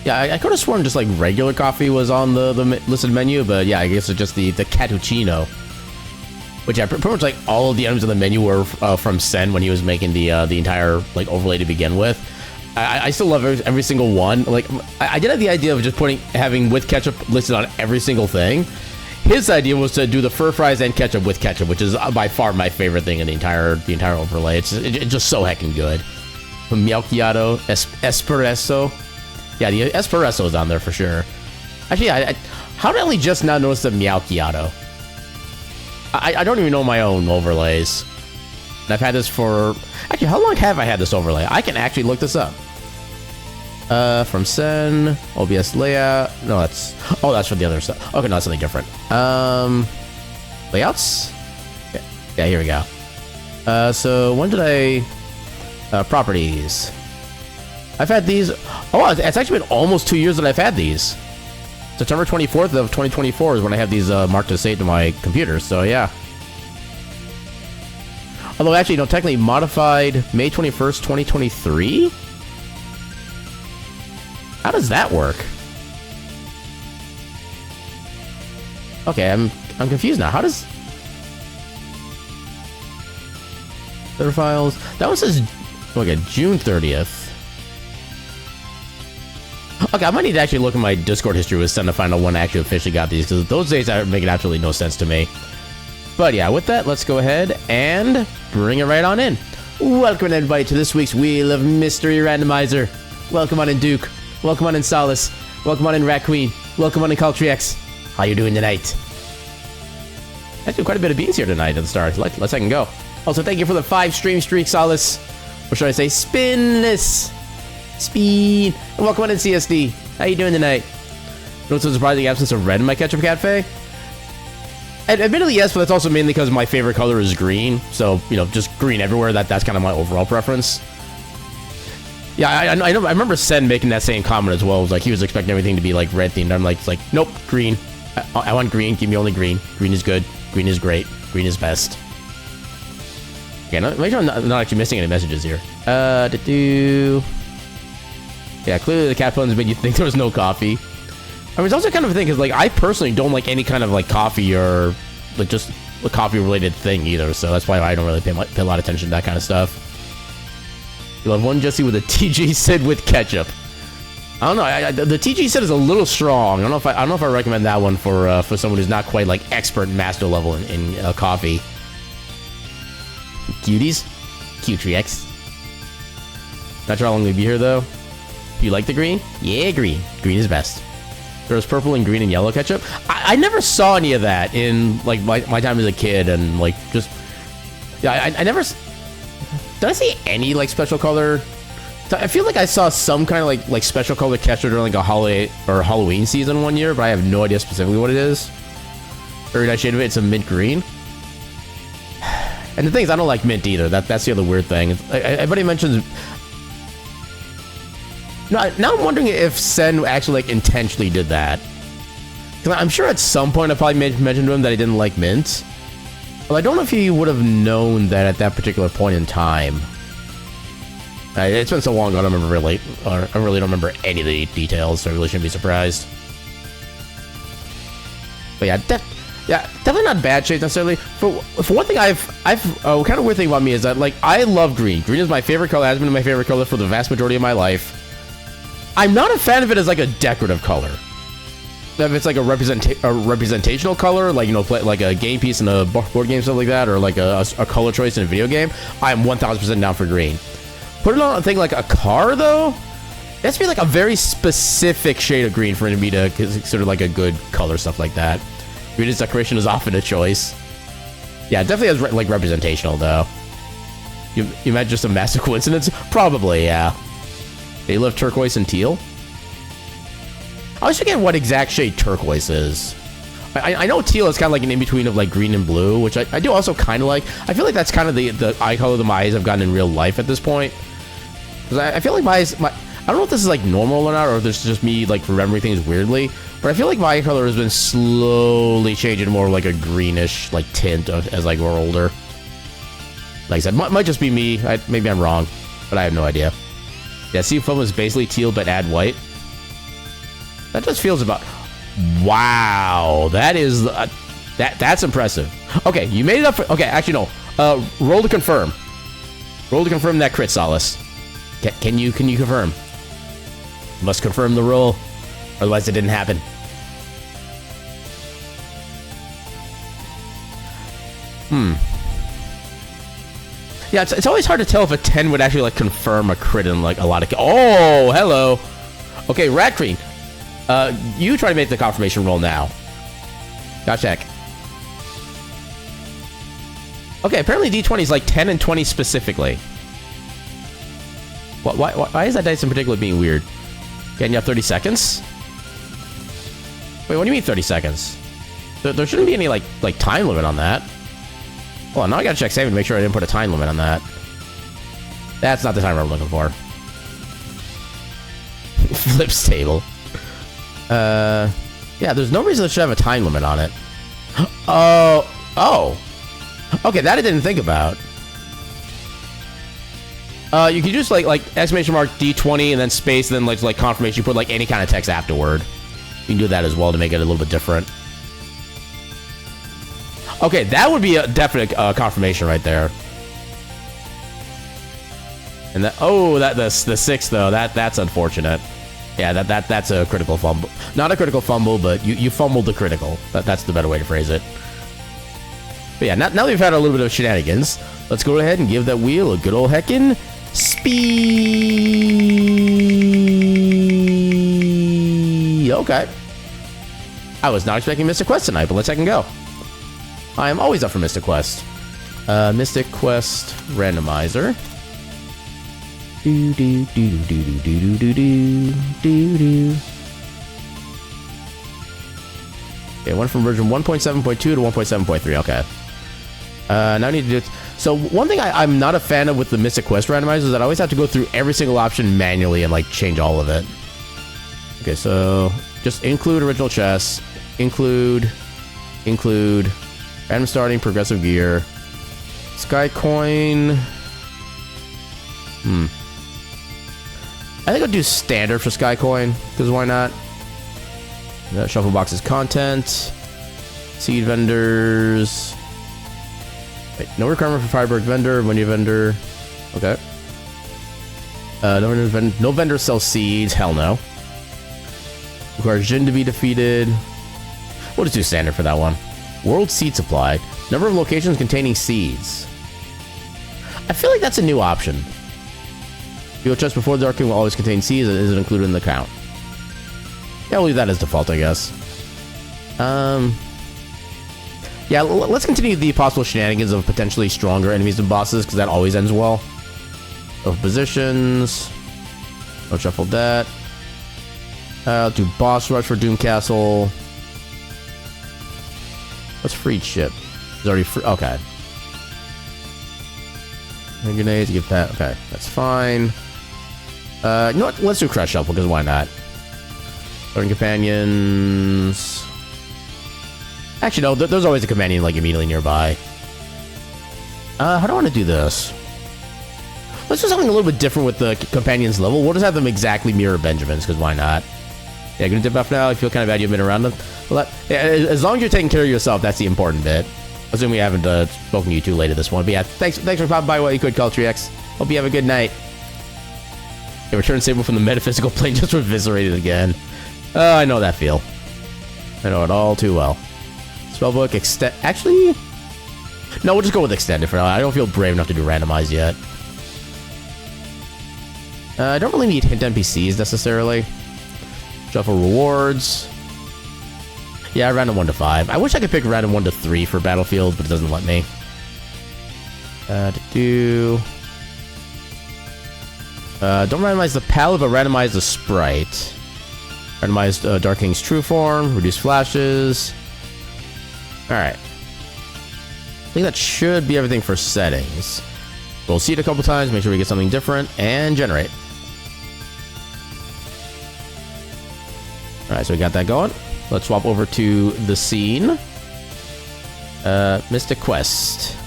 Yeah, I could have sworn just like regular coffee was on the listed menu, but yeah, I guess it's just the cappuccino. Which yeah, pretty much like all of the items on the menu were from Sen when he was making the entire like overlay to begin with. I still love every single one. Like I did have the idea of just having with ketchup listed on every single thing. His idea was to do the fur fries and ketchup with ketchup, which is by far my favorite thing in the entire overlay. It's just so heckin' good. Macchiato, espresso. Yeah, the espresso is on there for sure. Actually, how did I only just now notice the macchiato? I don't even know my own overlays. And I've had this for... Actually, how long have I had this overlay? I can actually look this up. From Sen, OBS layout. No, that's... Oh, that's for the other stuff. Okay, no, that's something different. Layouts? Yeah, here we go. So, when did I... properties. I've had these... Oh, it's actually been almost 2 years that I've had these. September 24th of 2024 is when I have these marked as saved to my computer, so yeah. Although actually, no, technically modified May 21st, 2023? How does that work? Okay, I'm confused now. How does... Other files... That one says... Okay, June 30th. Okay, I might need to actually look at my Discord history with Sen to find out when I actually officially got these, because those days are making absolutely no sense to me. But yeah, with that, let's go ahead and bring it right on in. Welcome everybody to this week's Wheel of Mystery Randomizer. Welcome on in Duke. Welcome on in Solace. Welcome on in Rat Queen. Welcome on in Caltrix. How you doing tonight? Actually, quite a bit of beans here tonight at the start. Let's second go. Also, thank you for the 5 stream streak, Solace. Or should I say, spinless. Speed. And welcome on in CSD. How you doing tonight? Notice the surprising absence of red in my ketchup cafe? Admittedly, yes, but that's also mainly because my favorite color is green. So, you know, just green everywhere. That's kind of my overall preference. Yeah, I remember Sen making that same comment as well. It was like he was expecting everything to be like red themed. I'm like, it's like, nope, green. I want green. Give me only green. Green is good. Green is great. Green is best. Okay, make sure I'm not actually missing any messages here. Yeah, clearly the cat puns made you think there was no coffee. I mean, it's also kind of a thing, because, like, I personally don't like any kind of, like, coffee or, like, just a coffee-related thing either, so that's why I don't really pay a lot of attention to that kind of stuff. You'll have one Jesse with a TG Sid with ketchup. I don't know, the TG Sid is a little strong. I don't know if I recommend that one for someone who's not quite, like, expert master level in coffee. Cuties? Q3X. Not sure how long we'll be here, though. You like the green? Yeah, green. Green is best. There's purple and green and yellow ketchup. I never saw any of that in, like, my time as a kid, and, like, just... Yeah, I never... Did I see any, like, special color? I feel like I saw some kind of, like special color ketchup during, like, a holiday or Halloween season one year, but I have no idea specifically what it is. Very nice shade of it. It's a mint green. And the thing is, I don't like mint either. That's the other weird thing. Everybody mentions... Now I'm wondering if Sen actually, like, intentionally did that. Because I'm sure at some point I probably mentioned to him that he didn't like mint. Well, I don't know if he would have known that at that particular point in time. It's been so long ago, I really don't remember any of the details, so I really shouldn't be surprised. But yeah, definitely not bad shades necessarily. For one thing, kind of weird thing about me is that, like, I love green. Green is my favorite color, has been my favorite color for the vast majority of my life. I'm not a fan of it as, like, a decorative color. If it's like a representational color, like, you know, like a game piece in a board game, stuff like that, or like a color choice in a video game, I am 1000% down for green. Put it on a thing like a car, though, it has to be like a very specific shade of green for it to be to consider like a good color, stuff like that. Green as decoration is often a choice. Yeah, it definitely has like representational, though. You imagine just a massive coincidence? Probably, yeah. They love turquoise and teal. I always forget what exact shade turquoise is. I know teal is kind of like an in-between of like green and blue, which I do also kind of like. I feel like that's kind of the eye color that my eyes have gotten in real life at this point. Because I feel like my eyes, I don't know if this is like normal or not, or if this is just me like remembering things weirdly, but I feel like my eye color has been slowly changing to more like a greenish like tint as I grow older. Like I said, might just be me. Maybe I'm wrong, but I have no idea. Yeah, seafoam is basically teal, but add white. That just feels about... Wow, that is... that's impressive. Okay, you made it up for... Okay, actually, no. Roll to confirm. Roll to confirm that crit, Solace. Can you confirm? Must confirm the roll. Otherwise, it didn't happen. Yeah, it's always hard to tell if a 10 would actually, like, confirm a crit in, like, a lot of... Oh, hello. Okay, Rat Queen. You try to make the confirmation roll now. Gotta check. Okay, apparently D20 is like 10 and 20 specifically. Why is that dice in particular being weird? Okay, and you have 30 seconds? Wait, what do you mean 30 seconds? There shouldn't be any, like time limit on that. Hold on, now I gotta check saving to make sure I didn't put a time limit on that. That's not the timer I'm looking for. Flips table. Yeah, there's no reason it should have a time limit on it. Oh. Okay, that I didn't think about. You can just like exclamation mark D20 and then space, and then like confirmation. You put like any kind of text afterward. You can do that as well to make it a little bit different. Okay, that would be a definite confirmation right there. And that the 6 though, that's unfortunate. Yeah, that's a critical fumble. Not a critical fumble, but you fumbled the critical. That's the better way to phrase it. But yeah, now that we've had a little bit of shenanigans, let's go ahead and give that wheel a good old heckin' speed. Okay. I was not expecting Mystic Quest tonight, but let's second go. I am always up for Mystic Quest. Mystic Quest Randomizer. Okay, went from version 1.7.2 to 1.7.3. Okay. Now I need to do it. So one thing I'm not a fan of with the Mystic Quest Randomizer is that I always have to go through every single option manually and like change all of it. Okay, so just include original chess, include, random starting, progressive gear, Sky Coin. I think I'll do standard for Sky Coin, because why not? Shuffle boxes content, seed vendors. Wait, no requirement for Fireberg vendor, money vendor. Okay. No vendor sells seeds. Hell no. Requires Jin to be defeated. We'll just do standard for that one. World seed supply. Number of locations containing seeds. I feel like that's a new option. Your chest before the Dark King will always contain seeds. Is it included in the count? Yeah, we'll leave that as default, I guess. Yeah, let's continue the possible shenanigans of potentially stronger enemies and bosses, because that always ends well. Of positions. I'll shuffle that. I'll do boss rush for Doom Castle. What's freed ship? It's already free. Okay. And grenades, give that. Okay, that's fine. You know what? Let's do Crush Shuffle, because why not? Learning companions. Actually, no, there's always a companion like immediately nearby. How do I want to do this? Let's do something a little bit different with the companions level. We'll just have them exactly mirror Benjamin's, because why not? Yeah, gonna dip off now. I feel kind of bad you've been around them. Well, yeah, as long as you're taking care of yourself, that's the important bit. Assuming we haven't spoken to you too late at this one. But yeah, thanks for popping by while you could, Culture X. Hope you have a good night. Yeah, Return Sable from the metaphysical plane just eviscerated again. I know that feel. I know it all too well. Spellbook, extend. Actually, no, we'll just go with extended for now. I don't feel brave enough to do randomized yet. I don't really need hint NPCs necessarily. Shuffle rewards. Yeah, random 1 to 5. I wish I could pick random 1 to 3 for Battlefield, but it doesn't let me. Don't randomize the palette, but randomize the sprite. Randomize Dark King's true form. Reduce flashes. Alright. I think that should be everything for settings. We'll see it a couple times, make sure we get something different, and generate. Alright, so we got that going. Let's swap over to the scene. Mystic Quest.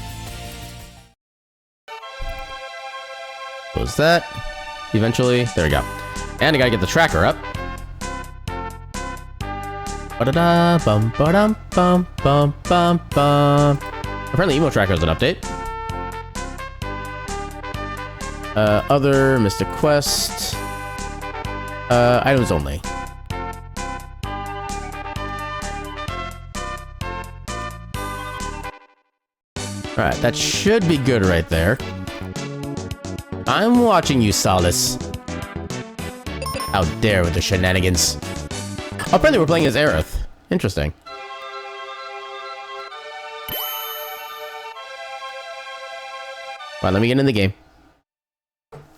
Close that. Eventually. There we go. And I gotta get the tracker up. Ba-da-da, bum, ba-dum, bum, bum, bum, bum. Apparently, Emo Tracker has an update. Other Mystic Quest. Items only. Alright, that should be good right there. I'm watching you, Solace. How dare with the shenanigans. Oh, apparently we're playing as Aerith. Interesting. Alright, let me get in the game.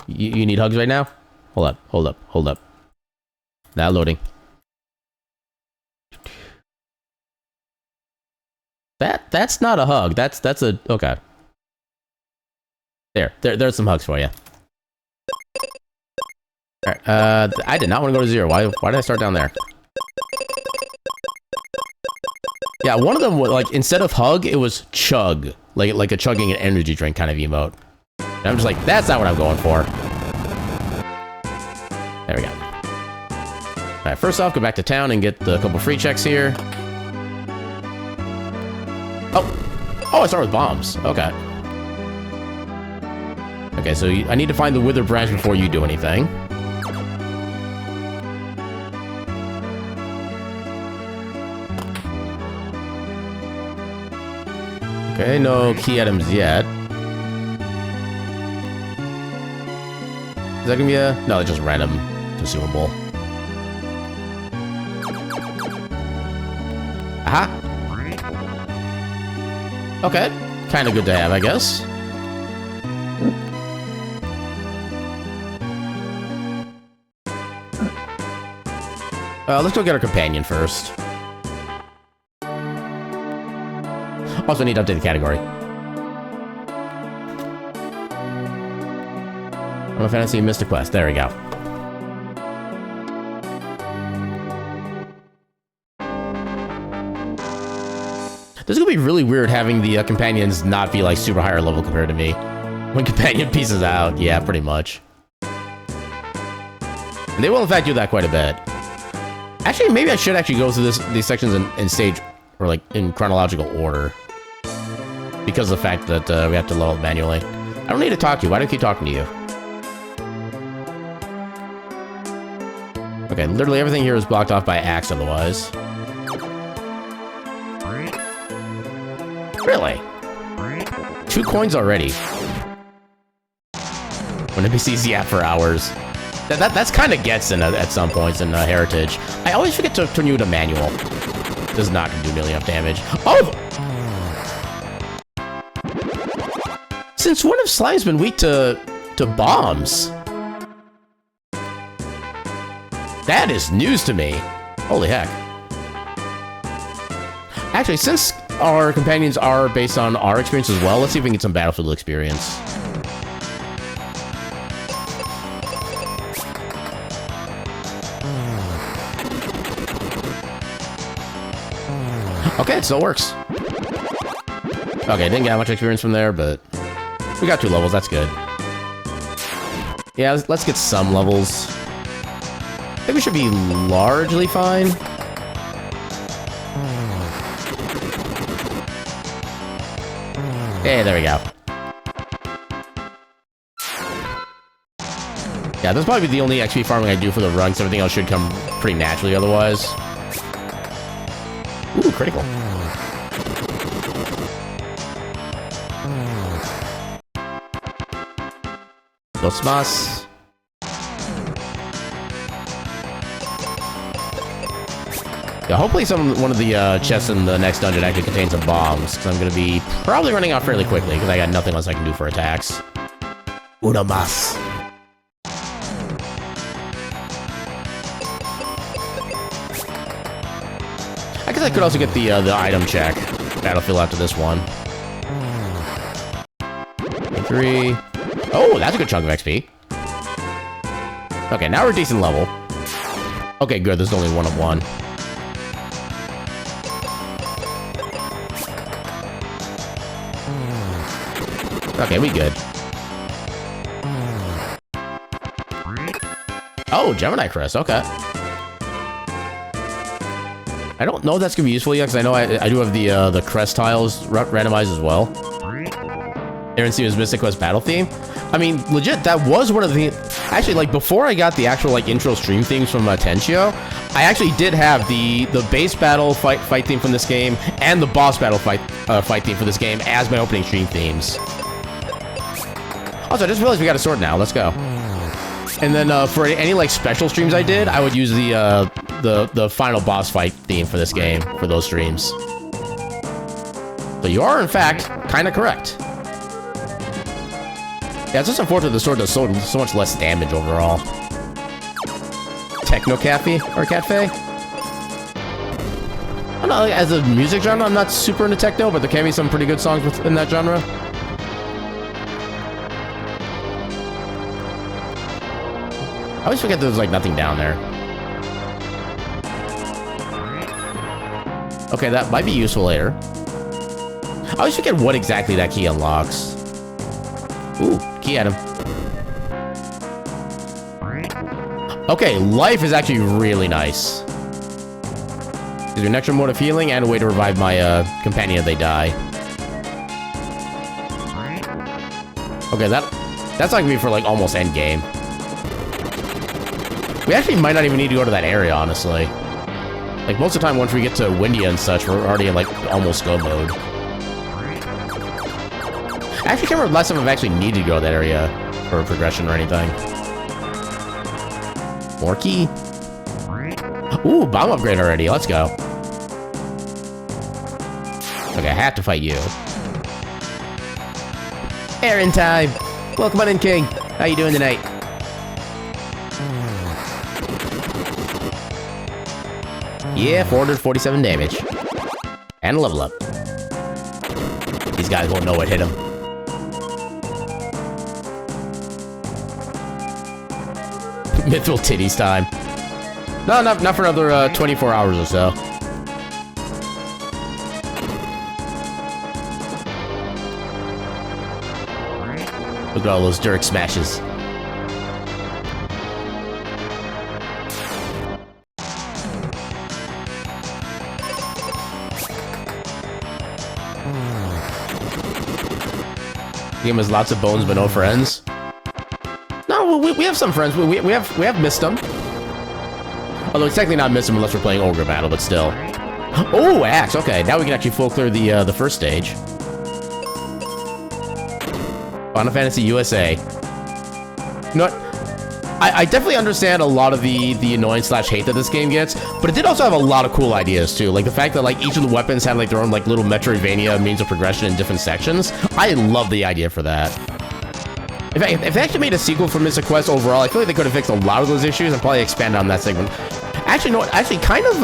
You need hugs right now? Hold up, hold up, hold up. Now loading. That's not a hug. That's a okay. There's some hugs for you. Alright, I did not want to go to 0. Why did I start down there? Yeah, one of them was like instead of hug, it was chug, like a chugging an energy drink kind of emote. And I'm just like, that's not what I'm going for. There we go. Alright, first off, go back to town and get a couple free checks here. Oh, I start with bombs. Okay. Okay, so I need to find the Wither branch before you do anything. Okay, no key items yet. Is that gonna be a... No, it's just random consumable. Aha! Okay, kind of good to have, I guess. Let's go get our companion first. Also need to update the category. Final Fantasy Mystic Quest. There we go. This is gonna be really weird having the companions not be like super higher level compared to me. When companion pieces out, yeah, pretty much. And they will in fact do that quite a bit. Actually, maybe I should actually go through these sections in stage, or like in chronological order. Because of the fact that we have to level manually. I don't need to talk to you. Why do I keep talking to you? Okay, literally everything here is blocked off by axe otherwise. Really? 2 coins already. When NPCs yap for hours. That's kind of gets in at some points in Heritage. I always forget to turn you to manual. This is not going to do nearly enough damage. Oh! Since when have slimes been weak to bombs? That is news to me. Holy heck. Actually, since our companions are based on our experience as well, let's see if we can get some Battlefield experience. Okay, it still works. Okay, didn't get much experience from there, but we got 2 levels, that's good. Yeah, let's get some levels. I think we should be largely fine. Hey, there we go. Yeah, that's probably the only XP farming I do for the run, because everything else should come pretty naturally otherwise. Ooh, critical. Dos más. Yeah, hopefully one of the chests in the next dungeon actually contains some bombs, because I'm going to be probably running out fairly quickly, because I got nothing else I can do for attacks. Una más. I guess I could also get the item check Battlefield after this one. 3. Oh, that's a good chunk of XP. Okay, now we're a decent level. Okay, good. There's only 1 of 1. Okay, we good. Oh, Gemini Crest, okay. I don't know if that's gonna be useful yet, because I know I do have the crest tiles randomized as well. Aaron Stevens Mystic Quest battle theme. I mean, legit, that was one of the... Actually, like, before I got the actual, like, intro stream themes from Tenchio, I actually did have the base battle fight theme from this game and the boss battle fight theme for this game as my opening stream themes. Also, I just realized we got a sword now. Let's go. And then for any, like, special streams I did, I would use the final boss fight theme for this game for those streams. So you are, in fact, kind of correct. Yeah, it's just unfortunate the sword does so much less damage overall. Techno Cafe or Cafe? I don't know, like, as a music genre, I'm not super into techno, but there can be some pretty good songs within that genre. I always forget there's like nothing down there. Okay, that might be useful later. I always forget what exactly that key unlocks. Ooh, key at him. Okay, life is actually really nice. Gives you an extra mode of healing and a way to revive my companion if they die. Okay, that's not gonna be for like almost end game. We actually might not even need to go to that area, honestly. Like most of the time, once we get to Windia and such, we're already in like almost go mode. I actually can't remember the last time I've actually needed to go to that area for progression or anything. More key. Ooh, bomb upgrade already. Let's go. Okay, I have to fight you. Aaron time. Welcome on in, King. How you doing tonight? Yeah, 447 damage. And a level up. These guys won't know what hit him. Mithril titties time. No, not for another 24 hours or so. Look at all those Dirk smashes. Game has lots of bones but no friends. No, we have some friends. We have missed them. Although it's technically not missed them unless we're playing Ogre Battle, but still. Oh, axe. Okay, now we can actually full clear the first stage. Final Fantasy USA. You know what? I definitely understand a lot of the annoyance / hate that this game gets, but it did also have a lot of cool ideas too. Like the fact that like each of the weapons had like their own like little Metroidvania means of progression in different sections. I love the idea for that. In fact, if they actually made a sequel for Mystic Quest overall, I feel like they could have fixed a lot of those issues and probably expanded on that segment. Actually, no, actually kind of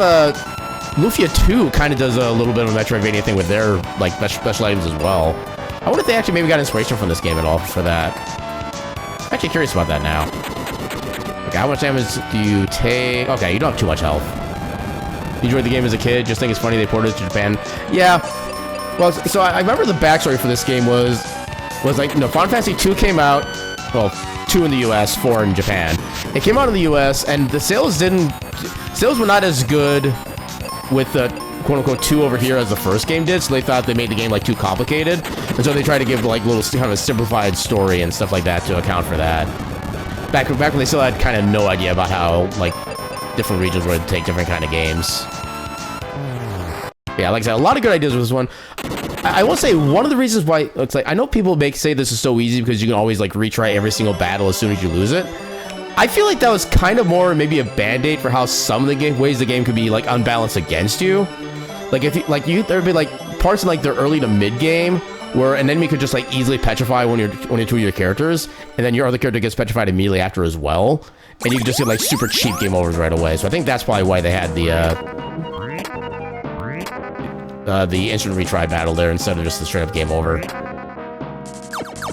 Lufia 2 kind of does a little bit of a Metroidvania thing with their like special items as well. I wonder if they actually maybe got inspiration from this game at all for that. I'm actually curious about that now. Okay, how much damage do you take? Okay, you don't have too much health. You enjoyed the game as a kid? Just think it's funny they ported it to Japan? Yeah. Well, so I remember the backstory for this game was like, you know, Final Fantasy 2 came out, well, 2 in the US, 4 in Japan. It came out in the US, and the sales were not as good with the quote-unquote 2 over here as the first game did, so they thought they made the game like too complicated, and so they tried to give like little kind of a simplified story and stuff like that to account for that. Back when they still had kind of no idea about how like different regions would take different kind of games. Yeah, like I said, a lot of good ideas with this one. I will say one of the reasons why it's like I know people say this is so easy because you can always like retry every single battle as soon as you lose it. I feel like that was kind of more maybe a band-aid for how some of the ways the game could be like unbalanced against you. Like if you, there'd be like parts in like the early to mid game where an enemy could just like easily petrify one or two of your characters, and then your other character gets petrified immediately after as well, and you can just get like super cheap game overs right away. So I think that's probably why they had the instant retry battle there instead of just the straight up game over.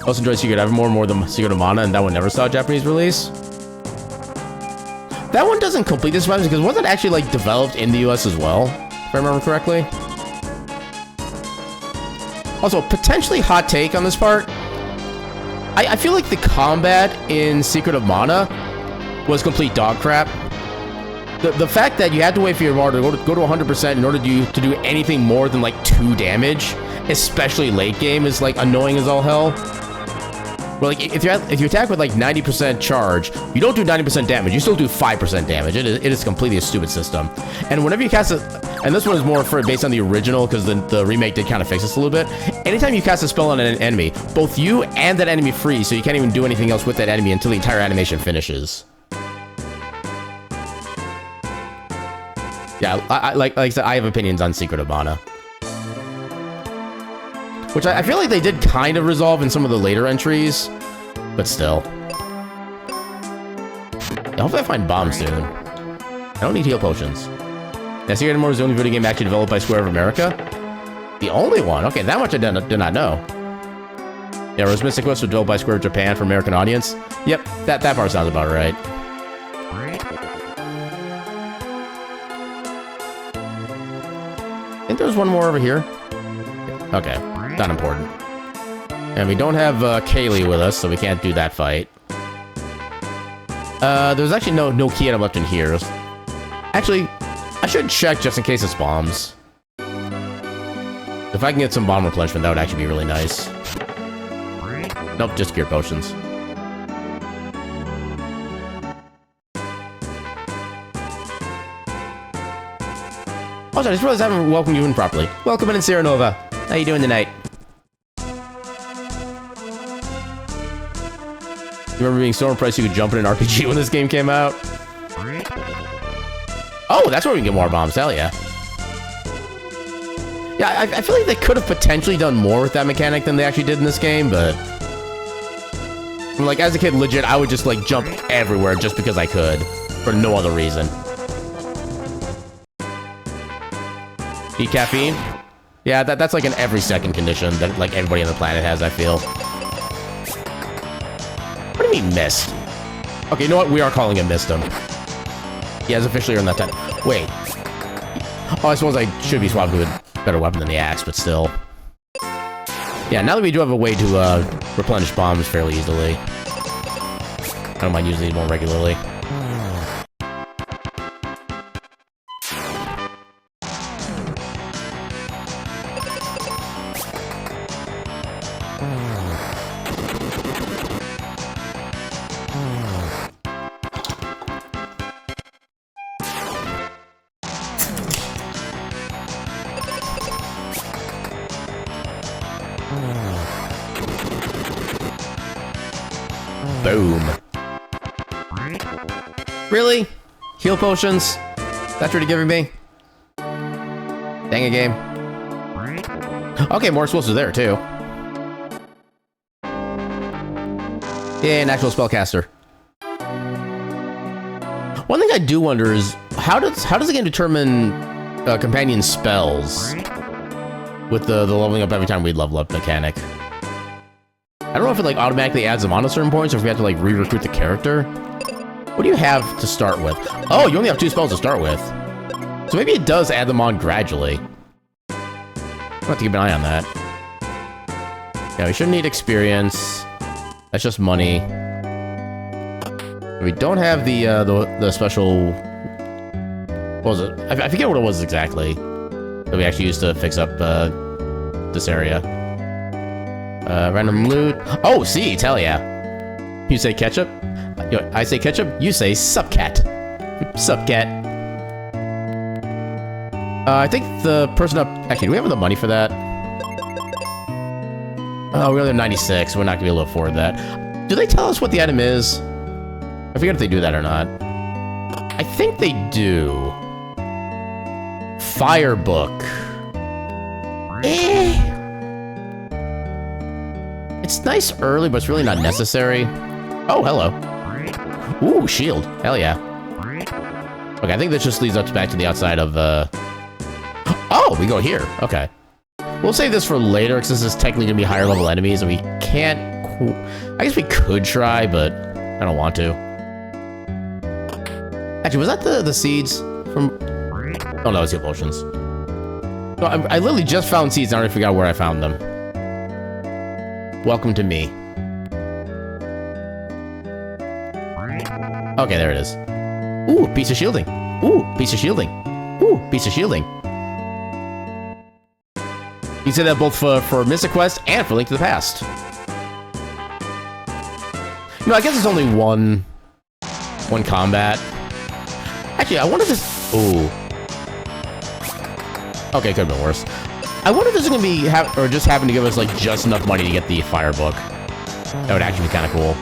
Also enjoyed Secret Evermore more than Secret of Mana, and that one never saw a Japanese release. That one doesn't complete this because it wasn't actually like developed in the US as well, if I remember correctly. Also, potentially hot take on this part. I feel like the combat in Secret of Mana was complete dog crap. The fact that you had to wait for your water to go to 100% in order to do anything more than like 2 damage, especially late game, is like annoying as all hell. But like if you attack with like 90% charge, you don't do 90% damage. You still do 5% damage. It is completely a stupid system. And whenever you cast and this one is more based on the original because the remake did kind of fix this a little bit. Anytime you cast a spell on an enemy, both you and that enemy freeze, so you can't even do anything else with that enemy until the entire animation finishes. Yeah, like I said, I have opinions on Secret of Mana. Which I feel like they did kind of resolve in some of the later entries, but still. Yeah, hopefully I find bombs soon. I don't need heal potions. Yeah, Secret of Mana is the only video game actually developed by Square of America? The only one? Okay, that much I did not know. Yeah, Rose Mystic Quest was developed by Square of Japan for American audience. Yep, that part sounds about right. I think there's one more over here. Okay, not important. And we don't have Kaylee with us, so we can't do that fight. There's actually no key item left in here. Actually, I should check just in case it's bombs. If I can get some bomb replenishment, that would actually be really nice. Nope, just gear potions. Also, I just realized I haven't welcomed you in properly. Welcome in, Sierra Nova. How you doing tonight? You remember being so impressed you could jump in an RPG when this game came out? Oh, that's where we can get more bombs. Hell yeah. Yeah, I feel like they could have potentially done more with that mechanic than they actually did in this game, but... like, as a kid, legit, I would just, like, jump everywhere just because I could. For no other reason. Eat caffeine? Yeah, that's like an every second condition that like everybody on the planet has, I feel. What do you mean missed? Okay, you know what? We are calling him missed him. He has officially earned that time. Wait. Oh, I suppose I should be swapped to a better weapon than the axe, but still. Yeah, now that we do have a way to replenish bombs fairly easily. I don't mind using these more regularly. Boom. Really? Heal potions? That's what you're giving me? Dang it, game. Okay, more explosives there, too. Yeah, an actual spellcaster. One thing I do wonder is, how does the game determine companion spells? With the leveling up every time we level up mechanic. I don't know if it like automatically adds them on at certain points or if we have to like re-recruit the character. What do you have to start with? Oh, you only have 2 spells to start with. So maybe it does add them on gradually. I'll have to keep an eye on that. Yeah, we shouldn't need experience. That's just money. We don't have the special... What was it? I forget what it was exactly. That we actually used to fix up this area. Random loot. Oh, seeds, hell yeah. You say ketchup? I say ketchup, you say sup cat. Sup cat. I think the person up... Actually, do we have the money for that? Oh, we only have 96. We're not gonna be able to afford that. Do they tell us what the item is? I forget if they do that or not. I think they do. Fire book. It's nice early, but it's really not necessary. Oh, hello. Ooh, shield. Hell yeah. Okay, I think this just leads us back to the outside of, Oh, we go here. Okay. We'll save this for later, because this is technically going to be higher level enemies, and we can't... I guess we could try, but I don't want to. Actually, was that the seeds from... Oh, no, it was heal potions. No, I literally just found seeds, and I already forgot where I found them. Welcome to me. Okay, there it is. Ooh, piece of shielding. Ooh, piece of shielding. Ooh, piece of shielding. You can say that both for Mystic Quest and for Link to the Past. No, I guess it's only one combat. Actually, I wonder if this... Ooh. Okay, could have been worse. I wonder if this is going to be... or just happen to give us, like, just enough money to get the Fire Book. That would actually be kind of cool.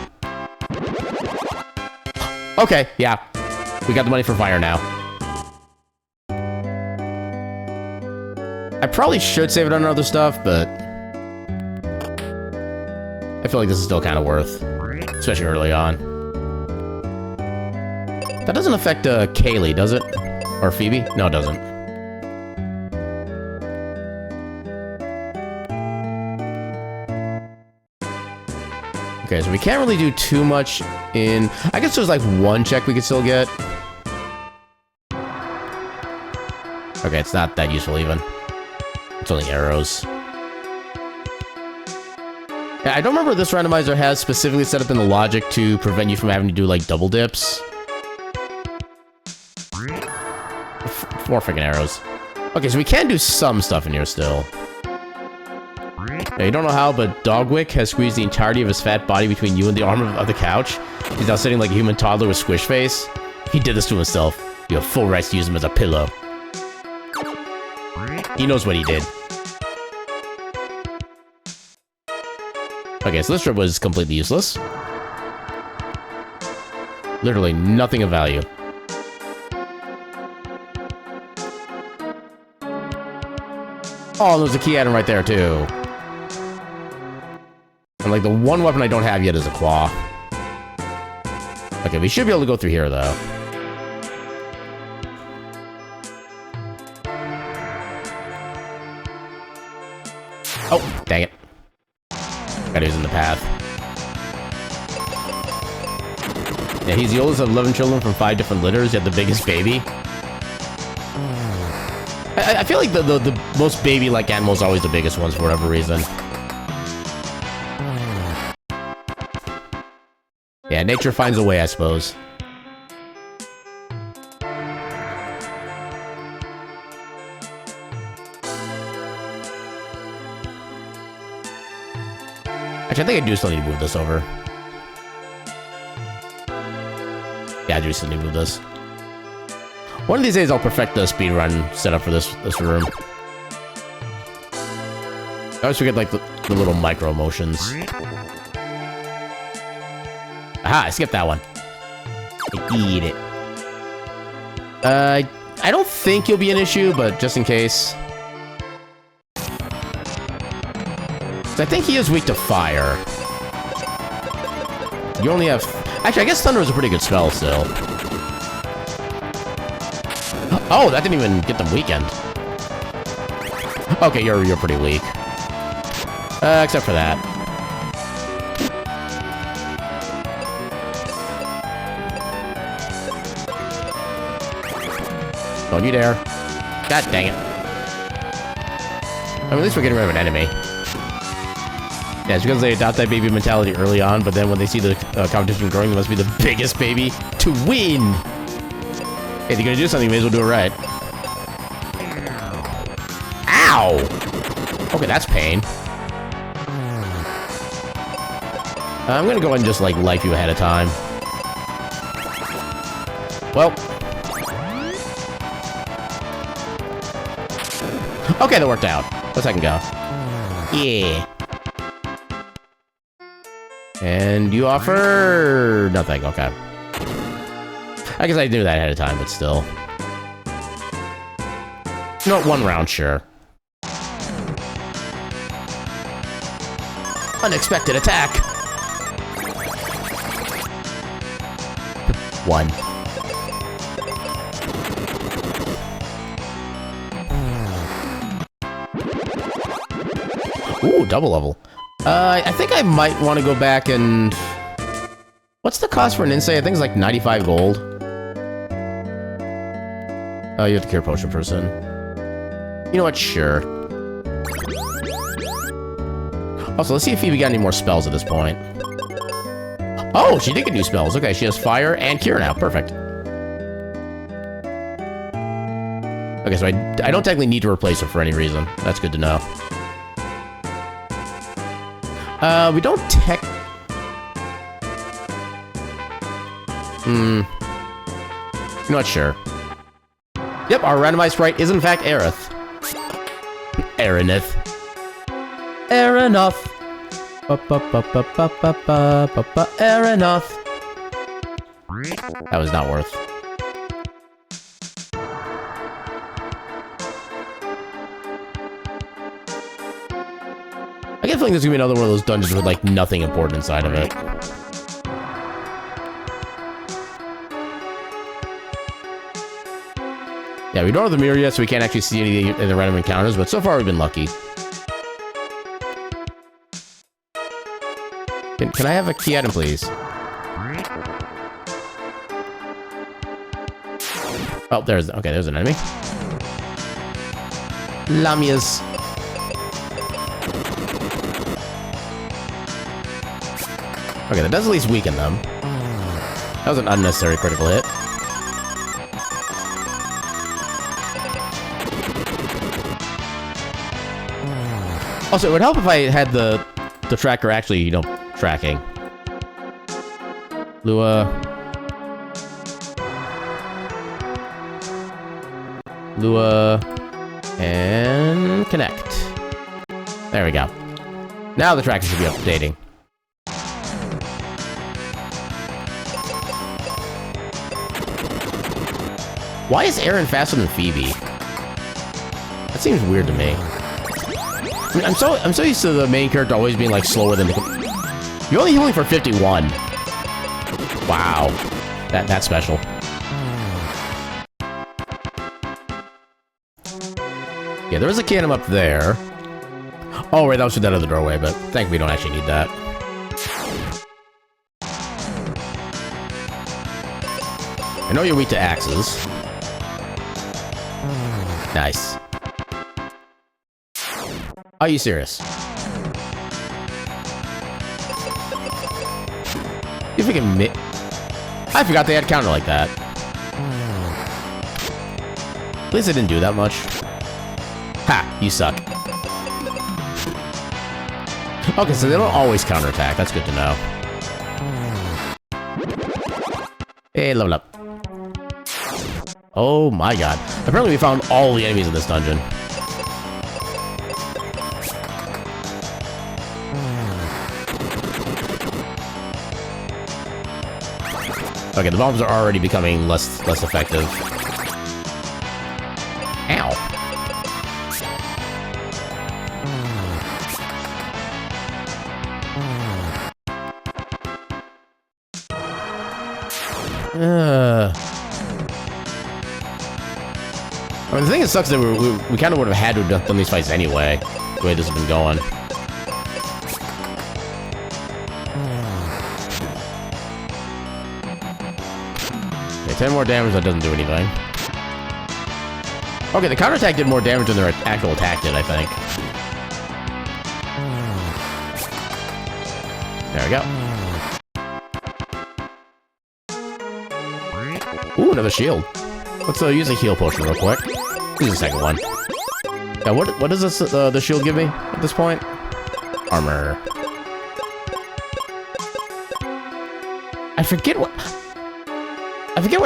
Okay, yeah. We got the money for Fire now. I probably should save it on other stuff, but... I feel like this is still kind of worth. Especially early on. That doesn't affect Kaylee, does it? Or Phoebe? No, it doesn't. Okay, so we can't really do too much in... I guess there's like one check we could still get. Okay, it's not that useful even. It's only arrows. Yeah, I don't remember this randomizer has specifically set up in the logic to prevent you from having to do like double dips. More freaking arrows. Okay, so we can do some stuff in here still. Now, you don't know how, but Dogwick has squeezed the entirety of his fat body between you and the arm of the couch. He's now sitting like a human toddler with squish face. He did this to himself. You have full rights to use him as a pillow. He knows what he did. Okay, so this trip was completely useless. Literally nothing of value. Oh, there's a key item right there, too. And, like, the one weapon I don't have yet is a claw. Okay, we should be able to go through here, though. Oh, dang it. Got who's in the path. Yeah, he's the oldest of 11 children from 5 different litters, yet the biggest baby. I feel like the most baby-like animals are always the biggest ones for whatever reason. Yeah, nature finds a way, I suppose. Actually, I think I do still need to move this over. Yeah, I do still need to move this. One of these days, I'll perfect the speedrun setup for this room. I always forget, like, the little micro motions. Aha, I skipped that one. Eat it. I don't think you'll be an issue, but just in case. So I think he is weak to fire. You only have... Actually, I guess Thunder is a pretty good spell still. Oh, that didn't even get them weakened. Okay, you're pretty weak. Except for that. Don't you dare. God dang it. I mean, at least we're getting rid of an enemy. Yeah, it's because they adopt that baby mentality early on, but then when they see the competition growing, they must be the biggest baby to win! Hey, if you're gonna do something, you may as well do it right. Ow! Okay, that's pain. I'm gonna go ahead and just, like, life you ahead of time. Well. Okay, that worked out. Let's second go. Yeah. And you offer... nothing, okay. I guess I knew that ahead of time, but still. Not one round, sure. Unexpected attack! One. Ooh, double level. I think I might want to go back and... What's the cost for an insight? I think it's like 95 gold. Oh, you have to cure potion person. You know what? Sure. Also, let's see if Phoebe got any more spells at this point. Oh, she did get new spells. Okay, she has fire and cure now. Perfect. Okay, so I don't technically need to replace it for any reason. That's good to know. We don't tech... Not sure. Yep, our randomized sprite is in fact Aerith. Aeronith. Aeronoth. Aeronoth. That was not worth. I get a feeling there's gonna be another one of those dungeons with like nothing important inside of it. Yeah, we don't have the mirror yet, so we can't actually see any of the random encounters, but so far we've been lucky. Can I have a key item, please? Oh, there's an enemy. Lamias. Okay, that does at least weaken them. That was an unnecessary critical hit. Also, it would help if I had the tracker actually, you know, tracking. Lua, and connect. There we go. Now the tracker should be updating. Why is Aaron faster than Phoebe? That seems weird to me. I mean, I'm so used to the main character always being like slower than the... You're only healing for 51. Wow. That's special. Yeah, there is a cannon up there. Oh, right, that was through that other doorway, but thankfully we don't actually need that. I know you're weak to axes. Nice. Are you serious? You freaking I forgot they had counter like that. At least I didn't do that much. Ha! You suck. Okay, so they don't always counterattack. That's good to know. Hey, level up. Oh my god. Apparently we found all the enemies in this dungeon. Okay, the bombs are already becoming less effective. Ow. I mean, the thing that sucks is that we kind of would have had to have done these fights anyway, the way this has been going. Okay, 10 more damage, that doesn't do anything. Okay, the counterattack did more damage than their actual attack did, I think. There we go. Ooh, another shield. Let's use a heal potion real quick. Use the second one. Yeah, what does this the shield give me at this point? Armor. I forget what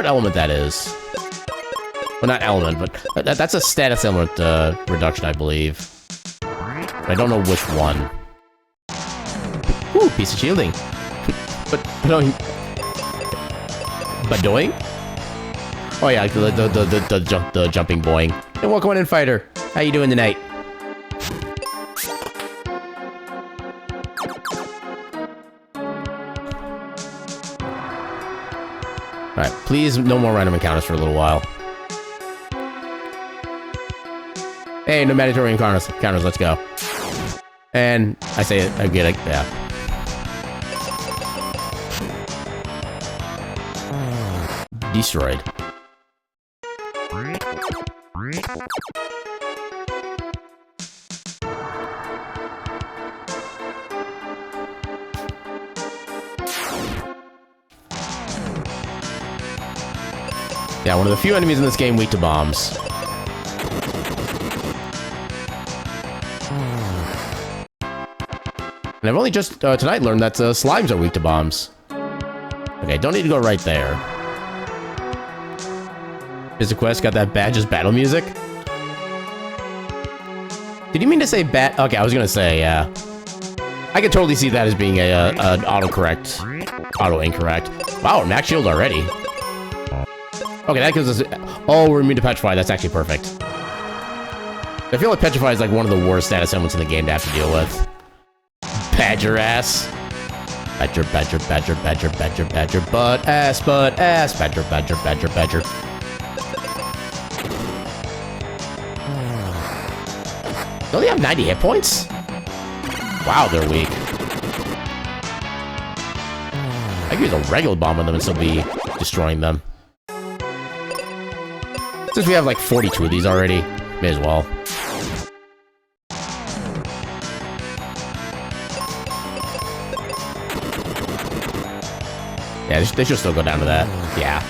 element that is. Well, not element, but that's a status element reduction, I believe. But I don't know which one. Ooh, piece of shielding. but doing? Oh yeah, the jumping boing. And welcome on in, fighter. How you doing tonight? Alright, please no more random encounters for a little while. Hey, no mandatory encounters, let's go. And I say it, I get it, yeah. Destroyed. Yeah, one of the few enemies in this game weak to bombs. And I've only just tonight learned that slimes are weak to bombs. Okay, don't need to go right there. Is the quest got that bad just battle music? Did you mean to say bat? Okay, I was gonna say, yeah. I could totally see that as being an auto-incorrect. Wow, max shield already. Okay, that gives us... Oh, we're immune to Petrify. That's actually perfect. I feel like Petrify is like one of the worst status elements in the game to have to deal with. Badger ass. Badger, badger, badger, badger, badger, badger, butt ass, badger, badger, badger, badger. Don't they have 90 hit points? Wow, they're weak. I could use a regular bomb on them and still be destroying them. Since we have like 42 of these already, may as well. Yeah, they should still go down to that. Yeah.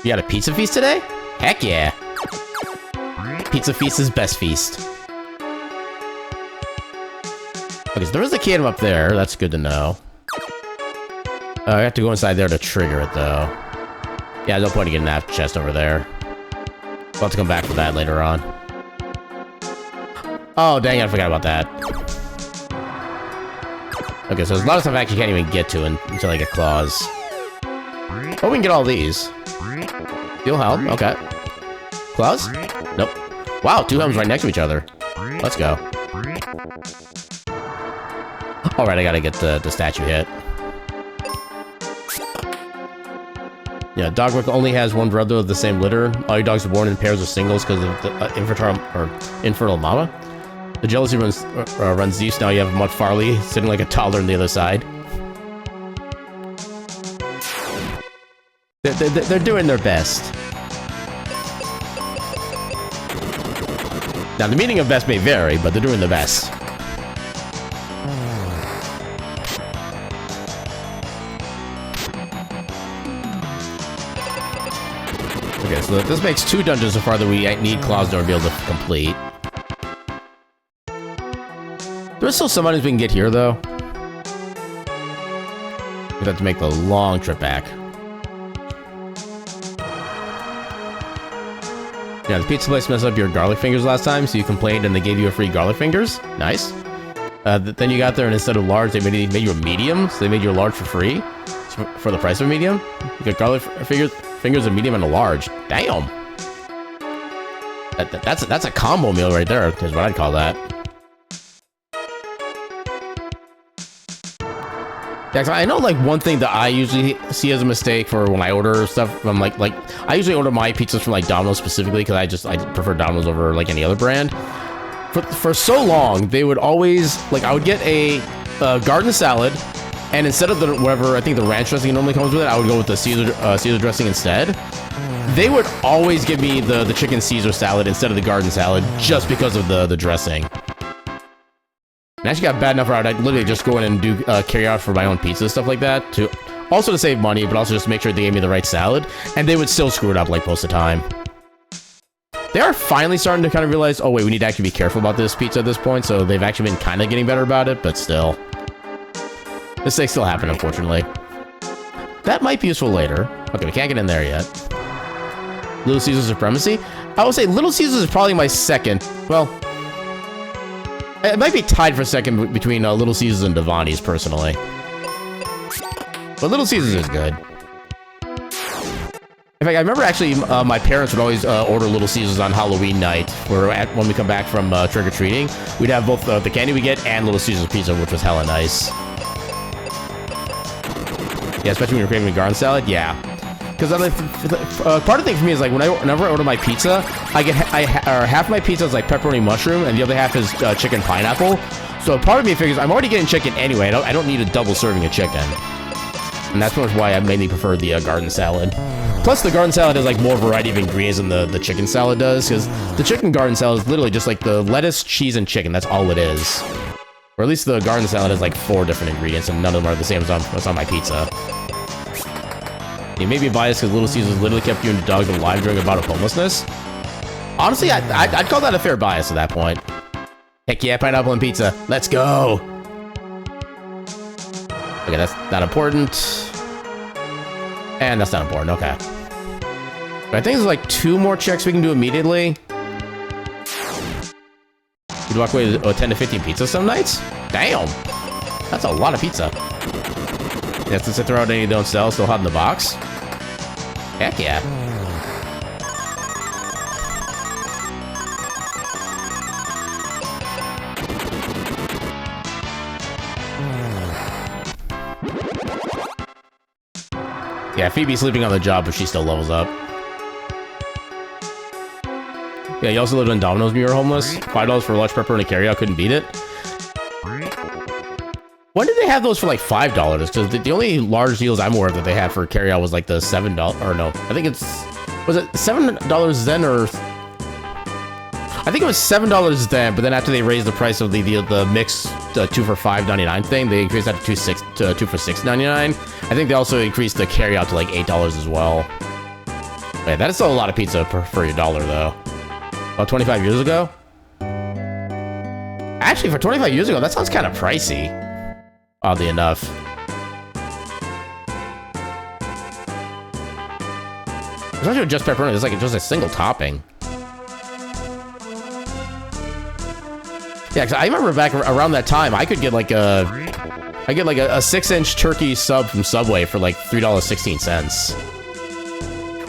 You got a pizza feast today? Heck yeah. Pizza feast is best feast. Okay, so there is a kingdom up there. That's good to know. I have to go inside there to trigger it, though. Yeah, no point in getting that chest over there. We'll have to come back for that later on. Oh, dang it, I forgot about that. Okay, so there's a lot of stuff I actually can't even get to until I get claws. Oh, we can get all these. Steel helm, okay. Claws? Nope. Wow, two helms right next to each other. Let's go. Alright, I gotta get the statue hit. Yeah, Dogwick only has one brother of the same litter. All your dogs are born in pairs or singles because of the infertile mama. The jealousy runs deep. Now you have Mud Farley sitting like a toddler on the other side. They're doing their best. Now, the meaning of best may vary, but they're doing the best. Okay, so this makes 2 dungeons so far that we need claws to be able to complete. There's still some items we can get here, though. We have to make the long trip back. Yeah, the pizza place messed up your garlic fingers last time, so you complained and they gave you a free garlic fingers. Nice. Then you got there and instead of large, they made you a medium, so they made you a large for free. For the price of a medium. You got garlic fingers, a medium, and a large. Damn. That's a combo meal right there, is what I'd call that. Yeah, I know, like, one thing that I usually see as a mistake for when I order stuff, I'm like, I usually order my pizzas from, like, Domino's specifically, because I prefer Domino's over, like, any other brand. For so long, they would always, like, I would get a garden salad, and instead of the, whatever, I think the ranch dressing normally comes with it, I would go with the Caesar dressing instead. They would always give me the chicken Caesar salad instead of the garden salad, just because of the dressing. And I actually got bad enough where I'd literally just go in and do carry out for my own pizza, stuff like that, also to save money, but also just make sure they gave me the right salad, and they would still screw it up like most of the time. They are finally starting to kind of realize, oh wait, we need to actually be careful about this pizza at this point, so they've actually been kind of getting better about it, but still. Mistakes still happen, unfortunately. That might be useful later. Okay, we can't get in there yet. Little Caesar Supremacy? I would say Little Caesars is probably my second, well, it might be tied for second between Little Caesars and Devani's, personally. But Little Caesars is good. In fact, I remember actually my parents would always order Little Caesars on Halloween night, where when we come back from trick-or-treating, we'd have both the candy we get and Little Caesars pizza, which was hella nice. Yeah, especially when you're craving a garden salad, yeah. Because part of the thing for me is like whenever I order my pizza, I get half my pizza is like pepperoni mushroom, and the other half is chicken pineapple. So part of me figures I'm already getting chicken anyway. I don't need a double serving of chicken, and that's why I mainly prefer the garden salad. Plus, the garden salad has like more variety of ingredients than the chicken salad does, because the chicken garden salad is literally just like the lettuce, cheese, and chicken. That's all it is. Or at least the garden salad has like 4 different ingredients, and none of them are the same as on my pizza. You may be biased because Little Caesars literally kept you and your dogs alive during a bout of homelessness. Honestly, I'd call that a fair bias at that point. Heck yeah, pineapple and pizza. Let's go. Okay, that's not important. And that's not important, okay. But I think there's like 2 more checks we can do immediately. You'd walk away with 10 to 15 pizzas some nights? Damn! That's a lot of pizza. You have to sit around any you don't sell, still hot in the box? Heck yeah. Yeah, Phoebe's sleeping on the job, but she still levels up. Yeah, you also lived in Domino's when you were homeless. $5 for a lunch prepper and a carryout, couldn't beat it. When did they have those for like $5? Because the only large deals I'm aware of that they had for carryout was like the $7, or no, I think it's, was it $7 then, or? I think it was $7 then, but then after they raised the price of the mix 2 for $5.99 thing, they increased that to 2 for $6.99. I think they also increased the carryout to like $8 as well. Wait, that is still a lot of pizza for your dollar though. About 25 years ago? Actually, for 25 years ago, that sounds kind of pricey. Oddly enough. Especially with just pepperoni, it's like just a single topping. Yeah, cause I remember back around that time, I could get like a 6-inch turkey sub from Subway for like $3.16.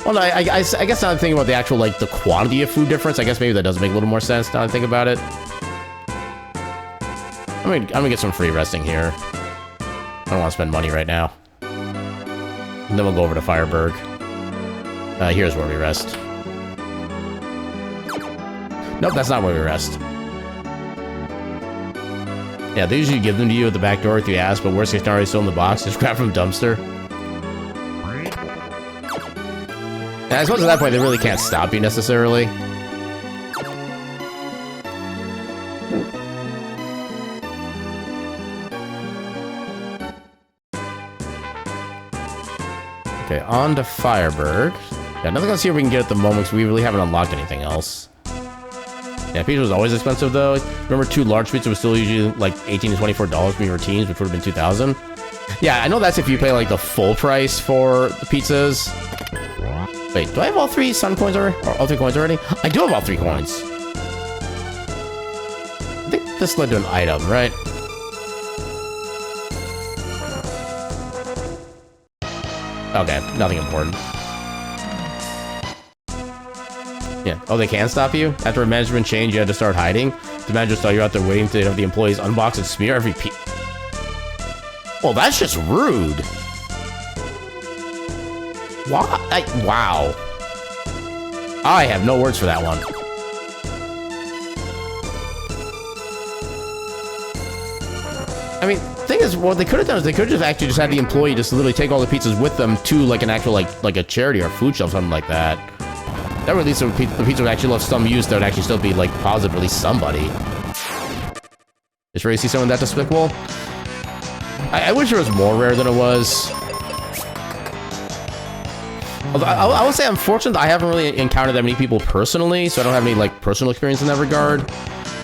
Well, no, I guess now I'm thinking about the actual, like, the quantity of food difference. I guess maybe that does make a little more sense now that I think about it. I'm gonna get some free resting here. I don't want to spend money right now. And then we'll go over to Fireberg. Here's where we rest. Nope, that's not where we rest. Yeah, they usually give them to you at the back door if you ask, but worst case scenario, still in the box. Just grab from dumpster. And I suppose at that point, they really can't stop you necessarily. Okay, on to Fireberg. Yeah, nothing else here we can get at the moment because we really haven't unlocked anything else. Yeah, pizza was always expensive though. Remember 2 large pizzas was still usually like $18 to $24 when you were teens, which would have been $2,000. Yeah, I know that's if you pay like the full price for the pizzas. Wait, do I have all 3 sun coins already? Or all 3 coins already? I do have all 3 coins. I think this led to an item, right? Okay, nothing important. Yeah. Oh, they can stop you? After a management change, you had to start hiding? The manager saw you out there waiting to have the employees unbox and smear every piece. Well, that's just rude. What? Wow. I have no words for that one. I mean, thing is, what they could have done is they could have just actually just had the employee just literally take all the pizzas with them to like an actual like a charity or food shelf, something like that. That would at least the pizza would actually have some use that would actually still be like positive, at least somebody. Just ready to see someone that despicable? I wish it was more rare than it was. Although I will say I'm fortunate that I haven't really encountered that many people personally, so I don't have any like personal experience in that regard.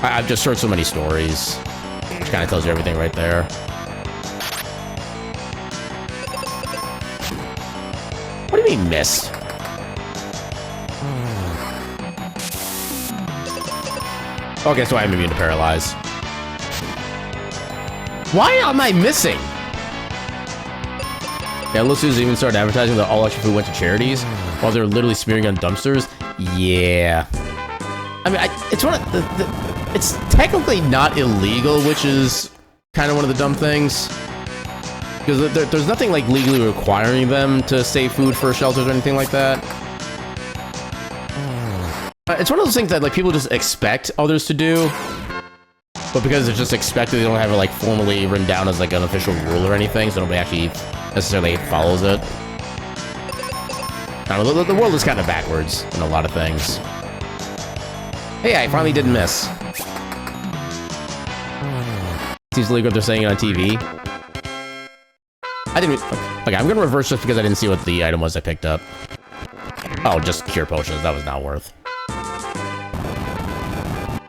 I've just heard so many stories, which kind of tells you everything right there. What do you mean missed? Okay, so I am immune to paralyze. Why am I missing? Yeah, Lucia's even started advertising that all extra food went to charities while they were literally smearing on dumpsters. Yeah. I mean, it's one of it's technically not illegal, which is kind of one of the dumb things. Because there's nothing like legally requiring them to save food for shelters or anything like that. It's one of those things that like people just expect others to do, but because it's just expected, they don't have it like formally written down as like an official rule or anything, so nobody actually necessarily follows it. I don't know, the world is kind of backwards in a lot of things. Hey, I finally didn't miss. Seems illegal if they're saying it on TV. I didn't. Okay, I'm gonna reverse just because I didn't see what the item was I picked up. Oh, just cure potions. That was not worth.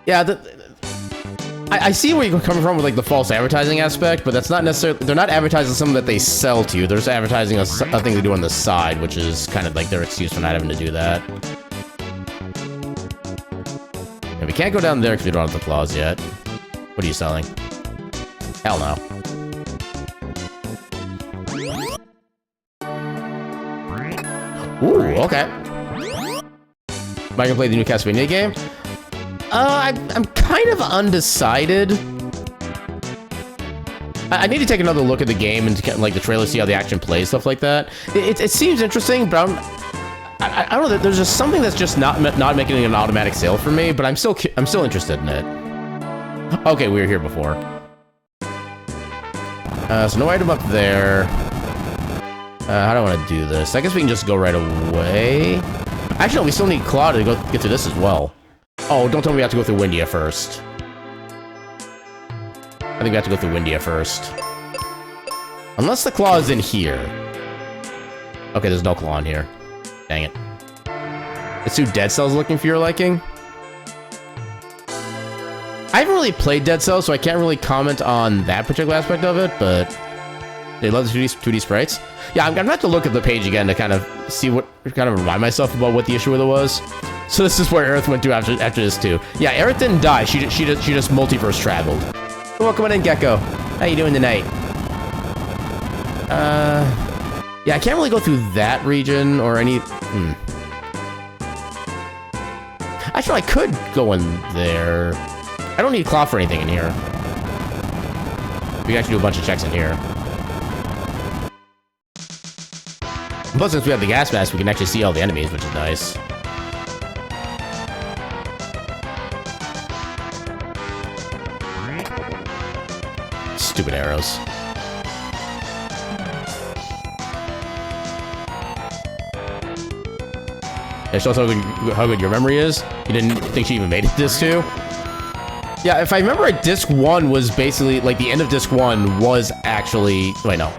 Yeah, I see where you're coming from with like the false advertising aspect, but that's not necessarily, they're not advertising something that they sell to you. They're just advertising a thing they do on the side, which is kind of like their excuse for not having to do that. And we can't go down there because we don't have the claws yet. What are you selling? Hell no. Ooh, okay. Am I gonna play the new Castlevania game? I'm kind of undecided. I need to take another look at the game and like the trailer, see how the action plays, stuff like that. It seems interesting, but I don't know. There's just something that's just not making it an automatic sale for me. But I'm still interested in it. Okay, we were here before. So no item up there. How do I want to do this? I guess we can just go right away. Actually, no, we still need Claw to get to this as well. Oh, don't tell me we have to go through Windia first. I think we have to go through Windia first. Unless the claw is in here. Okay, there's no claw in here. Dang it. It's two Dead Cells looking for your liking? I haven't really played Dead Cells, so I can't really comment on that particular aspect of it, but they love the 2D sprites. Yeah, I'm gonna have to look at the page again to kind of see what, kind of remind myself about what the issue with it was. So this is where Aerith went to after this too. Yeah, Aerith didn't die. She just multiverse traveled. Welcome on in, Gecko. How you doing tonight? Yeah, I can't really go through that region or any. Actually, I could go in there. I don't need Claw for anything in here. We can actually do a bunch of checks in here. Plus, since we have the gas mask, we can actually see all the enemies, which is nice. Stupid arrows. It shows how good your memory is. You didn't think she even made it this too? Yeah, if I remember right, Disc 1 was basically, like, the end of Disc 1 was actually... Wait, no.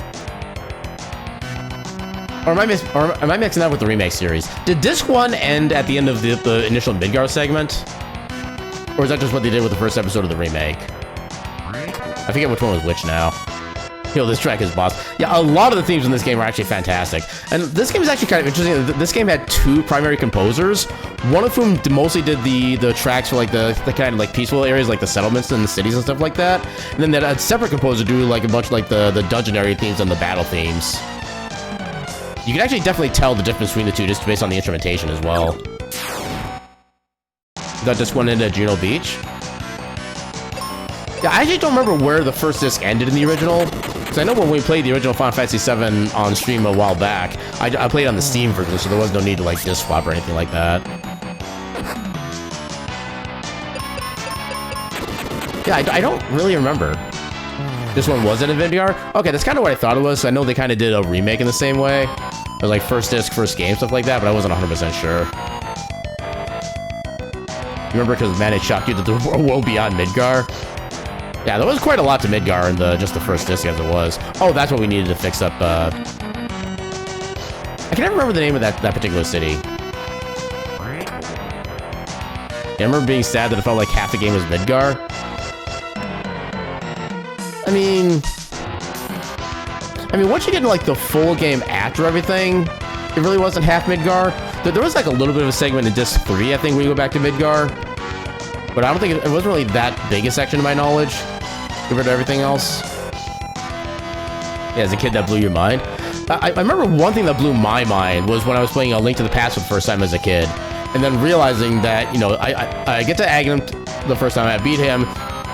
Or am I mixing that with the remake series? Did Disc 1 end at the end of the initial Midgar segment? Or is that just what they did with the first episode of the remake? I forget which one was which now. Yo, this track is boss. Yeah, a lot of the themes in this game are actually fantastic. And this game is actually kind of interesting. This game had two primary composers, one of whom mostly did the tracks for like the kind of like peaceful areas, like the settlements and the cities and stuff like that. And then they had a separate composer do like a bunch of like the dungeon area themes and the battle themes. You can actually definitely tell the difference between the two just based on the instrumentation as well. That just went into Juno Beach. Yeah, I actually don't remember where the first disc ended in the original. Because I know when we played the original Final Fantasy VII on stream a while back, I played on the Steam version, so there was no need to like disc swap or anything like that. Yeah, I don't really remember. This one wasn't a Vidgar? Okay, that's kind of what I thought it was. I know they kind of did a remake in the same way. It was like first disc, first game, stuff like that, but I wasn't 100% sure. You remember because man, it shocked you that the world beyond Midgar? Yeah, there was quite a lot to Midgar in just the first disc as it was. Oh, that's what we needed to fix up, I can never remember the name of that particular city. Yeah, I remember being sad that it felt like half the game was Midgar. I mean, once you get into like the full game after everything, it really wasn't half Midgar. There was like a little bit of a segment in disc 3, I think, when you go back to Midgar. But I don't think it wasn't really that big a section to my knowledge, compared to everything else. Yeah, as a kid, that blew your mind. I remember one thing that blew my mind was when I was playing A Link to the Past for the first time as a kid, and then realizing that, you know, I get to Aghanim the first time, I beat him,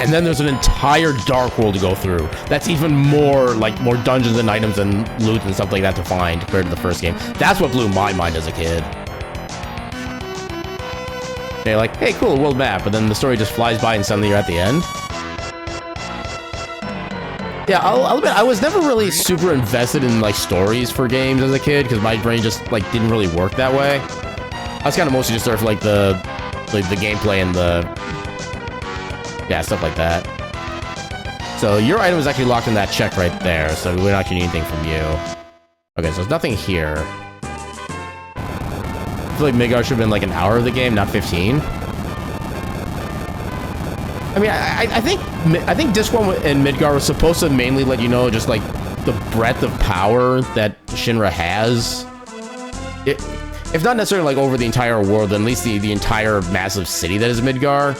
and then there's an entire Dark World to go through. That's even more, like, more dungeons and items and loot and stuff like that to find compared to the first game. That's what blew my mind as a kid. They're like, hey, cool, world map, but then the story just flies by and suddenly you're at the end. Yeah, I'll admit, I was never really super invested in, like, stories for games as a kid, because my brain just, like, didn't really work that way. I was kind of mostly just there for, like, the gameplay and yeah, stuff like that. So your item is actually locked in that check right there, so we don't actually need anything from you. Okay, so there's nothing here. I feel like Midgar should have been like an hour of the game, not 15. I mean, I think Disc 1 and Midgar was supposed to mainly let you know just like the breadth of power that Shinra has. If not necessarily like over the entire world, then at least the entire massive city that is Midgar.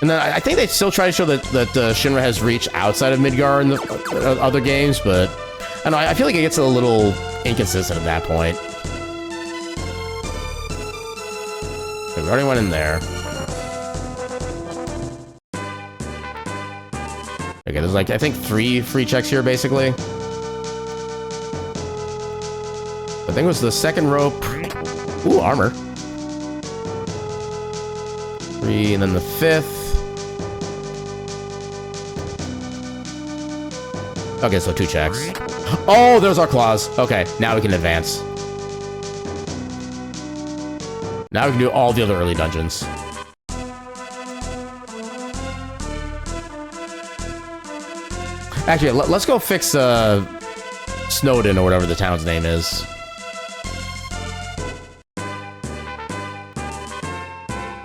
And then I think they still try to show that Shinra has reached outside of Midgar in the other games, but I don't know, I feel like it gets a little inconsistent at that point. Okay, we already went in there. Okay, there's like, I think 3 free checks here, basically. I think it was the second rope. Ooh, armor. 3, and then the 5th. Okay, so 2 checks. Oh, there's our claws. Okay, now we can advance. Now we can do all the other early dungeons. Actually, let's go fix Snowden or whatever the town's name is.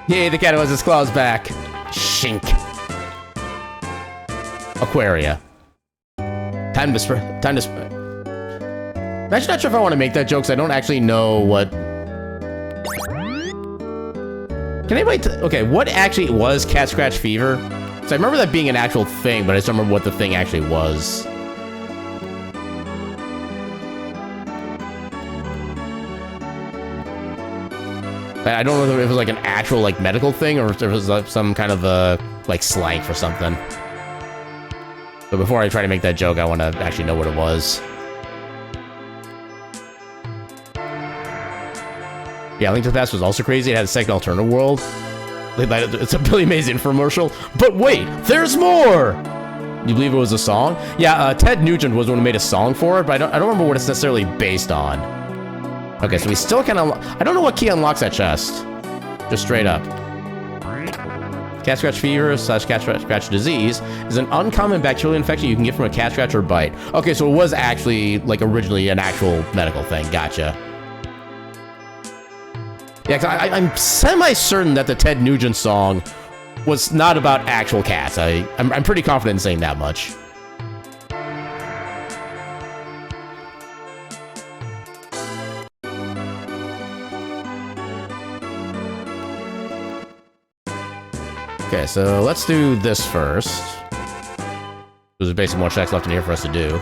Yay, the cat has his claws back. Shink. Aquaria. Time to spread. I'm actually not sure if I want to make that joke, because I don't actually know what... Can anybody... Okay, what actually was Cat Scratch Fever? So I remember that being an actual thing, but I just don't remember what the thing actually was. I don't know if it was like an actual like medical thing or if there was like some kind of like slang for something. But before I try to make that joke, I want to actually know what it was. Yeah, Link to the Past was also crazy. It had a second alternative world. It's a really amazing infomercial. But wait, there's more! You believe it was a song? Yeah, Ted Nugent was the one who made a song for it, but I don't remember what it's necessarily based on. Okay, so we still can unlock... I don't know what key unlocks that chest. Just straight up. Cat Scratch Fever / Cat Scratch Disease is an uncommon bacterial infection you can get from a cat scratch or bite. Okay, so it was actually, like, originally an actual medical thing. Gotcha. Yeah, 'cause I'm semi-certain that the Ted Nugent song was not about actual cats. I'm pretty confident in saying that much. Okay, so let's do this first. There's basically more checks left in here for us to do.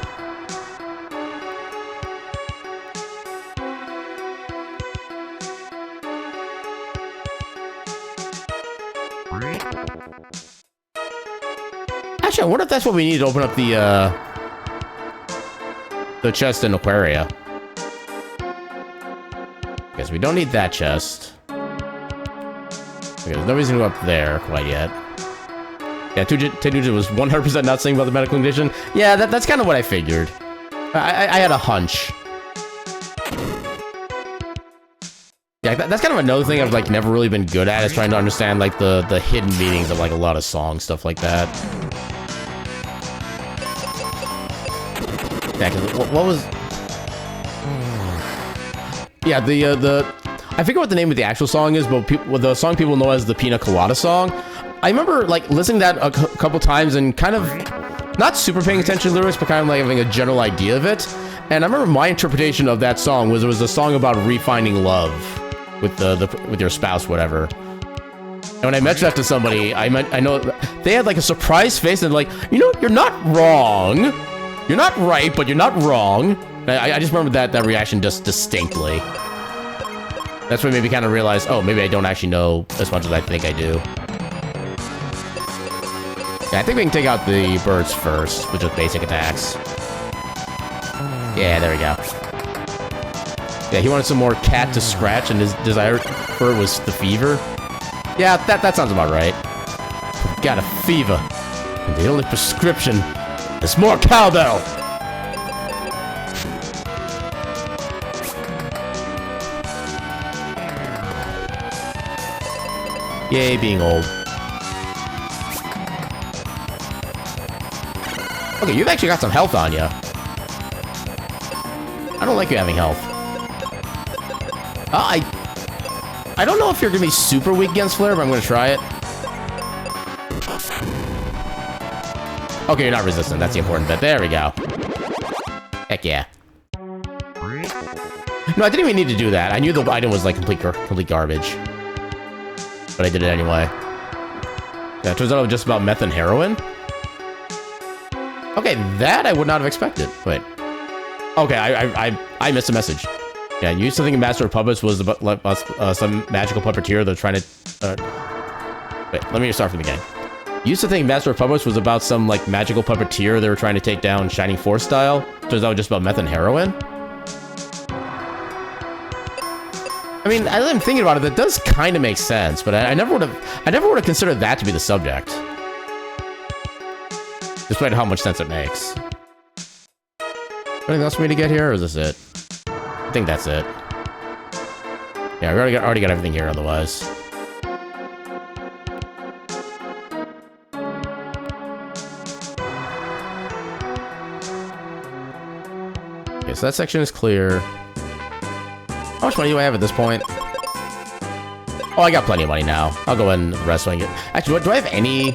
Actually, I wonder if that's what we need to open up the chest in Aquaria. Okay, so we don't need that chest. Okay, there's no reason to go up there quite yet. Yeah, Ted Nugent was 100% not saying about the medical condition. Yeah, that's kind of what I figured. I had a hunch. Yeah, that's kind of another thing I've like never really been good at, is trying to understand like the hidden meanings of like a lot of songs, stuff like that. Yeah, 'cause what was... Yeah, I forget what the name of the actual song is, but the song people know as the Pina Colada song. I remember like listening to that a couple times and kind of not super paying attention to the lyrics, but kind of like having a general idea of it. And I remember my interpretation of that song was it was a song about refinding love with your spouse, whatever. And when I mentioned that to somebody, I know they had like a surprised face and like, you know, you're not wrong. You're not right, but you're not wrong. I just remember that reaction just distinctly. That's when maybe kind of realized, oh, maybe I don't actually know as much as I think I do. Yeah, I think we can take out the birds first with just basic attacks. Yeah, there we go. Yeah, he wanted some more cat to scratch, and his desire for it was the fever. Yeah, that sounds about right. Got a fever. And the only prescription is more cowbell. Yay, being old. Okay, you've actually got some health on you. I don't like you having health. I don't know if you're gonna be super weak against Flare, but I'm gonna try it. Okay, you're not resistant. That's the important bit. There we go. Heck yeah. No, I didn't even need to do that. I knew the item was like complete garbage. But I did it anyway. Yeah, it turns out it was just about meth and heroin. Okay, that I would not have expected. Wait. Okay, I missed a message. Yeah, you used to think Master of Puppets was about some magical puppeteer they're trying to... Wait, let me start from the beginning. You used to think Master of Puppets was about some, like, magical puppeteer they were trying to take down Shining Force style? Turns out it was just about meth and heroin? I mean, as I'm thinking about it, that does kind of make sense, but I never would have considered that to be the subject. Despite how much sense it makes. Anything else for me to get here, or is this it? I think that's it. Yeah, we already got everything here otherwise. Okay, so that section is clear. How much money do I have at this point? Oh, I got plenty of money now. I'll go ahead and rest when I get... Actually, do I have any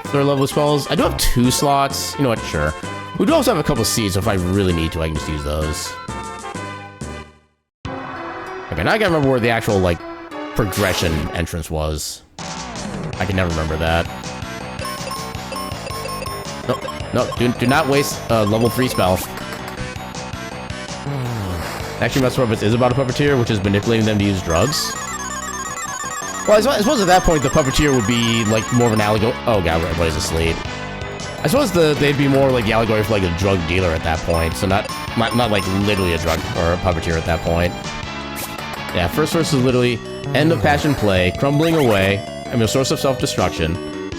third level spells? I do have 2 slots. You know what? Sure. We do also have a couple seeds, so if I really need to, I can just use those. Okay, now I gotta remember where the actual, like, progression entrance was. I can never remember that. No, do not waste a level 3 spell. Actually, Master of Puppets is about a puppeteer, which is manipulating them to use drugs. Well, I suppose at that point, the puppeteer would be, like, more of an allegory... Oh, God, everybody's asleep. I suppose they'd be more like the allegory for, like, a drug dealer at that point, so not like, literally a drug or a puppeteer at that point. Yeah, first verse is literally, end of passion play, crumbling away, I'm a source of self-destruction,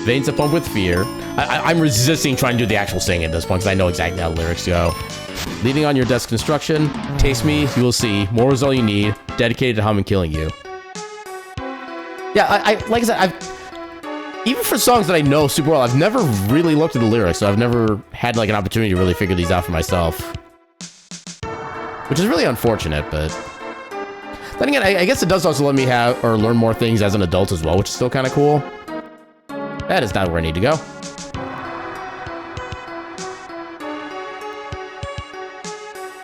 veins that pump with fear. I'm resisting trying to do the actual singing at this point, because I know exactly how the lyrics go. Leading on your desk construction, taste me, you will see, more is all you need, dedicated to harm and killing you. Yeah, like I said, even for songs that I know super well, I've never really looked at the lyrics, so I've never had like an opportunity to really figure these out for myself. Which is really unfortunate, but... Then again, I guess it does also let me have, or learn more things as an adult as well, which is still kind of cool. That is not where I need to go.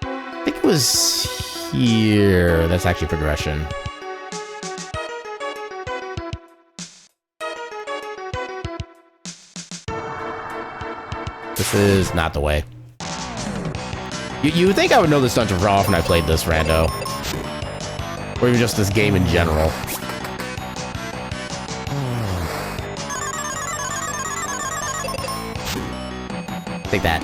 I think it was here. That's actually progression. This is not the way. You would think I would know this dungeon raw when I played this rando. Or even just this game in general. Take that.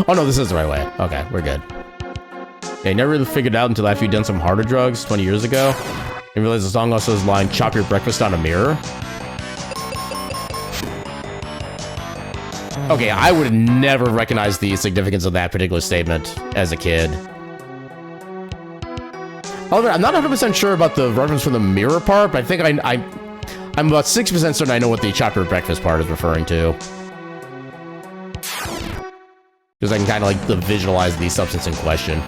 Oh no, this is the right way. Okay, we're good. Yeah, I never really figured it out until after you'd done some harder drugs 20 years ago. And realized the song also has the line, chop your breakfast on a mirror. Okay, I would never recognize the significance of that particular statement as a kid. However, I'm not 100% sure about the reference from the mirror part, but I think I'm about 60% certain I know what the chop your breakfast part is referring to. Because I can kind of like visualize the substance in question.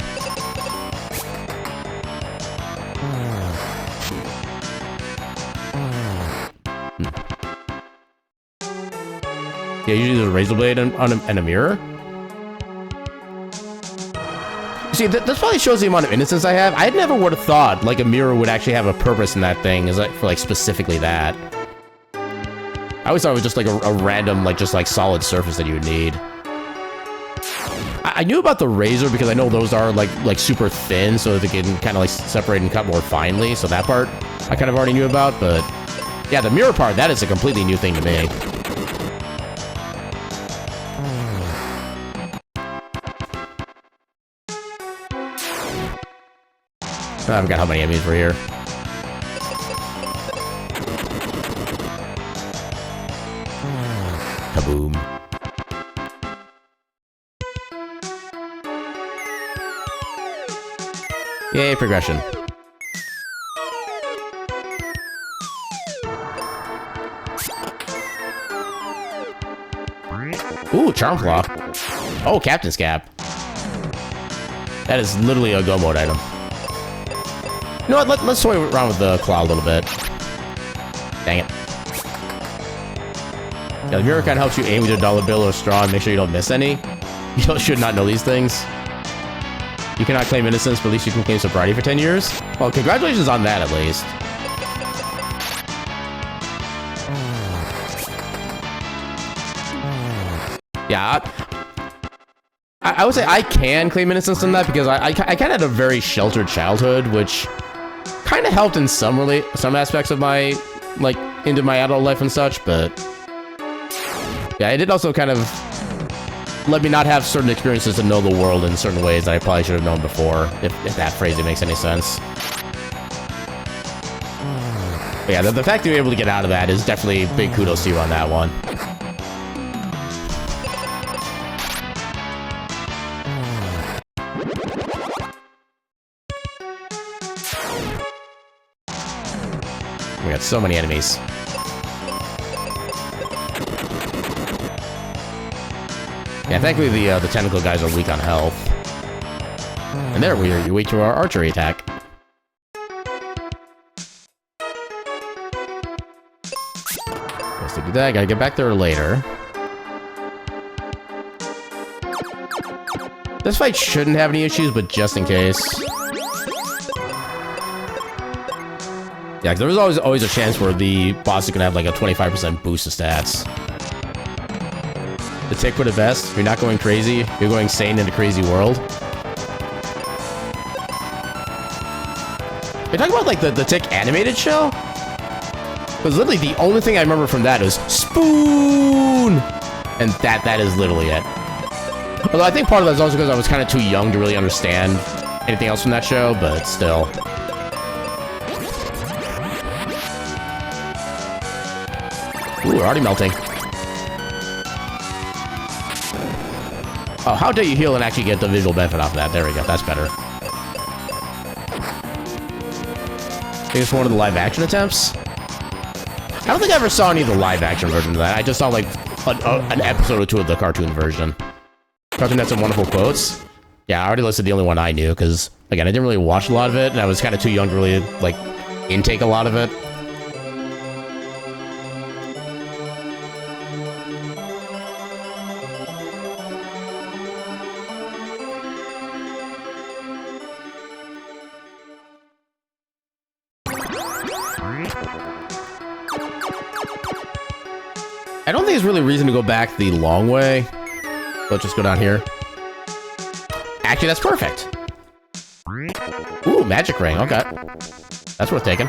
Yeah, you use a razor blade and a mirror. See, that probably shows the amount of innocence I have. I never would have thought, like, a mirror would actually have a purpose in that thing, is like for, like, specifically that. I always thought it was just, like, a random, like, just, like, solid surface that you would need. I knew about the razor because I know those are, like super thin, so they can kind of, like, separate and cut more finely, so that part I kind of already knew about, but... Yeah, the mirror part, that is a completely new thing to me. I forgot how many enemies were here. Kaboom. Yay, progression. Ooh, charm claw. Oh, captain's cap. That is literally a go mode item. You know what, let's toy around with the claw a little bit. Dang it. Yeah, the mirror kind of helps you aim with your dollar bill or straw and make sure you don't miss any. You should not know these things. You cannot claim innocence, but at least you can claim sobriety for 10 years. Well, congratulations on that, at least. Yeah, I would say I can claim innocence on that because I kind of had a very sheltered childhood, which kind of helped in some aspects of my, like, into my adult life and such, but yeah, it did also kind of let me not have certain experiences to know the world in certain ways that I probably should have known before, if that phrasing makes any sense. But yeah, the fact that you're able to get out of that is definitely big kudos to you on that one. We got so many enemies. Yeah, thankfully the tentacle guys are weak on health. And there you wait to our archery attack. Guess to do that, gotta get back there later. This fight shouldn't have any issues, but just in case. Yeah, there was always a chance where the boss is gonna have like a 25% boost of stats. The tick put it best. You're not going crazy. You're going sane in a crazy world. You're talking about like the tick animated show? Because literally the only thing I remember from that is spoon, and that is literally it. Although I think part of that is also because I was kind of too young to really understand anything else from that show, but still. Ooh, we're already melting. Oh, how dare you heal and actually get the visual benefit off of that? There we go, that's better. I think it's one of the live action attempts. I don't think I ever saw any of the live action versions of that. I just saw like an episode or two of the cartoon version. Cartoon had some wonderful quotes. Yeah, I already listed the only one I knew because, again, I didn't really watch a lot of it, and I was kind of too young to really, like, intake a lot of it. I don't think there's really reason to go back the long way. Let's just go down here. Actually, that's perfect. Ooh, magic ring. Okay. That's worth taking.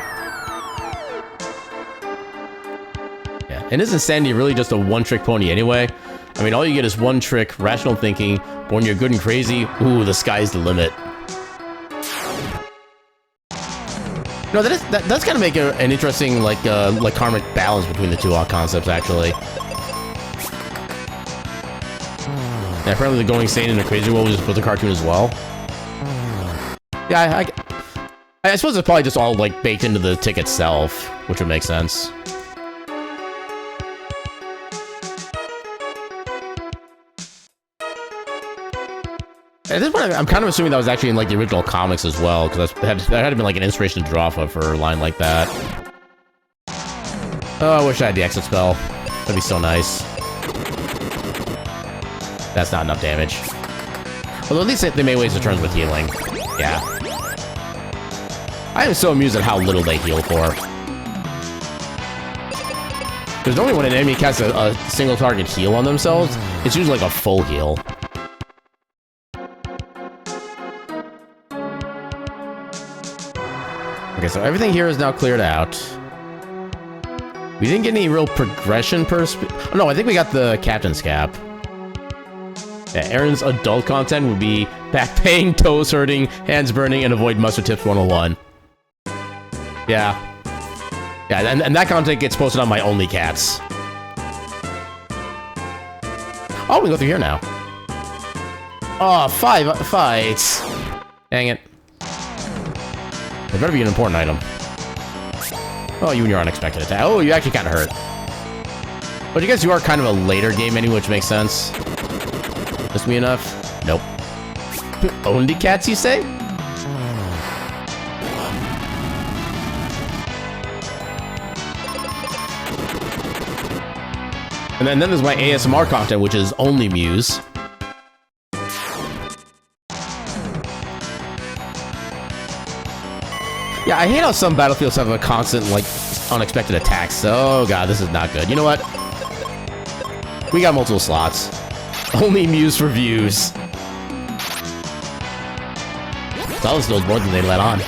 Yeah, and isn't Sandy really just a one-trick pony anyway? I mean, all you get is one trick, rational thinking, but when you're good and crazy, ooh, the sky's the limit. No, that does kind of make an interesting, like karmic balance between the two concepts, actually. Yeah, apparently the going sane in a crazy world was for the cartoon as well. Yeah, I suppose it's probably just all, like, baked into the tick itself, which would make sense. At this point, I'm kind of assuming that was actually in, like, the original comics as well, because that had been, like, an inspiration to draw off of for a line like that. Oh, I wish I had the exit spell. That'd be so nice. That's not enough damage. Although at least they made ways to turn with healing. Yeah. I am so amused at how little they heal for. Because normally when an enemy casts a single target heal on themselves, it's usually like a full heal. Okay, so everything here is now cleared out. We didn't get any real progression per... Oh, no, I think we got the captain's cap. Yeah, Aaron's adult content would be back pain, toes hurting, hands burning, and avoid mustard tips 101. Yeah. Yeah, and that content gets posted on my Only Cats. Oh, we can go through here now. Oh, 5 fights. Dang it. There better be an important item. Oh, you and your unexpected attack. Oh, you actually kind of hurt. But I guess you are kind of a later game anyway, which makes sense. Just me enough? Nope. Only Cats, you say? And then there's my ASMR content, which is only Muse. Yeah, I hate how some battlefields have a constant, like, unexpected attacks. Oh god, this is not good. You know what? We got multiple slots. Only Muse for views. That was those more than they let on.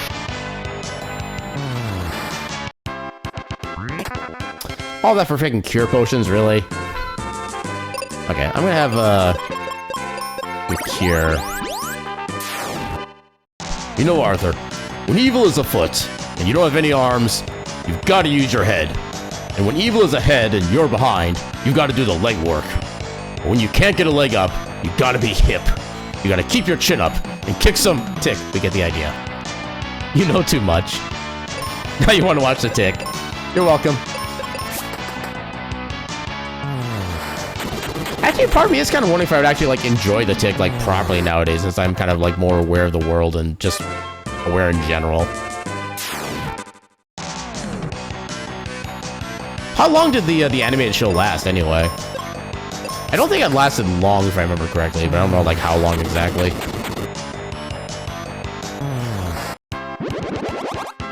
All that for freaking cure potions, really? Okay, I'm gonna have, the cure. You know, Arthur, when evil is afoot, and you don't have any arms, you've got to use your head. And when evil is ahead and you're behind, you've got to do the leg work. But when you can't get a leg up, you've got to be hip. You got to keep your chin up and kick some tick. We get the idea. You know too much. Now you want to watch the tick. You're welcome. Actually, part of me is kind of wondering if I would actually, like, enjoy the tick, like, properly nowadays, since I'm kind of, like, more aware of the world and just aware in general. How long did the animated show last, anyway? I don't think it lasted long, if I remember correctly, but I don't know, like, how long exactly.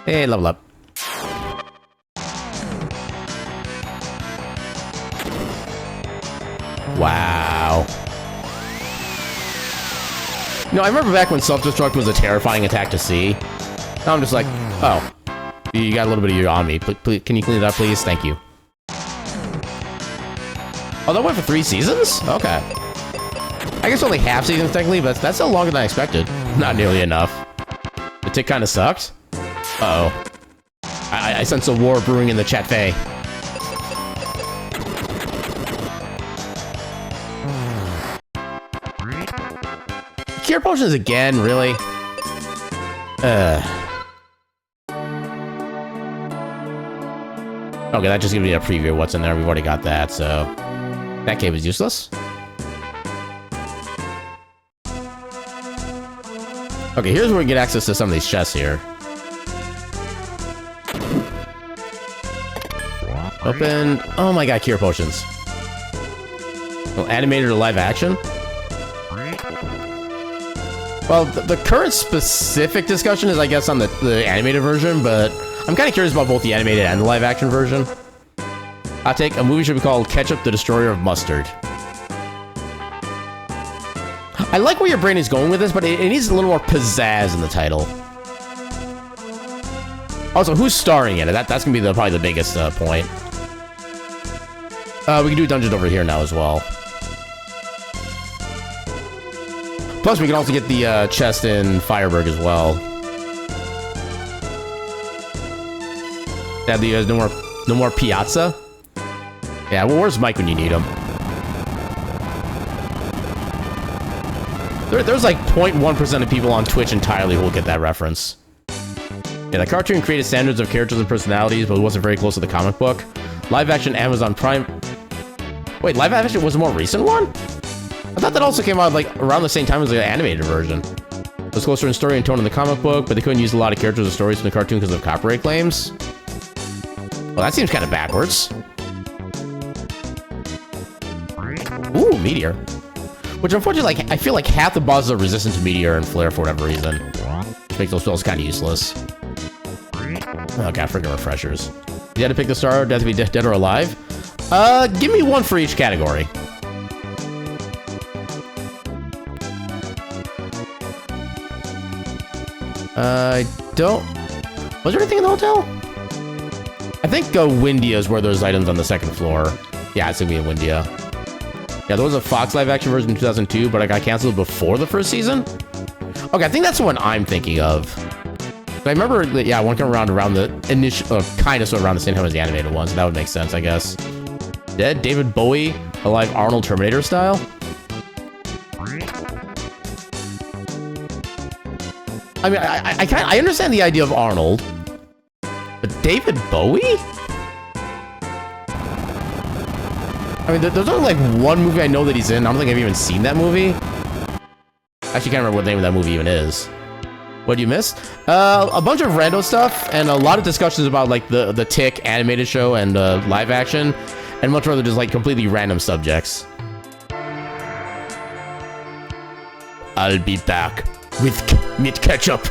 Hey, level up. Wow. You know, I remember back when self-destruct was a terrifying attack to see. Now I'm just like, oh, you got a little bit of you on me. Please, can you clean it up, please? Thank you. Oh, that went for 3 seasons? Okay. I guess only half seasons, technically, but that's still longer than I expected. Not nearly enough. The tick kind of sucked. Uh-oh. I sense a war brewing in the chat fay. Cure potions again, really? Okay, that just gives me a preview of what's in there. We've already got that, so... That cave is useless. Okay, here's where we get access to some of these chests here. Open... Oh my god, cure potions. Well, animated or live action? Well, the current specific discussion is, I guess, on the animated version, but I'm kind of curious about both the animated and the live action version. Hot take, a movie should be called Ketchup, the Destroyer of Mustard. I like where your brain is going with this, but it needs a little more pizzazz in the title. Also, who's starring in it? That's gonna be probably the biggest point. We can do dungeons over here now as well. Plus, we can also get the chest in Fireburg as well. Yeah, no more Piazza. Yeah, well, where's Mike when you need him? There's like 0.1% of people on Twitch entirely who will get that reference. Yeah, the cartoon created standards of characters and personalities, but it wasn't very close to the comic book. Live action Amazon Prime... Wait, live action was a more recent one? I thought that also came out like around the same time as the animated version. It was closer in story and tone in the comic book, but they couldn't use a lot of characters or stories from the cartoon because of copyright claims. Well, that seems kind of backwards. Ooh, Meteor. Which, unfortunately, like, I feel like half the bosses are resistant to Meteor and Flare for whatever reason. Which makes those spells kind of useless. Oh god, freaking refreshers. You had to pick the star, death to be dead or alive? Give me one for each category. I don't... Was there anything in the hotel? I think Windia is where there's items on the second floor. Yeah, it's gonna be in Windia. Yeah, there was a Fox live action version in 2002, but I got canceled before the first season? Okay, I think that's the one I'm thinking of. I remember, yeah, one came around the initial, kind of sort of around the same time as the animated one, so that would make sense, I guess. Dead David Bowie, alive Arnold Terminator style? I mean, I understand the idea of Arnold, but David Bowie? I mean, there's only like one movie I know that he's in. I don't think I've even seen that movie. Actually, can't remember what the name of that movie even is. What you missed? A bunch of rando stuff and a lot of discussions about like the Tick animated show and live action. and much rather just like completely random subjects. I'll be back with meat ketchup.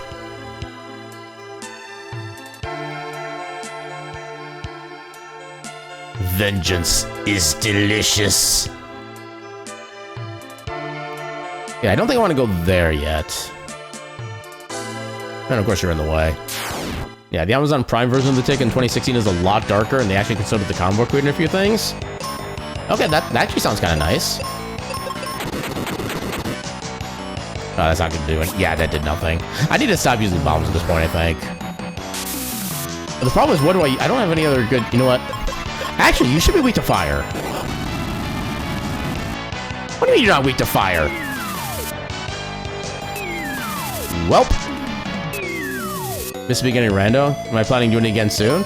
Vengeance is delicious. Yeah, I don't think I want to go there yet. And of course you're in the way. Yeah, the Amazon Prime version of the ticket in 2016 is a lot darker, and they actually considered the comic book reading a few things. Okay, that actually sounds kind of nice. Oh, that's not gonna do it. Yeah, that did nothing. I need to stop using bombs at this point, I think. But the problem is, what do I don't have any other good... You know what? Actually, you should be weak to fire. What do you mean you're not weak to fire? Welp. Missed beginning rando. Am I planning on doing it again soon?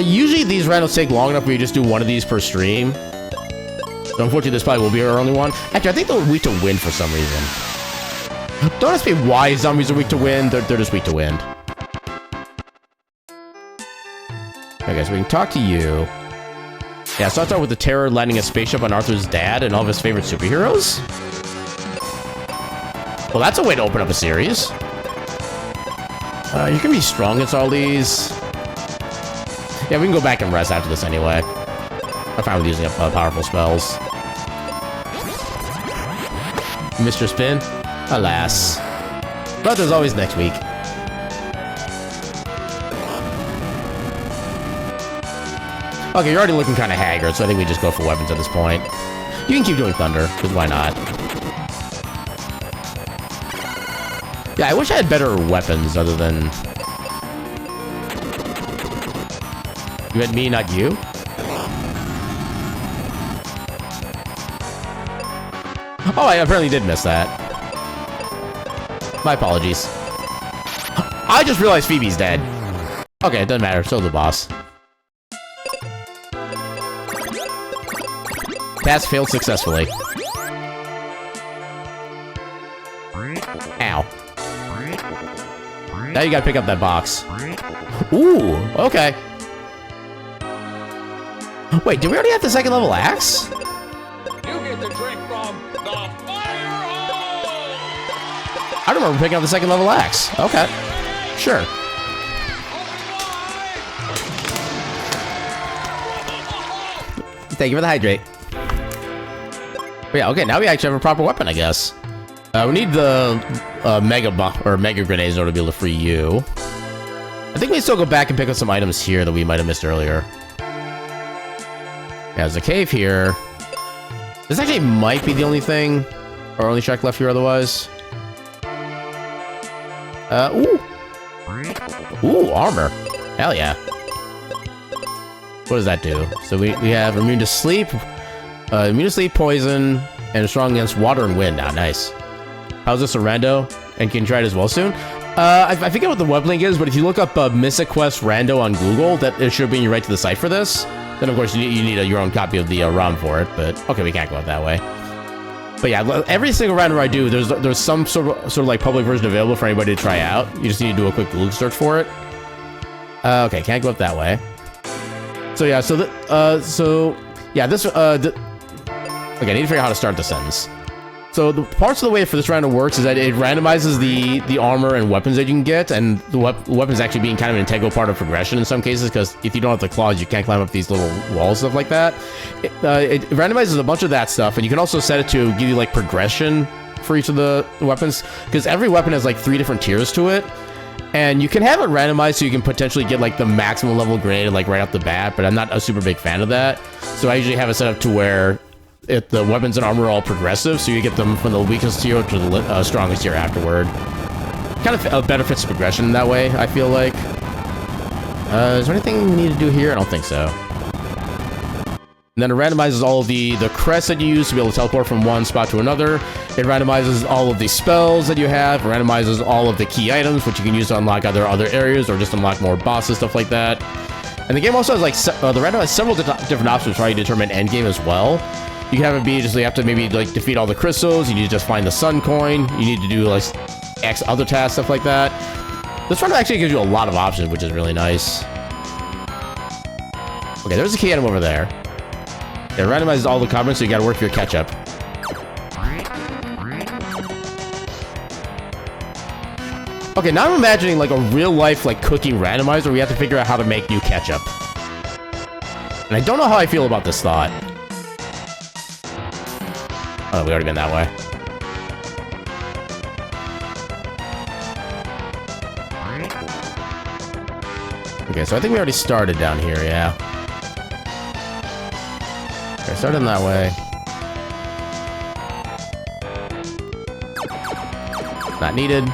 Usually these randos take long enough where you just do one of these per stream. So unfortunately, this probably will be our only one. Actually, I think they're weak to wind for some reason. Don't ask me why zombies are weak to wind. They're just weak to wind. Okay, so we can talk to you. Yeah, so I'll start with the terror landing a spaceship on Arthur's dad and all of his favorite superheroes. Well, that's a way to open up a series. You're gonna be strong against all these. Yeah, we can go back and rest after this anyway. I'm fine with using up powerful spells. Mr. Spin? Alas. But there's always next week. Okay, you're already looking kind of haggard, so I think we just go for weapons at this point. You can keep doing Thunder, because why not? Yeah, I wish I had better weapons other than... You had me, not you? Oh, I apparently did miss that. My apologies. I just realized Phoebe's dead. Okay, it doesn't matter. So the boss. Task failed successfully. Ow. Now you gotta pick up that box. Ooh, okay. Wait, did we already have the second level axe? You get to drink from the fire hole! I remember picking up the second level axe. Okay. Sure. Thank you for the hydrate. But yeah, okay, now we actually have a proper weapon, I guess. We need the mega grenades in order to be able to free you. I think we still go back and pick up some items here that we might have missed earlier. Yeah, there's a cave here. This actually might be the only thing, or only shack left here otherwise. Ooh. Ooh, armor. Hell yeah. What does that do? So we have immune to sleep, poison, and strong against water and wind. Ah, nice. How's this a rando? And can try it as well soon? I forget what the web link is, but if you look up Mystic Quest Rando on Google, that it should bring you right to the site for this. Then of course you need your own copy of the ROM for it. But okay, we can't go out that way. But yeah, every single rando I do, there's some sort of like public version available for anybody to try out. You just need to do a quick Google search for it. Okay, can't go up that way. So yeah, okay, I need to figure out how to start the sentence. So the parts of the way for this random works is that it randomizes the armor and weapons that you can get, and the weapons actually being kind of an integral part of progression in some cases, because if you don't have the claws, you can't climb up these little walls, stuff like that. It randomizes a bunch of that stuff, and you can also set it to give you like progression for each of the weapons, because every weapon has like 3 different tiers to it. And you can have it randomized so you can potentially get like the maximum level grenade like right off the bat, but I'm not a super big fan of that. So I usually have it set up to where the weapons and armor are all progressive, so you get them from the weakest tier to the strongest tier afterward. Kind of benefits the progression that way, I feel like. Is there anything we need to do here? I don't think so. And then it randomizes all of the crests that you use to be able to teleport from one spot to another. It randomizes all of the spells that you have. It randomizes all of the key items, which you can use to unlock either other areas or just unlock more bosses, stuff like that. And the game also has like, the random has several different options for how you determine endgame as well. You can have it be just, you have to maybe like defeat all the crystals. You need to just find the sun coin. You need to do like X other tasks, stuff like that. This one actually gives you a lot of options, which is really nice. Okay, there's a key item over there. It randomizes all the comments, so you gotta work for your ketchup. Okay, now I'm imagining like a real-life like cooking randomizer where we have to figure out how to make new ketchup. And I don't know how I feel about this thought. Oh, we already been that way. Okay, so I think we already started down here, yeah. Okay, started in that way. Not needed.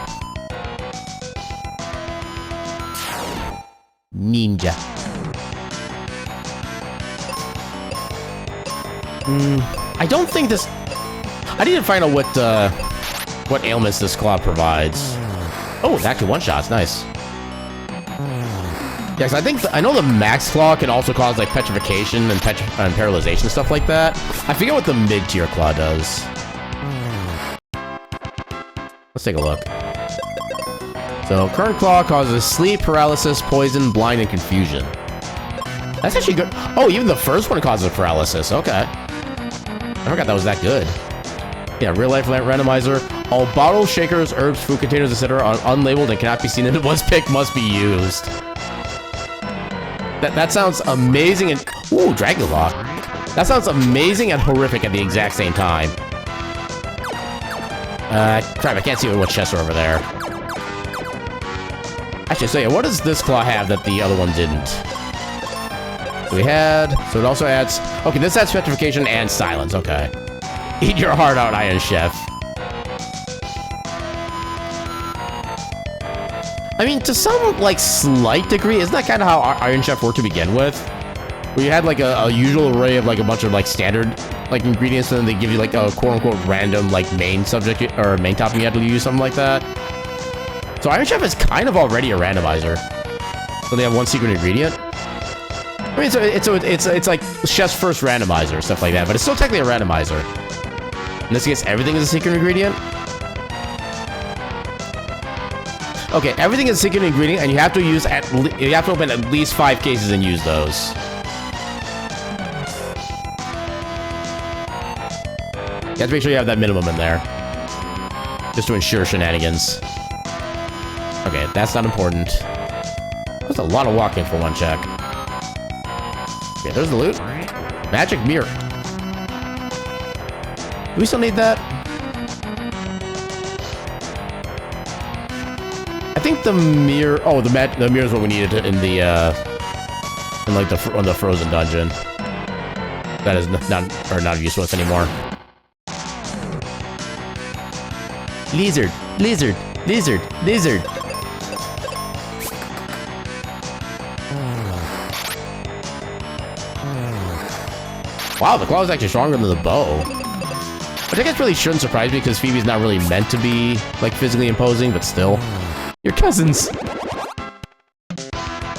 Ninja. I don't think this... I need to find out what ailments this claw provides. Oh, it's actually one-shots. Nice. Yeah, cause I know the max claw can also cause like petrification and paralyzation and stuff like that. I forget what the mid-tier claw does. Let's take a look. So, current claw causes sleep, paralysis, poison, blind, and confusion. That's actually good. Oh, even the first one causes paralysis. Okay. I forgot that was that good. Yeah, real-life randomizer. All bottles, shakers, herbs, food containers, etc. are unlabeled and cannot be seen in one's pick must be used. That sounds amazing and... Ooh, Dragon Lock. That sounds amazing and horrific at the exact same time. Crap, I can't see what chests are over there. Actually, so yeah, what does this claw have that the other one didn't? So we had... So it also adds... Okay, this adds petrification and silence, okay. Eat your heart out, Iron Chef. I mean, to some, like, slight degree, isn't that kind of how Iron Chef worked to begin with? Where you had, like, a usual array of, like, a bunch of, like, standard, like, ingredients, and then they give you, like, a quote-unquote random, like, main subject, or main topping you had to use, something like that. So Iron Chef is kind of already a randomizer. So they have one secret ingredient. I mean, it's like Chef's first randomizer, stuff like that, but it's still technically a randomizer. In this case, everything is a secret ingredient. Okay, everything is a secret ingredient, and you have to use you have to open at least 5 cases and use those. You have to make sure you have that minimum in there, just to ensure shenanigans. Okay, that's not important. That's a lot of walking for one check. Okay, there's the loot. Magic mirror. Do we still need that? I think the mirror... Oh, the mirror is what we needed in the, in like the frozen dungeon. That is not useless anymore. Lizard, lizard, lizard, lizard. Wow, the claw is actually stronger than the bow. Which I guess really shouldn't surprise me because Phoebe's not really meant to be, like, physically imposing, but still. Your cousins!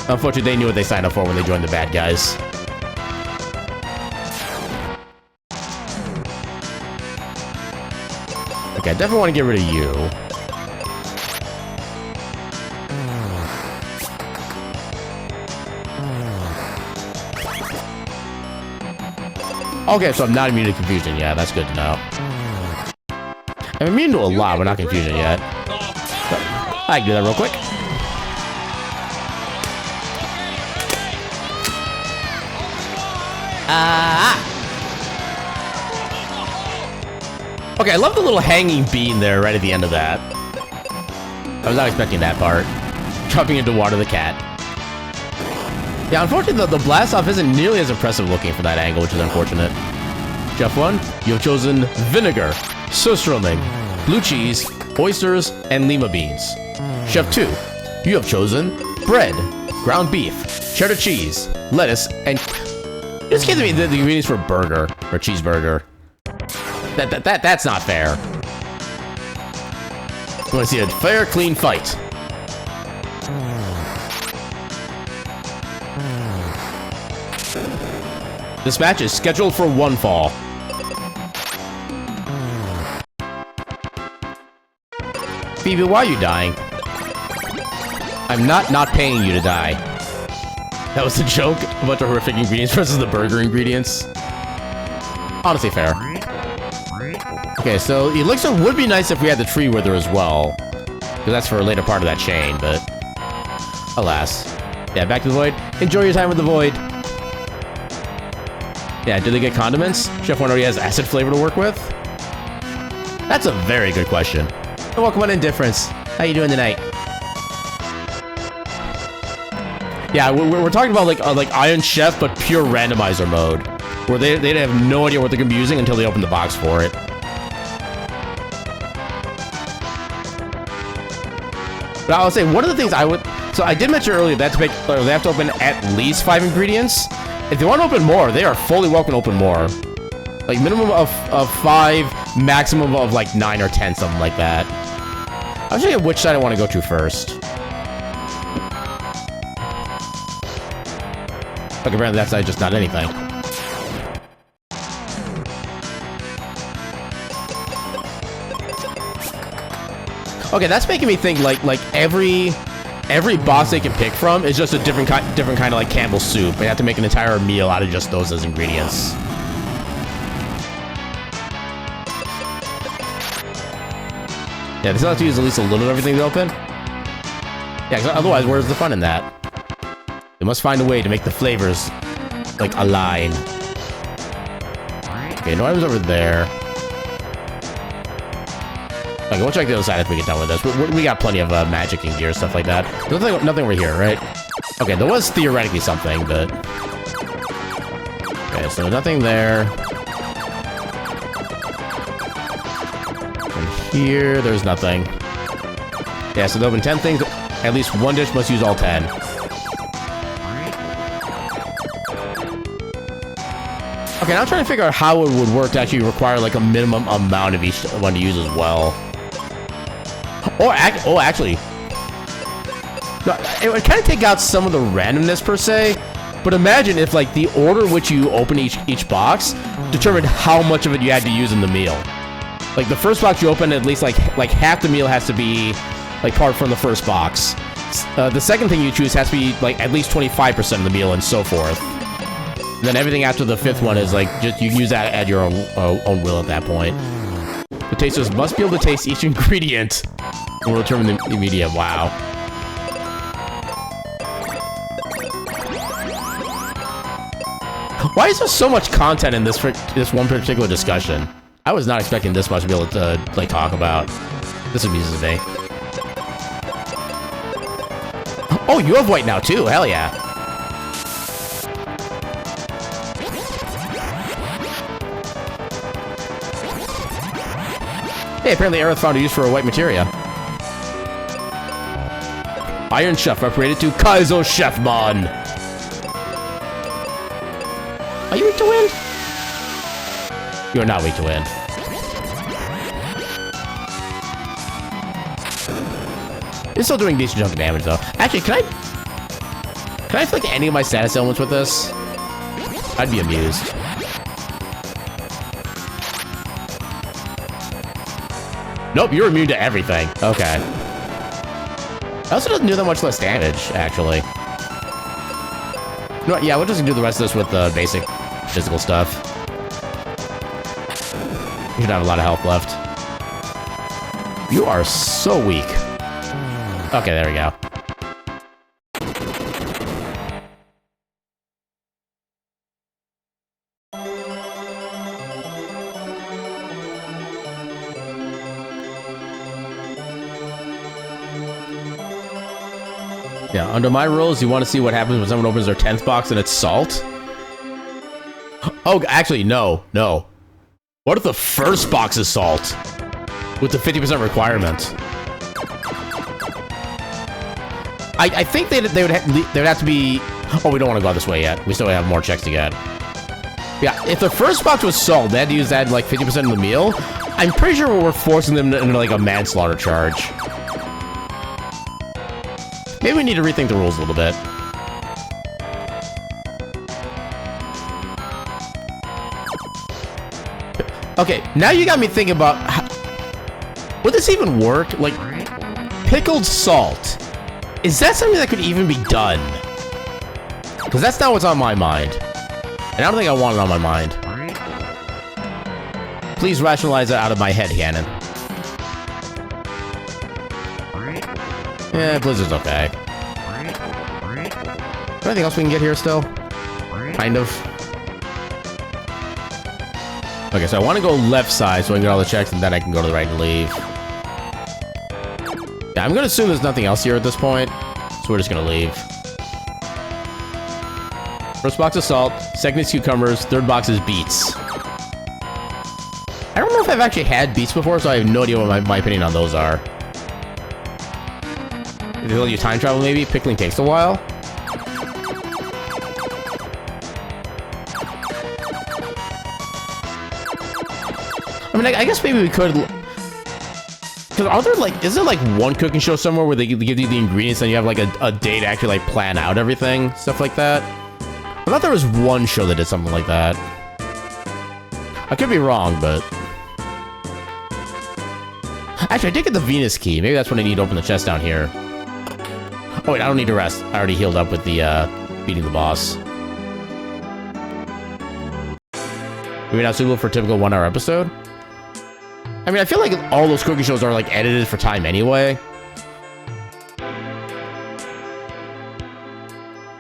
Unfortunately, they knew what they signed up for when they joined the bad guys. Okay, I definitely want to get rid of you. Okay, so I'm not immune to confusion. Yeah, that's good to know. I'm immune to a lot, but not confusion yet. I can do that real quick. Okay, I love the little hanging bean there right at the end of that. I was not expecting that part. Jumping into water the cat. Yeah, unfortunately, the blast-off isn't nearly as impressive looking from that angle, which is unfortunate. Chef 1, you have chosen vinegar, surströmming, blue cheese, oysters, and lima beans. Chef 2, you have chosen bread, ground beef, cheddar cheese, lettuce, and... Just give me the ingredients for burger, or cheeseburger. That's not fair. You want to see a fair, clean fight. This match is scheduled for one fall. Phoebe, why are you dying? I'm not paying you to die. That was a joke. A bunch of horrific ingredients versus the burger ingredients. Honestly fair. Okay, so elixir would be nice if we had the tree wither as well. Because that's for a later part of that chain, but... alas. Yeah, back to the void. Enjoy your time with the void. Yeah, do they get condiments? Chef One already has acid flavor to work with? That's a very good question. And welcome on Indifference. How you doing tonight? Yeah, we're talking about like Iron Chef, but pure randomizer mode, where they have no idea what they're gonna be using until they open the box for it. But I'll say one of the things I would. So I did mention earlier that they have to open at least 5 ingredients. If they want to open more, they are fully welcome to open more. Like minimum of 5, maximum of like 9 or 10, something like that. I'll show you which side I want to go to first. Okay, apparently that side just not anything. Okay, that's making me think like every boss they can pick from is just a different kind of like Campbell's soup. They have to make an entire meal out of just those as ingredients. Yeah, they still have to use at least a little of everything to open. Yeah, 'cause otherwise, where's the fun in that? They must find a way to make the flavors, like, align. Okay, no items over there. Okay, we'll check the other side after we get done with this. We got plenty of magic and gear, stuff like that. There's nothing over here, right? Okay, there was theoretically something, but... okay, so nothing there. And here, there's nothing. Yeah, so they open 10 things. At least one dish must use all 10. Okay, now I'm trying to figure out how it would work to actually require like a minimum amount of each one to use as well. Or actually, no, it would kind of take out some of the randomness per se. But imagine if like the order in which you open each box determined how much of it you had to use in the meal. Like the first box you open, at least like half the meal has to be like part from the first box. The second thing you choose has to be like at least 25% of the meal and so forth. And then everything after the 5th one is like just you can use that at your own will at that point. The tasters must be able to taste each ingredient and will determine the medium. Wow. Why is there so much content in this one particular discussion? I was not expecting this much to be able to like talk about. This amuses me. Oh, you have white now too. Hell yeah. Hey, apparently Aerith found a use for a white materia. Iron Chef upgraded to Kaizo Chefmon. Are you weak to wind? You are not weak to wind. It's still doing decent chunk of damage though. Actually, can I inflict any of my status elements with this? I'd be amused. Nope, you're immune to everything. Okay. It also doesn't do that much less damage, actually. You know what? Yeah, we'll just do the rest of this with the basic physical stuff. You should have a lot of health left. You are so weak. Okay, there we go. Yeah, under my rules, you want to see what happens when someone opens their 10th box and it's salt? Oh, actually, no. What if the first box is salt? With the 50% requirement? I think they would have to be... oh, we don't want to go this way yet. We still have more checks to get. Yeah, if the first box was salt, they had to use that like 50% of the meal. I'm pretty sure we're forcing them into like a manslaughter charge. Maybe we need to rethink the rules a little bit. Okay, now you got me thinking about would this even work? Like, pickled salt. Is that something that could even be done? Because that's not what's on my mind. And I don't think I want it on my mind. please rationalize that out of my head canon. Yeah, Blizzard's okay. Anything else we can get here still? Kind of. Okay, so I want to go left side so I can get all the checks, and then I can go to the right and leave. Yeah, I'm going to assume there's nothing else here at this point, so we're just going to leave. First box is salt, second is cucumbers, third box is beets. I don't know if I've actually had beets before, so I have no idea what my opinion on those are. They let you time travel, maybe? Pickling takes a while. I mean, I guess maybe we could... Because are there, like... Is there, like, one cooking show somewhere where they give you the ingredients and you have, like, a day to actually, like, plan out everything? Stuff like that? I thought there was one show that did something like that. I could be wrong, but... Actually, I did get the Venus key. Maybe that's what I need to open the chest down here. Oh, wait, I don't need to rest. I already healed up with the, beating the boss. Maybe not suitable for a typical 1-hour episode? I mean, I feel like all those cooking shows are, like, edited for time anyway.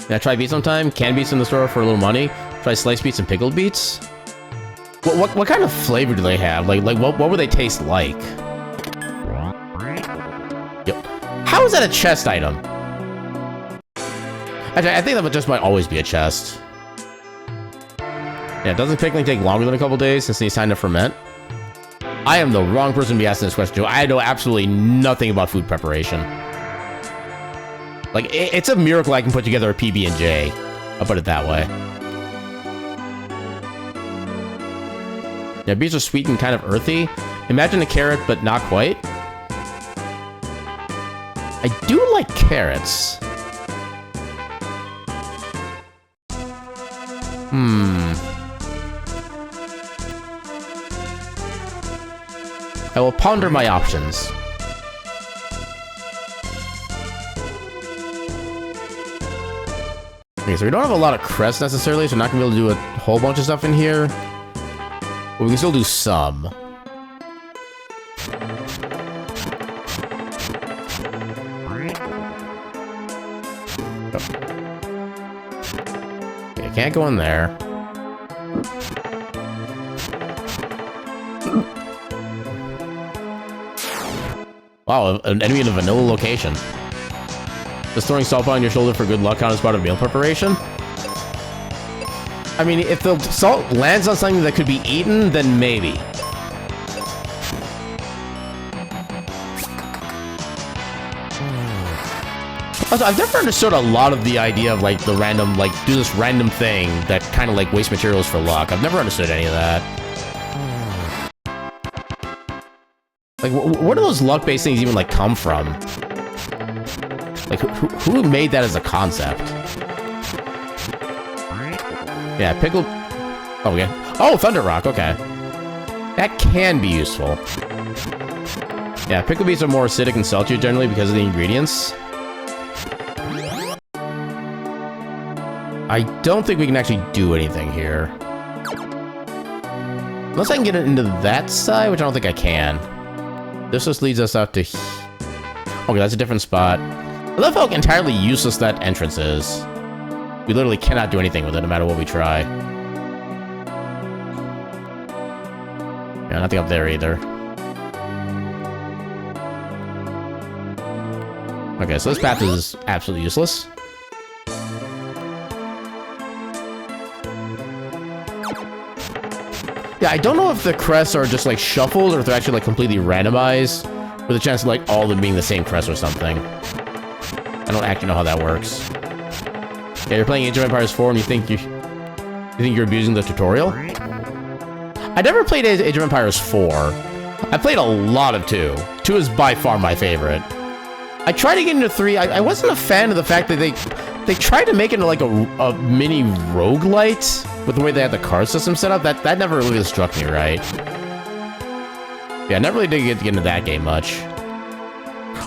Yeah, try beets sometime. Canned beets in the store for a little money. Try sliced beets and pickled beets. What kind of flavor do they have? Like what would they taste like? Yep. How is that a chest item? Actually, I think that just might always be a chest. Yeah, doesn't pickling take longer than a couple days since it needs time to ferment? I am the wrong person to be asking this question to. I know absolutely nothing about food preparation. Like, it's a miracle I can put together a PB&J. I'll put it that way. Yeah, beets are sweet and kind of earthy. Imagine a carrot, but not quite. I do like carrots. I will ponder my options. Okay, so we don't have a lot of crests necessarily, so we're not gonna be able to do a whole bunch of stuff in here. But we can still do some. Okay, I can't go in there. Wow, an enemy in a vanilla location. Just throwing salt on your shoulder for good luck count as part of meal preparation? I mean, if the salt lands on something that could be eaten, then maybe. Also, I've never understood a lot of the idea of, like, the random, like, do this random thing that kind of, like, waste materials for luck. I've never understood any of that. Like, where do those luck-based things even, like, come from? Like, who made that as a concept? Yeah, pickled... Oh, yeah. Oh, Thunder Rock, okay. That can be useful. Yeah, pickled beets are more acidic and saltier generally because of the ingredients. I don't think we can actually do anything here. Unless I can get it into that side, which I don't think I can. This just leads us out to... Okay, that's a different spot. I love how entirely useless that entrance is. We literally cannot do anything with it, no matter what we try. Yeah, nothing up there either. Okay, so this path is absolutely useless. Yeah, I don't know if the crests are just, like, shuffled or if they're actually, like, completely randomized with a chance of, like, all of them being the same crest or something. I don't actually know how that works. Yeah, you're playing Age of Empires 4 and you think you're abusing the tutorial? I never played Age of Empires 4. I played a lot of 2. 2 is by far my favorite. I tried to get into 3. I wasn't a fan of the fact that they tried to make it into, like, a mini roguelite with the way they had the card system set up. That never really struck me right. Yeah, I never really did get to get into that game much.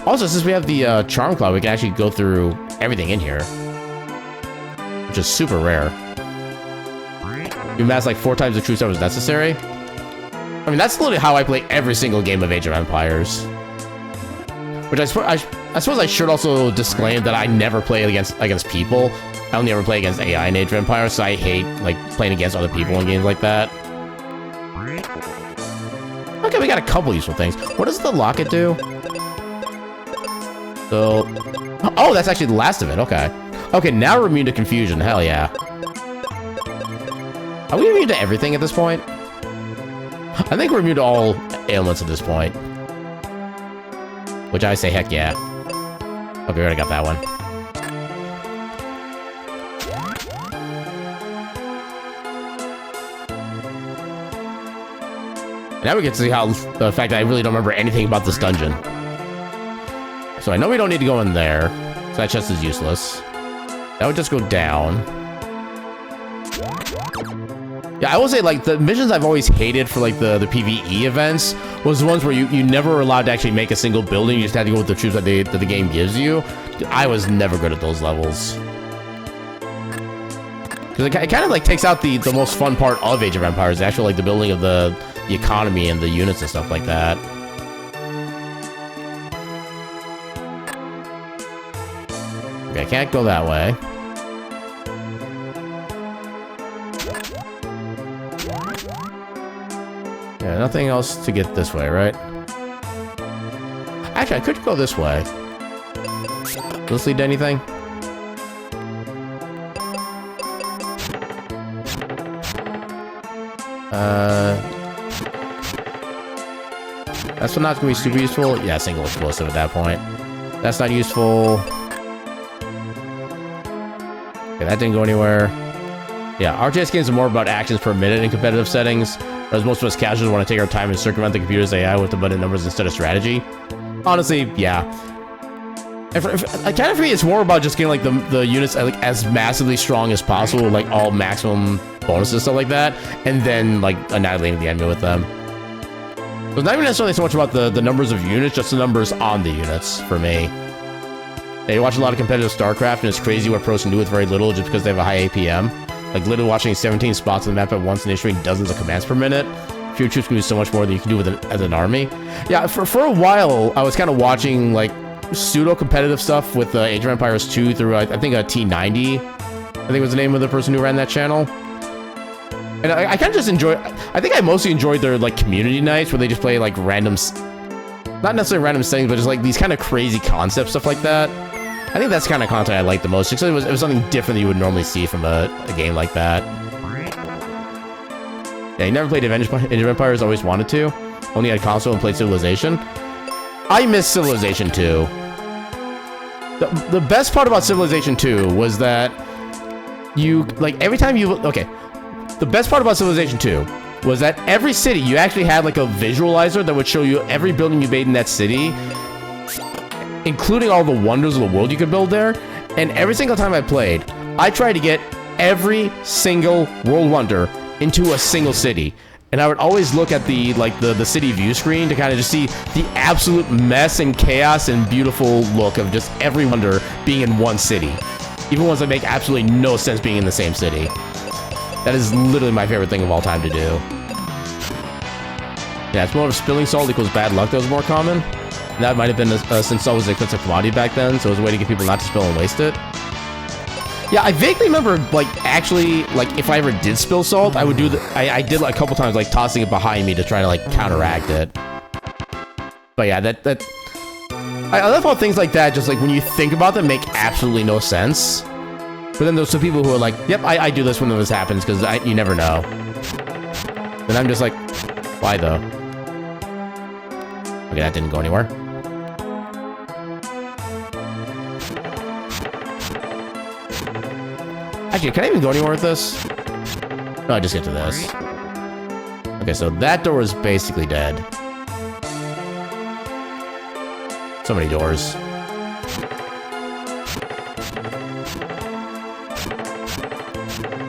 Also, since we have the Charm Cloud, we can actually go through everything in here, which is super rare. We amassed like 4 times the true stuff was necessary. I mean, that's literally how I play every single game of Age of Empires. Which I suppose I should also disclaim that I never play against people. I only ever play against AI in Age of Empires, so I hate like playing against other people in games like that. Okay, we got a couple useful things. What does the locket do? So, oh, that's actually the last of it. Okay. Okay, now we're immune to confusion. Hell yeah. Are we immune to everything at this point? I think we're immune to all ailments at this point. Which I say, heck yeah. Okay, we already got that one. Now we get to see how the fact that I really don't remember anything about this dungeon. So I know we don't need to go in there. So that chest is useless. That would just go down. Yeah, I will say, like, the missions I've always hated for, like, the PvE events was the ones where you never were allowed to actually make a single building. You just had to go with the troops that the game gives you. I was never good at those levels. Because it kind of, like, takes out the most fun part of Age of Empires, actually, like, the building of the economy and the units and stuff like that. Okay, I can't go that way. Yeah, nothing else to get this way, right? Actually, I could go this way. Does this lead to anything? That's not gonna be super useful. Yeah, single explosive at that point. That's not useful. Okay, that didn't go anywhere. Yeah, RTS games are more about actions per minute in competitive settings, whereas most of us casuals want to take our time and circumvent the computer's AI with the button numbers instead of strategy. Honestly, yeah. I kind of feel it's more about just getting like the units like as massively strong as possible, like all maximum bonuses, stuff like that, and then like annihilating the enemy with them. So it's not even necessarily so much about the numbers of units, just the numbers on the units for me. Yeah, you watch a lot of competitive StarCraft, and it's crazy what pros can do with very little just because they have a high APM. Like literally watching 17 spots on the map at once and issuing dozens of commands per minute. Few troops can do so much more than you can do with as an army. Yeah, for a while, I was kind of watching like pseudo-competitive stuff with Age of Empires 2 through, I think, a T90. I think was the name of the person who ran that channel. And I kind of just enjoy... I think I mostly enjoyed their, like, community nights where they just play, like, random... Not necessarily random settings, but just, like, these kind of crazy concept stuff like that. I think that's the kind of content I like the most. Because it was something different than you would normally see from a game like that. Yeah, you never played Age of Empires, always wanted to. Only had console and played Civilization. I miss Civilization 2. The best part about Civilization 2 was that you, like, every time you... Okay. The best part about Civilization 2 was that every city, you actually had, like, a visualizer that would show you every building you made in that city, including all the wonders of the world you could build there. And every single time I played, I tried to get every single world wonder into a single city. And I would always look at the city view screen to kind of just see the absolute mess and chaos and beautiful look of just every wonder being in one city. Even ones that make absolutely no sense being in the same city. That is literally my favorite thing of all time to do. Yeah, it's more of spilling salt equals bad luck that was more common. And that might have been since salt was an expensive commodity back then, so it was a way to get people not to spill and waste it. Yeah, I vaguely remember, like, actually, like, if I ever did spill salt, I would do I did, like, a couple times, like, tossing it behind me to try to, like, counteract it. But yeah, I love how things like that, just, like, when you think about them, make absolutely no sense. But then there's some people who are like, yep, I do this when this happens, because you never know. And I'm just like, why, though? Okay, that didn't go anywhere. Actually, can I even go anywhere with this? No, I just get to this. Okay, so that door is basically dead. So many doors.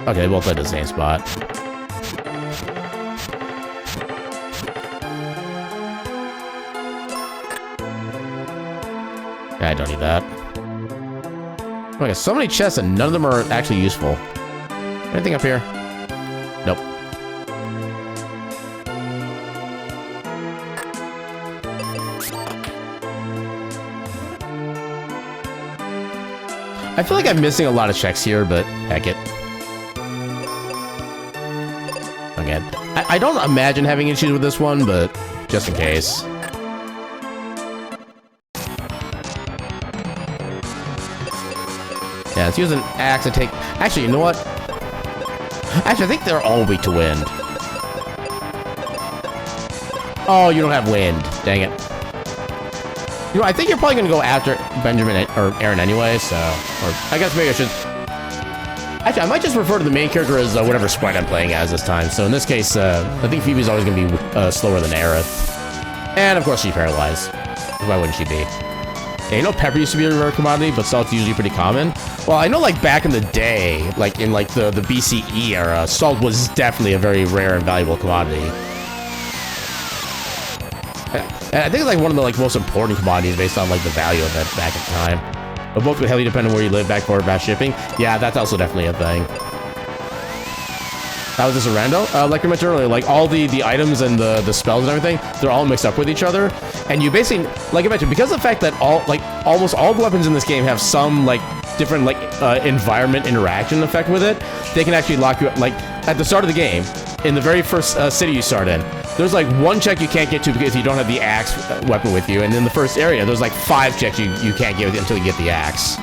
Okay, they both led to the same spot. Yeah, I don't need that. Okay, so many chests and none of them are actually useful. Anything up here? Nope. I feel like I'm missing a lot of checks here, but heck it. Again, I don't imagine having issues with this one, but just in case. Yeah, let's use an axe to take... Actually, you know what? Actually, I think they're all weak to wind. Oh, you don't have wind. Dang it. You know, I think you're probably going to go after Benjamin or Aaron anyway, so... Or I guess maybe I should... Actually, I might just refer to the main character as whatever sprite I'm playing as this time. So in this case, I think Phoebe's always going to be slower than Aerith. And of course, she's paralyzed. Why wouldn't she be? Yeah, you know pepper used to be a rare commodity, but salt's usually pretty common. Well, I know like back in the day, like in like the BCE era, salt was definitely a very rare and valuable commodity. And I think it's like one of the like most important commodities based on like the value of it back at the time. But both would heavily depend on where you live back for fast shipping. Yeah, that's also definitely a thing. That was just a rando. Like I mentioned earlier, like all the items and the spells and everything, they're all mixed up with each other. And you basically, like I mentioned, because of the fact that almost all the weapons in this game have some like different like environment interaction effect with it, they can actually lock you up. Like at the start of the game, in the very first city you start in, there's like one check you can't get to because you don't have the axe weapon with you. And in the first area, there's like 5 checks you can't get until you get the axe.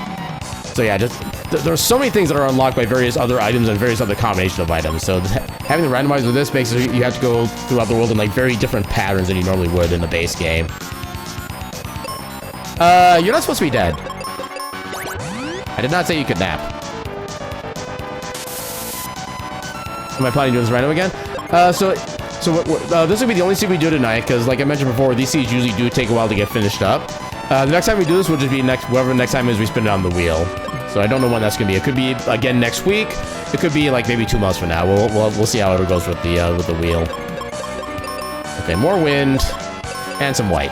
So yeah, just there's so many things that are unlocked by various other items and various other combinations of items. So having the randomizer with this makes it you have to go throughout the world in like very different patterns than you normally would in the base game. You're not supposed to be dead. I did not say you could nap. Am I planning to do this random again? So this will be the only seed we do tonight, because like I mentioned before, these seeds usually do take a while to get finished up. The next time we do this will just be whatever the next time is we spin it on the wheel. So I don't know when that's gonna be. It could be again next week. It could be like maybe 2 months from now. We'll see how it goes with the wheel. Okay, more wind and some white.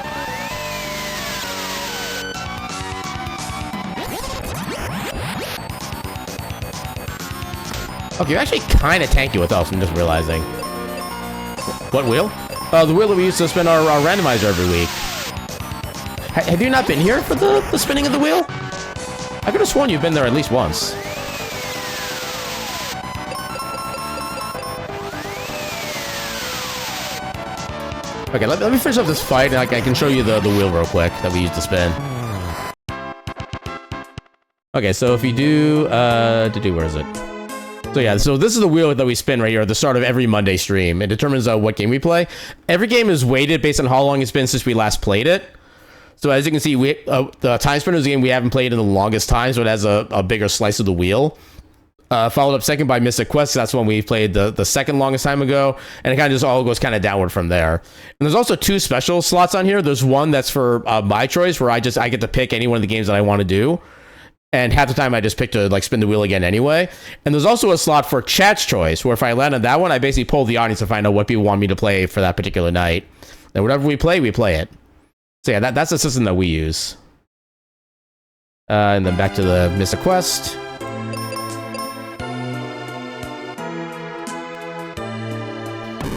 Okay, you're actually kind of tanky with us. I'm just realizing. What wheel? The wheel that we use to spin our randomizer every week. Have you not been here for the spinning of the wheel? I could have sworn you've been there at least once. Okay, let me finish up this fight, and I can show you the wheel real quick that we used to spin. Okay, so if you do, where is it? So yeah, so this is the wheel that we spin right here at the start of every Monday stream. It determines what game we play. Every game is weighted based on how long it's been since we last played it. So as you can see, the Timespinner is a game we haven't played in the longest time, so it has a bigger slice of the wheel. Followed up second by Mystic Quest, that's when we played the second longest time ago, and it kind of just all goes kind of downward from there. And there's also 2 special slots on here. There's one that's for my choice, where I get to pick any one of the games that I want to do. And half the time I just pick to like spin the wheel again anyway. And there's also a slot for chat's choice, where if I land on that one, I basically poll the audience to find out what people want me to play for that particular night. And whatever we play it. So yeah, that's the system that we use. And then back to the Mystic Quest.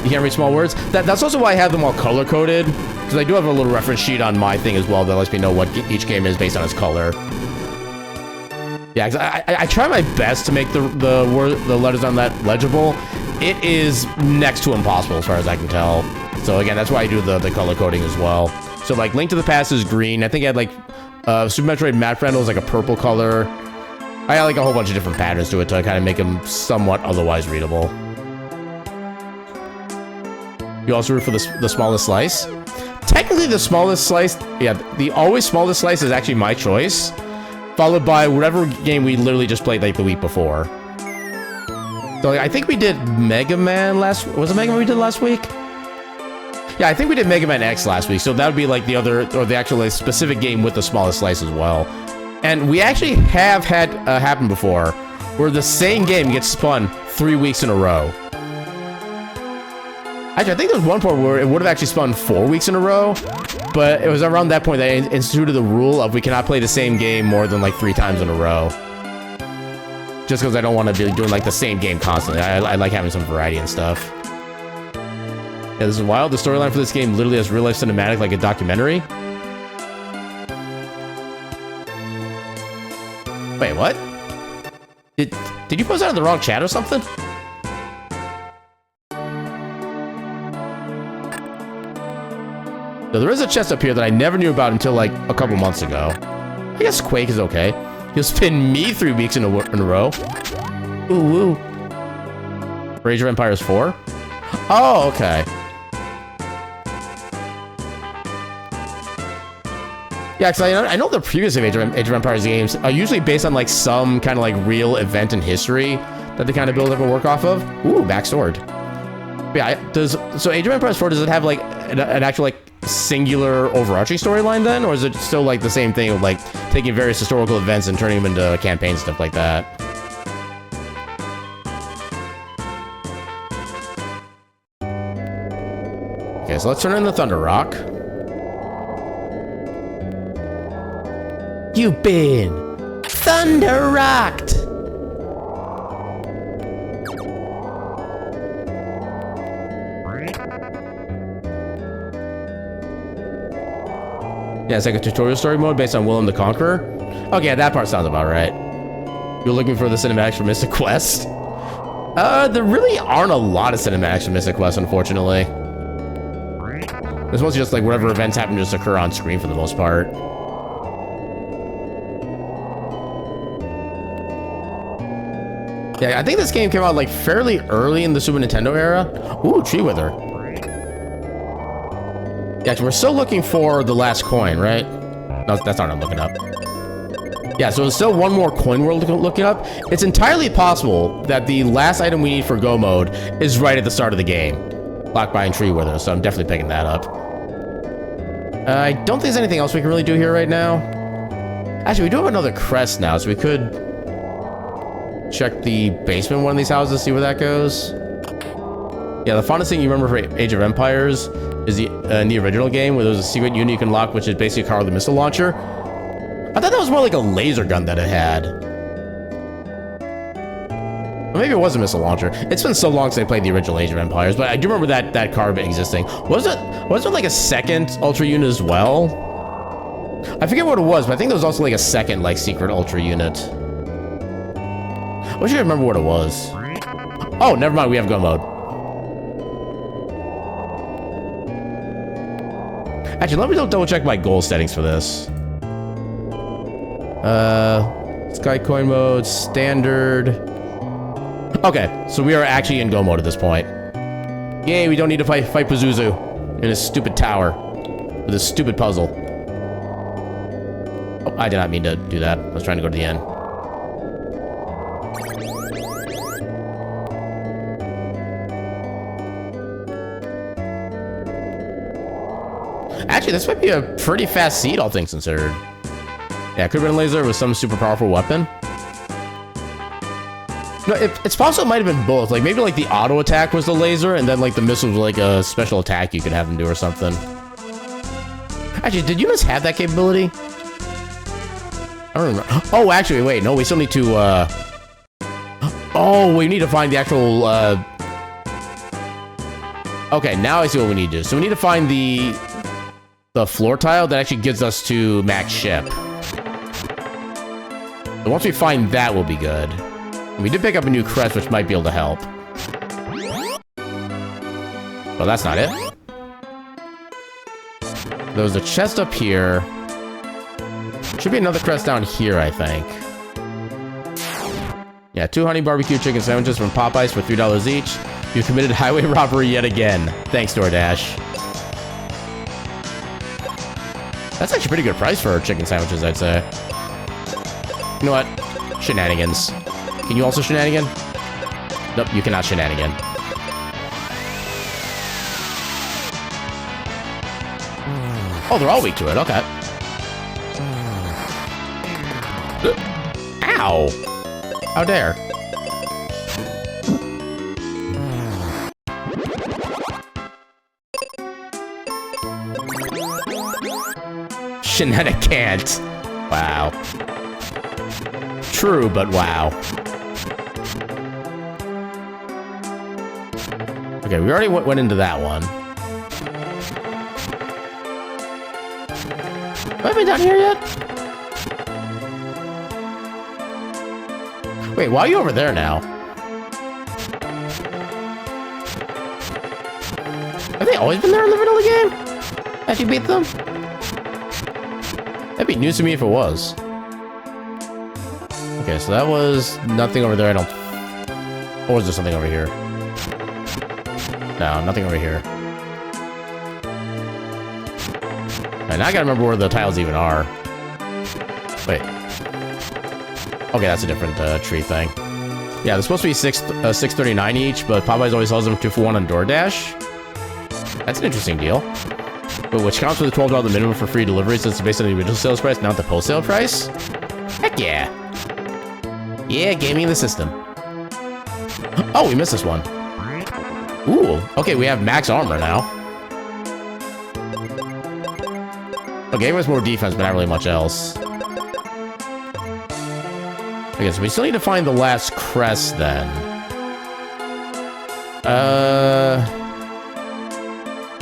You can't read small words? That's also why I have them all color-coded, because I do have a little reference sheet on my thing as well that lets me know what each game is based on its color. Yeah, cause I try my best to make the letters on that legible. It is next to impossible as far as I can tell. So again, that's why I do the color coding as well. So like Link to the Past is green. I think I had like Super Metroid Map Friend was like a purple color. I had like a whole bunch of different patterns to it to kind of make them somewhat otherwise readable. You also root for the smallest slice. Technically, the smallest slice, yeah, the always smallest slice is actually my choice. Followed by whatever game we literally just played like the week before. So like, I think we did Mega Man was it Mega Man we did last week? Yeah, I think we did Mega Man X last week, so that would be like the other, or the actual like, specific game with the smallest slice as well. And we actually have had happen before, where the same game gets spun 3 weeks in a row. Actually, I think there's one point where it would have actually spun 4 weeks in a row, but it was around that point that I instituted the rule of we cannot play the same game more than like 3 times in a row. Just because I don't want to be doing like the same game constantly. I like having some variety and stuff. Yeah, this is wild. The storyline for this game literally has real-life cinematic like a documentary. Wait, what? Did you post that in the wrong chat or something? So there is a chest up here that I never knew about until like a couple months ago. I guess Quake is okay. He'll spin me 3 weeks in a row. Ooh, woo. Age of Empires 4? Oh, okay. Yeah, because I know the previous Age of Empires games are usually based on like some kind of like real event in history that they kind of build up and work off of. Ooh, back sword. Yeah, so Age of Empires 4, does it have like an actual like singular overarching storyline then? Or is it still like the same thing of like taking various historical events and turning them into campaigns, stuff like that? Okay, so let's turn in the Thunder Rock. You've been Thunder Rocked! Yeah, it's like a tutorial story mode based on Willem the Conqueror. Okay, that part sounds about right. You're looking for the cinematics for Mystic Quest? There really aren't a lot of cinematics for Mystic Quest, unfortunately. It's mostly just like whatever events happen to just occur on screen for the most part. Yeah, I think this game came out like fairly early in the Super Nintendo era. Ooh, Tree Wither. Yeah, we're still looking for the last coin, right? No, that's not what I'm looking up. Yeah, so there's still one more coin we're looking up. It's entirely possible that the last item we need for Go mode is right at the start of the game. Locked by Tree Wither, so I'm definitely picking that up. I don't think there's anything else we can really do here right now. Actually, we do have another crest now, so we could check the basement of one of these houses, see where that goes. Yeah, the fondest thing you remember for Age of Empires is in the original game where there's a secret unit you can lock, which is basically a car with a missile launcher. I thought that was more like a laser gun that it had. Or maybe it was a missile launcher. It's been so long since I played the original Age of Empires, but I do remember that car existing. Was it like a second Ultra unit as well? I forget what it was, but I think there was also like a second like secret Ultra unit. I wish I could remember what it was. Oh, never mind, we have Go mode. Actually, let me double check my goal settings for this. Sky coin mode, standard. Okay, so we are actually in Go mode at this point. Yay, we don't need to fight Pazuzu in his stupid tower with his stupid puzzle. Oh, I did not mean to do that. I was trying to go to the end. Actually, this might be a pretty fast seed, all things considered. Yeah, could have been a laser with some super powerful weapon. No, it's possible it might have been both. Like, maybe, like, the auto attack was the laser, and then, like, the missile was, like, a special attack you could have them do or something. Actually, did units have that capability? I don't remember. Oh, actually, wait. No, we still need to, Oh, we need to find the actual, Okay, now I see what we need to do. So we need to find the floor tile that actually gives us to max ship. So once we find that, we'll be good. And we did pick up a new crest, which might be able to help. Well, that's not it. There was a chest up here. Should be another crest down here, I think. Yeah, 2 honey barbecue chicken sandwiches from Popeyes for $3 each. You committed highway robbery yet again. Thanks, DoorDash. That's actually a pretty good price for chicken sandwiches, I'd say. You know what? Shenanigans. Can you also shenanigan? Nope, you cannot shenanigan. Oh, they're all weak to it. Okay. Ow! How dare. Shenanigans. Wow. True, but wow. Okay, we already went into that one. Have I been down here yet? Wait, why are you over there now? Have they always been there in the vanilla game? After you beat them? That'd be news to me if it was. Okay, so that was nothing over there, I don't... Or was there something over here? No, nothing over here. And now I gotta remember where the tiles even are. Wait. Okay, that's a different tree thing. Yeah, they're supposed to be $6.39 each, but Popeyes always sells them 2 for 1 on DoorDash. That's an interesting deal. But which counts for the $12 minimum for free delivery since it's based on the original sales price, not the post-sale price? Heck yeah. Yeah, gaming the system. Oh, we missed this one. Ooh, okay, we have max armor now. Okay, it was more defense, but not really much else. Okay, so we still need to find the last crest then.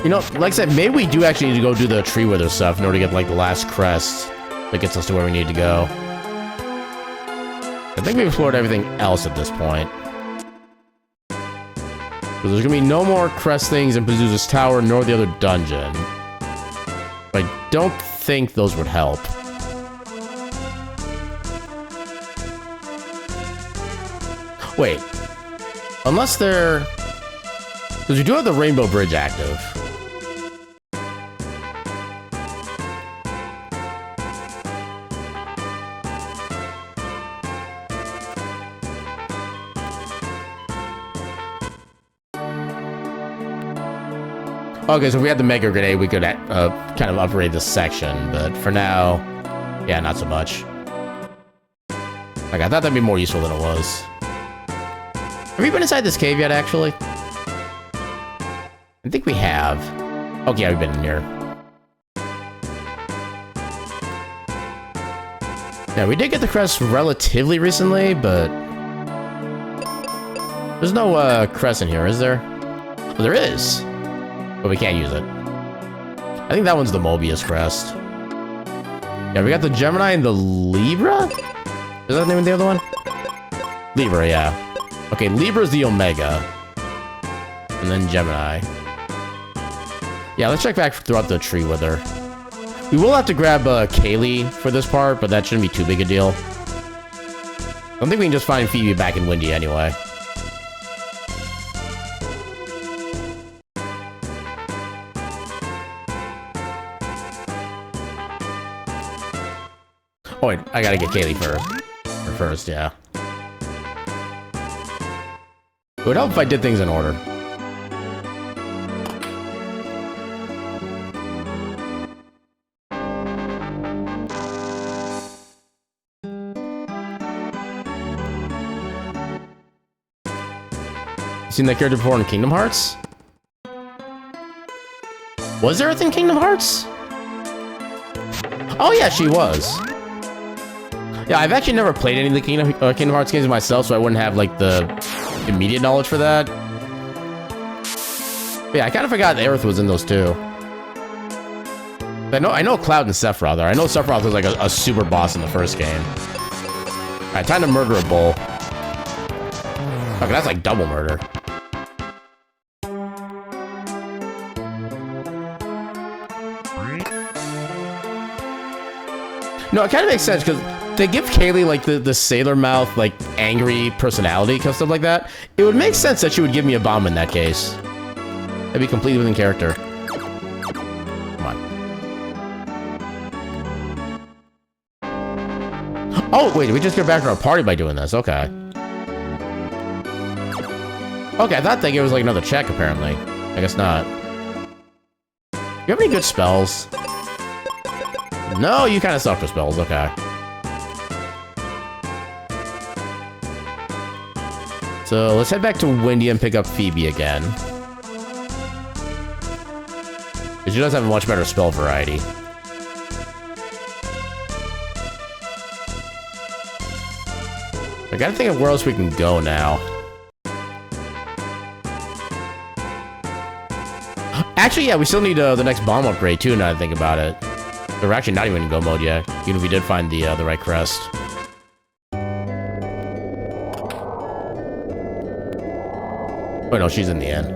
You know, like I said, maybe we do actually need to go do the tree wither stuff in order to get, like, the last crest that gets us to where we need to go. I think we've explored everything else at this point. So there's gonna be no more crest things in Pazuzu's tower, nor the other dungeon. But I don't think those would help. Wait. Unless they're... Because we do have the Rainbow Bridge active. Okay, so if we had the Mega Grenade, we could kind of upgrade this section, but for now, yeah, not so much. Like, I thought that'd be more useful than it was. Have we been inside this cave yet, actually? I think we have. Okay, yeah, we've been in here. Yeah, we did get the crest relatively recently, but... There's no crest in here, is there? Oh, there is! But we can't use it. I think that one's the Mobius crest. Yeah, we got the Gemini and the Libra? Is that the name of the other one? Libra, yeah. Okay, Libra's the Omega. And then Gemini. Yeah, let's check back throughout the tree wither. We will have to grab Kaylee for this part, but that shouldn't be too big a deal. I don't think we can just find Phoebe back in Windy anyway. Oh wait, I gotta get Kaylee for first, yeah. It would help if I did things in order. You seen that character before in Kingdom Hearts? Was there a thing in Kingdom Hearts? Oh yeah, she was. Yeah, I've actually never played any of the Kingdom Hearts games myself, so I wouldn't have, like, the immediate knowledge for that. But yeah, I kind of forgot Aerith was in those, too. I know Cloud and Sephiroth are. I know Sephiroth was, like, a super boss in the first game. Alright, time to murder a bull. Okay, that's, like, double murder. No, it kind of makes sense, because they give Kaylee, like, the sailor mouth, like, angry personality, and stuff like that. It would make sense that she would give me a bomb in that case. That'd be completely within character. Come on. Oh, wait, did we just get back to our party by doing this? Okay. Okay, I thought that it was, like, another check, apparently. I guess not. Do you have any good spells? No, you kind of suck for spells, okay. So let's head back to Windy and pick up Phoebe again. Because she does have a much better spell variety. I gotta think of where else we can go now. Actually, yeah, we still need the next bomb upgrade too, now that I think about it. We're actually not even in go mode yet, even if we did find the right crest. Hey, Phoebe, where have you been? What? Wait, we just go back to our party by doing this? Okay. Okay, I thought that it was, like, another check, apparently. I guess not. Do you have any good spells? No, you kind of suck for spells, okay. Oh no, she's in the end.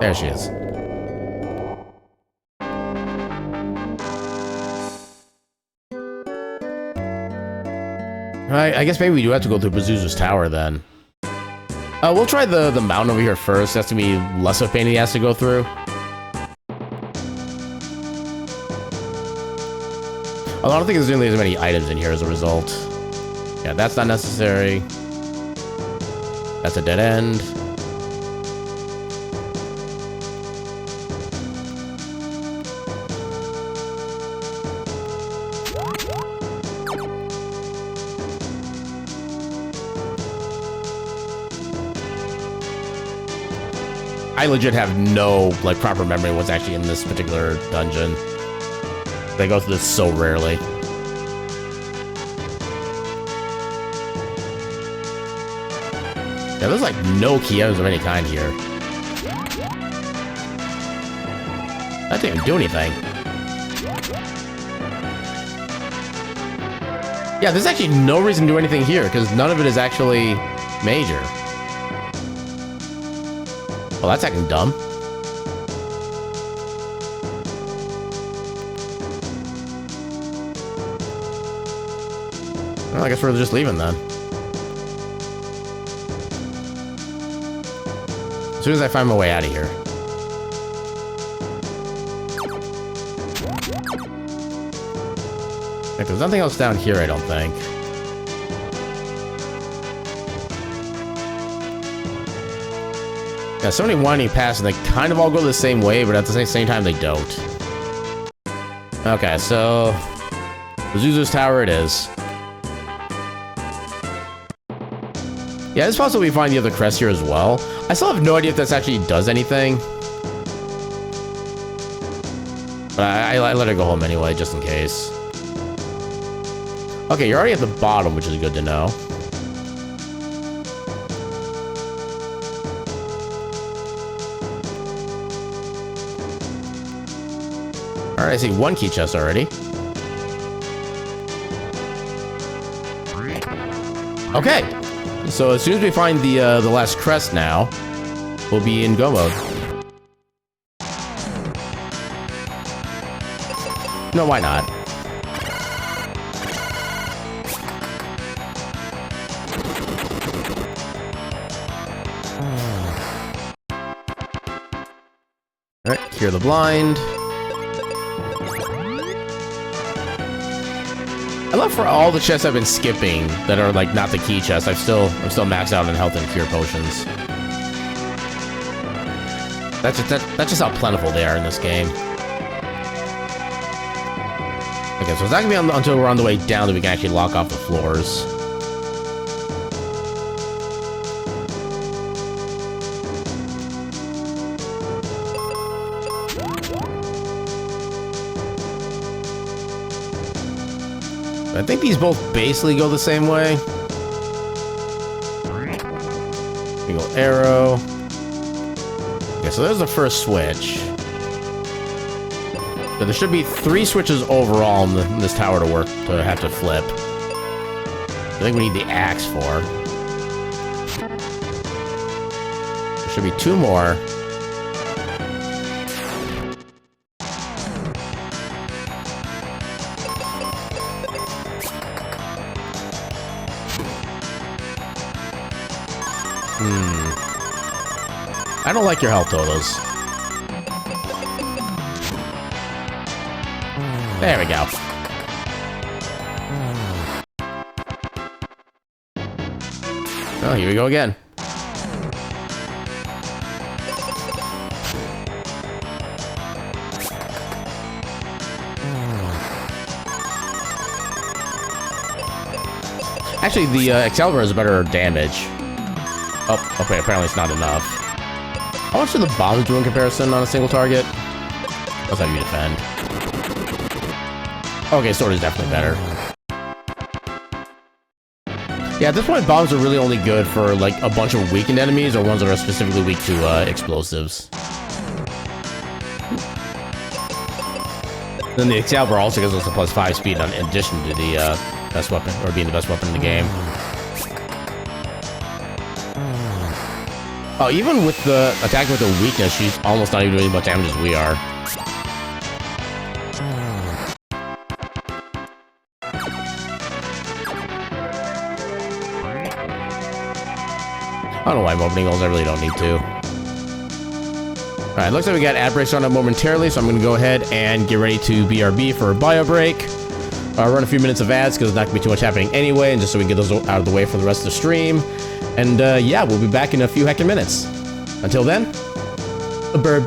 There she is. I guess maybe we do have to go through Pazuzu's tower then. We'll try the mountain over here first. That's gonna be less of a pain he has to go through. Although I don't think there's really as many items in here as a result. Yeah, that's not necessary. That's a dead end. I legit have no, like, proper memory of what's actually in this particular dungeon. They go through this so rarely. Yeah, there's, like, no key items of any kind here. That didn't even do anything. Yeah, there's actually no reason to do anything here, because none of it is actually major. Well, that's acting dumb. Well, I guess we're just leaving then. As soon as I find my way out of here. Like, there's nothing else down here, I don't think. Yeah, so many winding paths, and they kind of all go the same way, but at the same time, they don't. Okay, so... Pazuzu's tower it is. Yeah, it's possible we find the other crest here as well. I still have no idea if this actually does anything. But I let her go home anyway, just in case. Okay, you're already at the bottom, which is good to know. Alright, I see one key chest already. Okay, so as soon as we find the last crest now, we'll be in go mode. No, why not? Alright, cure the blind. I love for all the chests I've been skipping that are like not the key chests. I'm still maxed out on health and cure potions. That's just how plentiful they are in this game. Okay, so it's not gonna be until we're on the way down that we can actually lock off the floors. I think these both basically go the same way. Single arrow. Okay, so there's the first switch. So there should be 3 switches overall in this tower to work, to have to flip. I think we need the axe for. There should be 2 more. I don't like your health totals. There we go. Oh, here we go again. Actually, the Excalibur has better damage. Oh, okay, apparently it's not enough. How much do the bombs do in comparison on a single target? Let's have you defend. Okay, sword is definitely better. Yeah, at this point, bombs are really only good for, like, a bunch of weakened enemies or ones that are specifically weak to, explosives. Then the Excalibur also gives us a +5 speed in addition to the best weapon, or being the best weapon in the game. Oh, even with the attack with the weakness, she's almost not even doing as much damage as we are. I don't know why I'm opening those, I really don't need to. Alright, looks like we got ad breaks on up momentarily, so I'm going to go ahead and get ready to BRB for a bio break. Run a few minutes of ads, because there's not going to be too much happening anyway, and just so we can get those out of the way for the rest of the stream. And yeah, we'll be back in a few heckin' minutes. Until then, a bird.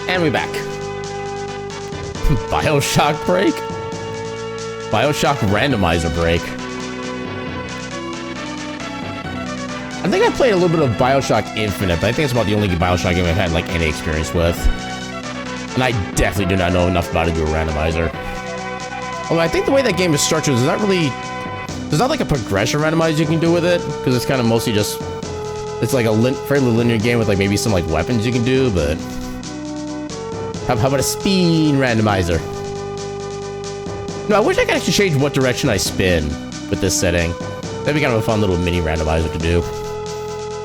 And we back. Bioshock break? Bioshock Randomizer break. I think I played a little bit of Bioshock Infinite, but I think it's about the only Bioshock game I've had like any experience with. And I definitely do not know enough about it to do a randomizer. Although I think the way that game is structured is not really... There's not like a progression randomizer you can do with it, because it's kind of mostly just It's like a fairly linear game with like maybe some like weapons you can do, but how about a speed randomizer? No, I wish I could actually change what direction I spin with this setting. That'd be kind of a fun little mini randomizer to do.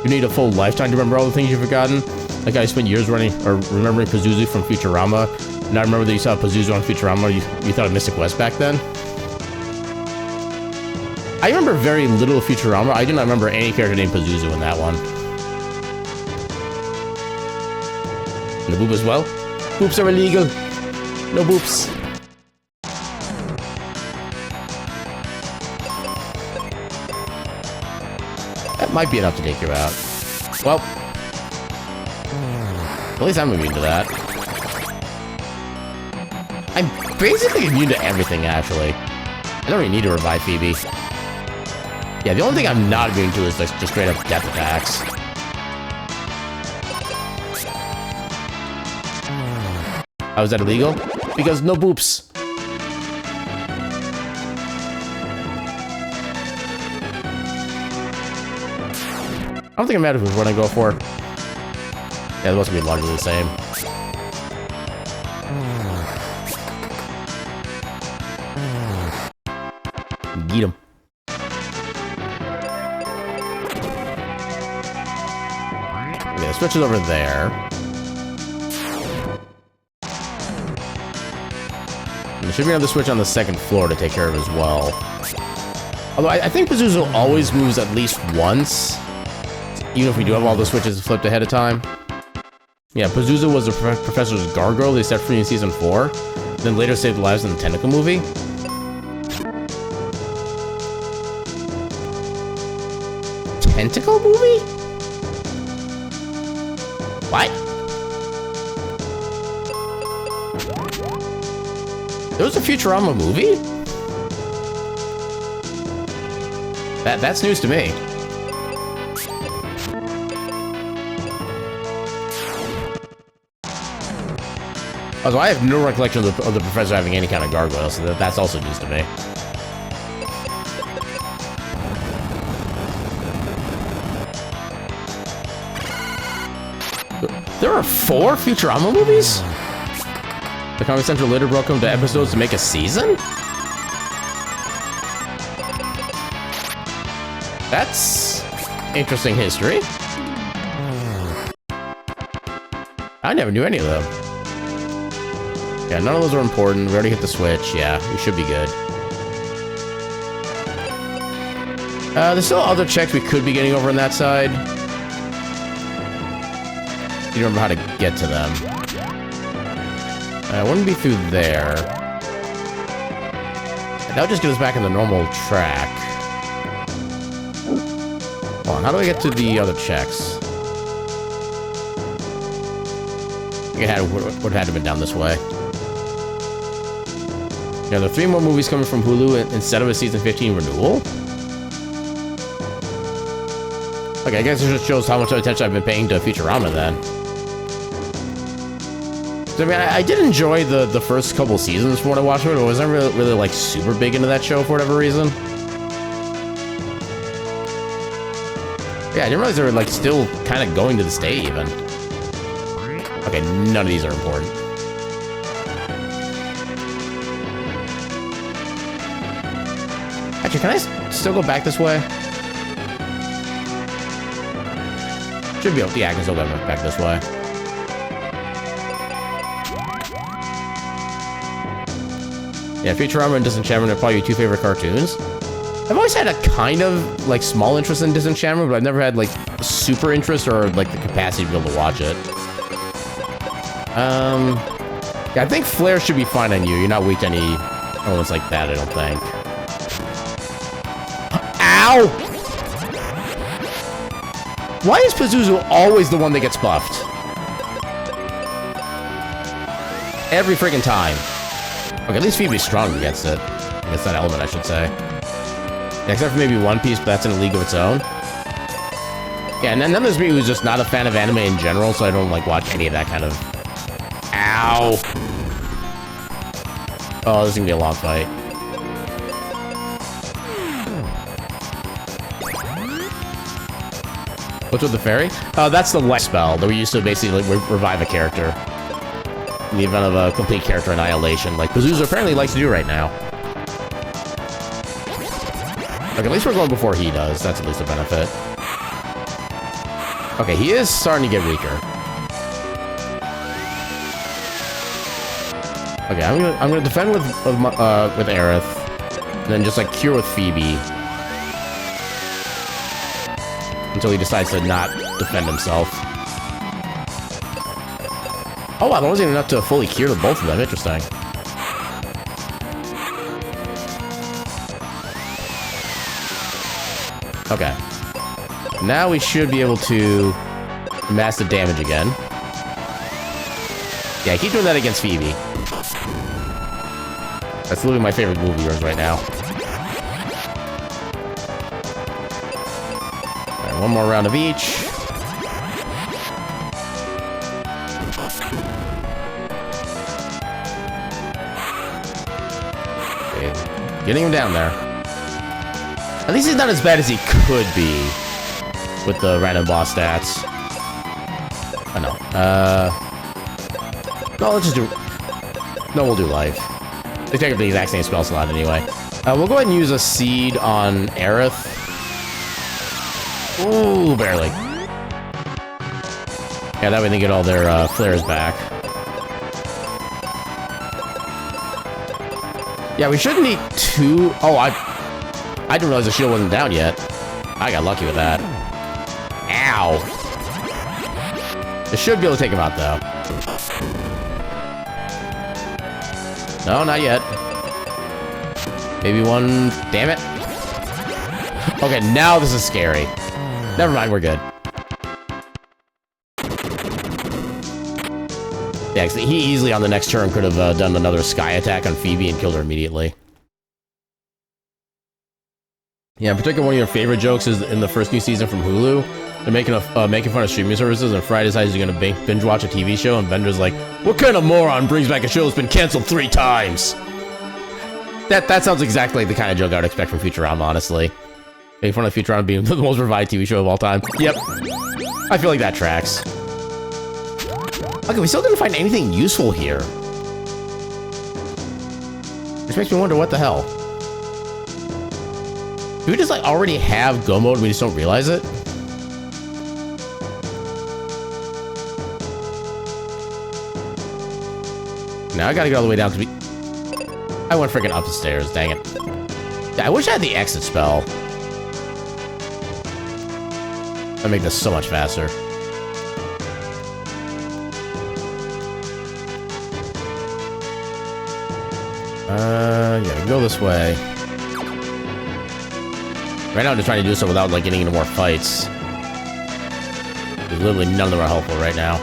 You need a full lifetime to remember all the things you've forgotten. Like I spent years running or remembering Pazuzu from Futurama. And I remember that you saw Pazuzu on Futurama. You thought of Mystic West back then. I remember very little of Futurama. I do not remember any character named Pazuzu in that one. And the boop as well. Boops are illegal. No boops. That might be enough to take you out. Well, at least I'm immune to that. I'm basically immune to everything, actually. I don't really need to revive Phoebe. Yeah, the only thing I'm not immune to is like just straight up death attacks. How is that illegal? Because no boops. I don't think it matters which one I go for. Yeah, those will be largely the same. Get him. Okay, switch it over there. And there should be another switch on the second floor to take care of as well. Although I think Pazuzu always moves at least once. Even if we do have all the switches flipped ahead of time. Yeah, Pazuzu was the professor's gargoyle they set free in season 4. Then later saved lives in the Tentacle movie. Tentacle movie? What? There was a Futurama movie? That's news to me. Also, I have no recollection of the professor having any kind of gargoyle, so that's also news to me. There are 4 Futurama movies? The Comedy Central later broke them to episodes to make a season? That's interesting history. I never knew any of them. Yeah, none of those are important. We already hit the switch. Yeah, we should be good. There's still other checks we could be getting over on that side. You don't remember how to get to them. It wouldn't be through there. That would just get us back in the normal track. Hold on, how do I get to the other checks? I think it would have had to been down this way. Yeah, there are 3 more movies coming from Hulu instead of a season 15 renewal. Okay, I guess it just shows how much attention I've been paying to Futurama then. So, I mean, I did enjoy the first couple seasons from what I watched of it, but I was never really like super big into that show for whatever reason. Yeah, I didn't realize they were like still kind of going to this day even. Okay, none of these are important. Actually, can I still go back this way? Should be able to. Yeah, I can still go back this way. Yeah, Futurama and Disenchantment are probably your 2 favorite cartoons. I've always had a kind of like small interest in Disenchantment, but I've never had like super interest or like the capacity to be able to watch it. Yeah, I think Flare should be fine on you. You're not weak to any elements like that, I don't think. Ow! Why is Pazuzu always the one that gets buffed? Every freaking time. Okay, at least Phoebe's strong against it. Against that element, I should say. Yeah, except for maybe One Piece, but that's in a league of its own. Yeah, and then there's me who's just not a fan of anime in general, so I don't like watch any of that kind of... Ow! Oh, this is gonna be a long fight. What's with the fairy? That's the life spell that we used to basically revive a character in the event of a complete character annihilation, like Pazuzu apparently likes to do right now. Okay, at least we're going before he does. That's at least a benefit. Okay, he is starting to get weaker. Okay, I'm gonna defend with Aerith, and then just like cure with Phoebe until he decides to not defend himself. Oh wow, that wasn't enough to fully cure both of them. Interesting. Okay. Now we should be able to mass the damage again. Yeah, keep doing that against Phoebe. That's literally my favorite move of yours right now. Alright, one more round of each. Okay, getting him down there. At least he's not as bad as he could be with the random boss stats. Oh no. No, let's just do... No, we'll do life. They take up the exact same spell slot anyway. We'll go ahead and use a seed on Aerith. Ooh, barely. Yeah, that way they get all their flares back. Yeah, we shouldn't need two... Oh, I didn't realize the shield wasn't down yet. I got lucky with that. Ow! I should be able to take him out, though. No, not yet. Maybe one... Damn it. Okay, now this is scary. Never mind, we're good. Yeah, he easily on the next turn could have done another sky attack on Phoebe and killed her immediately. Yeah, in particular, one of your favorite jokes is in the first new season from Hulu. They're making fun of streaming services, and Fry decides he's gonna binge watch a TV show, and Bender's like, "What kind of moron brings back a show that's been canceled 3 times?" That sounds exactly like the kind of joke I would expect from Futurama, honestly. Making fun of Futurama being the most revived TV show of all time. Yep. I feel like that tracks. Okay, we still didn't find anything useful here. Which makes me wonder what the hell. Do we just like already have go mode and we just don't realize it? Now I gotta go all the way down to be... I went freaking up the stairs, dang it. I wish I had the exit spell. That'd make this so much faster. Yeah, we can go this way. Right now I'm just trying to do so without like getting into more fights. Literally none of them are helpful right now.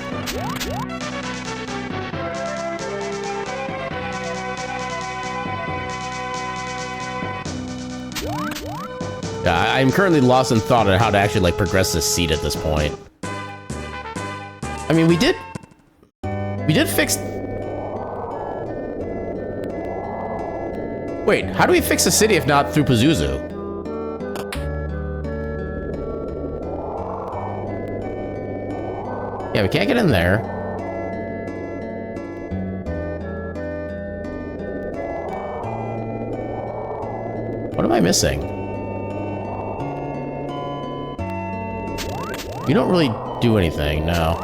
Yeah, I'm currently lost in thought on how to actually like progress this seed at this point. I mean, we did fix... Wait, how do we fix the city if not through Pazuzu? Yeah, we can't get in there. What am I missing? You don't really do anything, no.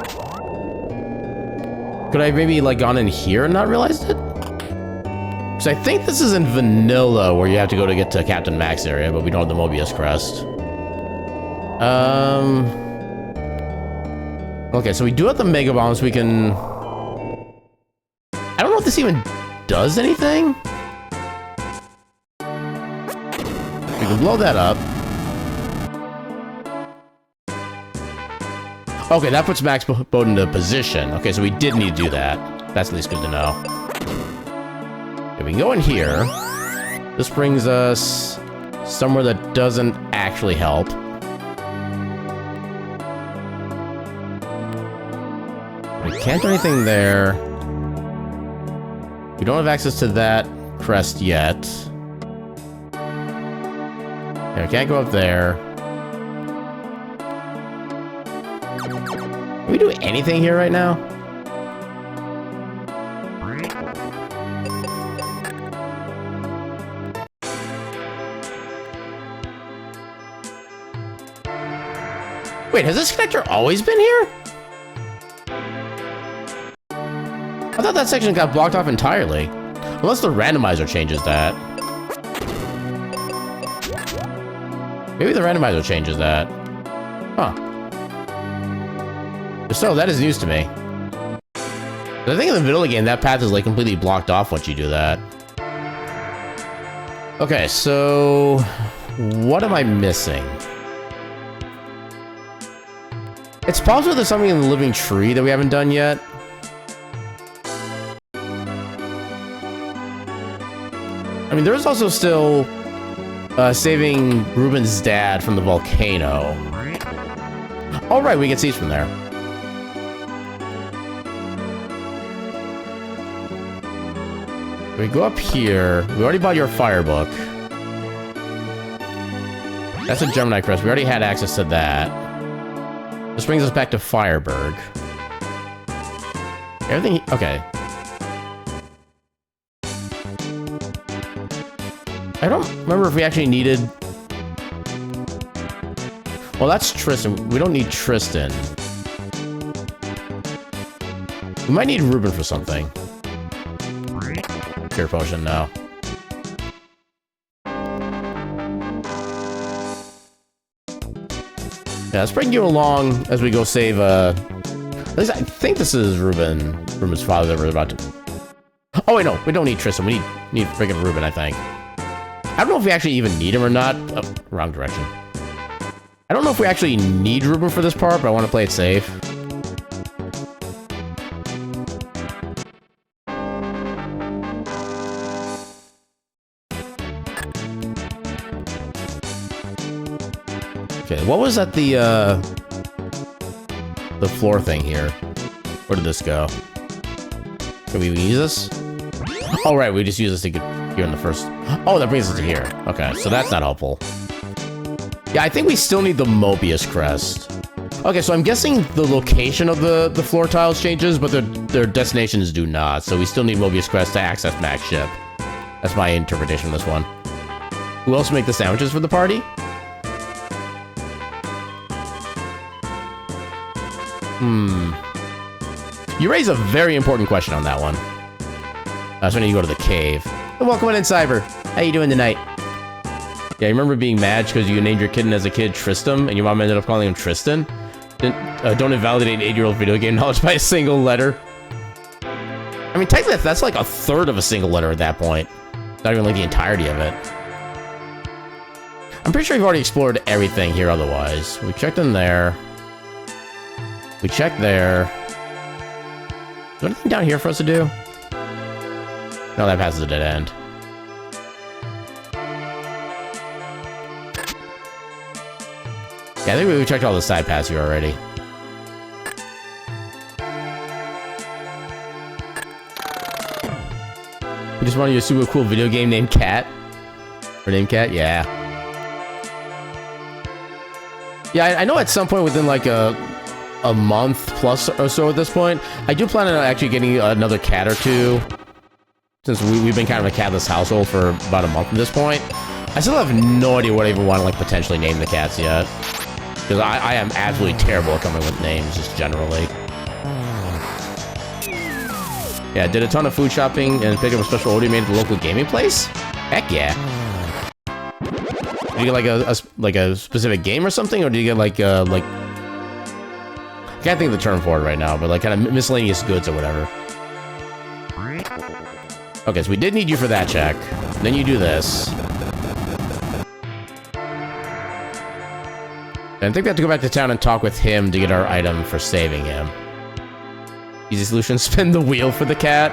Could I maybe like gone in here and not realized it? Because I think this is in vanilla where you have to go to get to Captain Max area, but we don't have the Mobius crest. Okay, so we do have the Mega Bombs. We can... I don't know if this even does anything. We can blow that up. Okay, that puts Max Boat into position. Okay, so we did need to do that. That's at least good to know. Okay, we can go in here. This brings us somewhere that doesn't actually help. We can't do anything there. We don't have access to that crest yet. Yeah, we can't go up there. Can we do anything here right now? Wait, has this connector always been here? I thought that section got blocked off entirely. Unless the randomizer changes that. Maybe the randomizer changes that. Huh. If so, that is news to me. But I think in the middle of the game, that path is like completely blocked off once you do that. Okay, so... what am I missing? It's possible there's something in the living tree that we haven't done yet. I mean, there's also still saving Ruben's dad from the volcano. All right, we get seeds from there. We go up here. We already bought your fire book. That's a Gemini crest. We already had access to that. This brings us back to Fireberg. Everything... okay. I don't remember if we actually needed... well, that's Tristan. We don't need Tristan. We might need Ruben for something. Cure potion now. Yeah, let's bring you along as we go save, at least I think this is Ruben's father that we're about to... oh, wait, no. We don't need Tristan. We need freaking Ruben, I think. I don't know if we actually even need him or not. Oh, wrong direction. I don't know if we actually need Ruben for this part, but I want to play it safe. Okay, what was at the floor thing here? Where did this go? Can we even use this? Oh, right, we just use this to get here in the first... oh, that brings us to here. Okay, so that's not helpful. Yeah, I think we still need the Mobius crest. Okay, so I'm guessing the location of the floor tiles changes, but their destinations do not. So we still need Mobius crest to access Mac's ship. That's my interpretation of this one. Who else make the sandwiches for the party? You raise a very important question on that one. So I need to go to the cave. And welcome in, Cyber. How you doing tonight? Yeah, I remember being mad because you named your kitten as a kid Tristan, and your mom ended up calling him Tristan. Don't invalidate 8-year-old video game knowledge by a single letter. I mean, technically, that's like a third of a single letter at that point. Not even like the entirety of it. I'm pretty sure we've already explored everything here otherwise. We checked in there. We checked there. Is there anything down here for us to do? No, that passes a dead end. Yeah, I think we checked all the side paths here already. You just wanted a super cool video game named Cat? Or named Cat? Yeah. Yeah, I know at some point within like a month plus or so at this point, I do plan on actually getting another cat or two. Since we've been kind of a catless household for about a month at this point. I still have no idea what I even want to like potentially name the cats yet. Because I am absolutely terrible at coming with names, just generally. Yeah, did a ton of food shopping and picked up a special order made at the local gaming place? Heck yeah. Did you get like a specific game or something? Or did you get like I can't think of the term for it right now, but like kind of miscellaneous goods or whatever. Okay, so we did need you for that check. Then you do this. And I think we have to go back to town and talk with him to get our item for saving him. Easy solution, spin the wheel for the cat.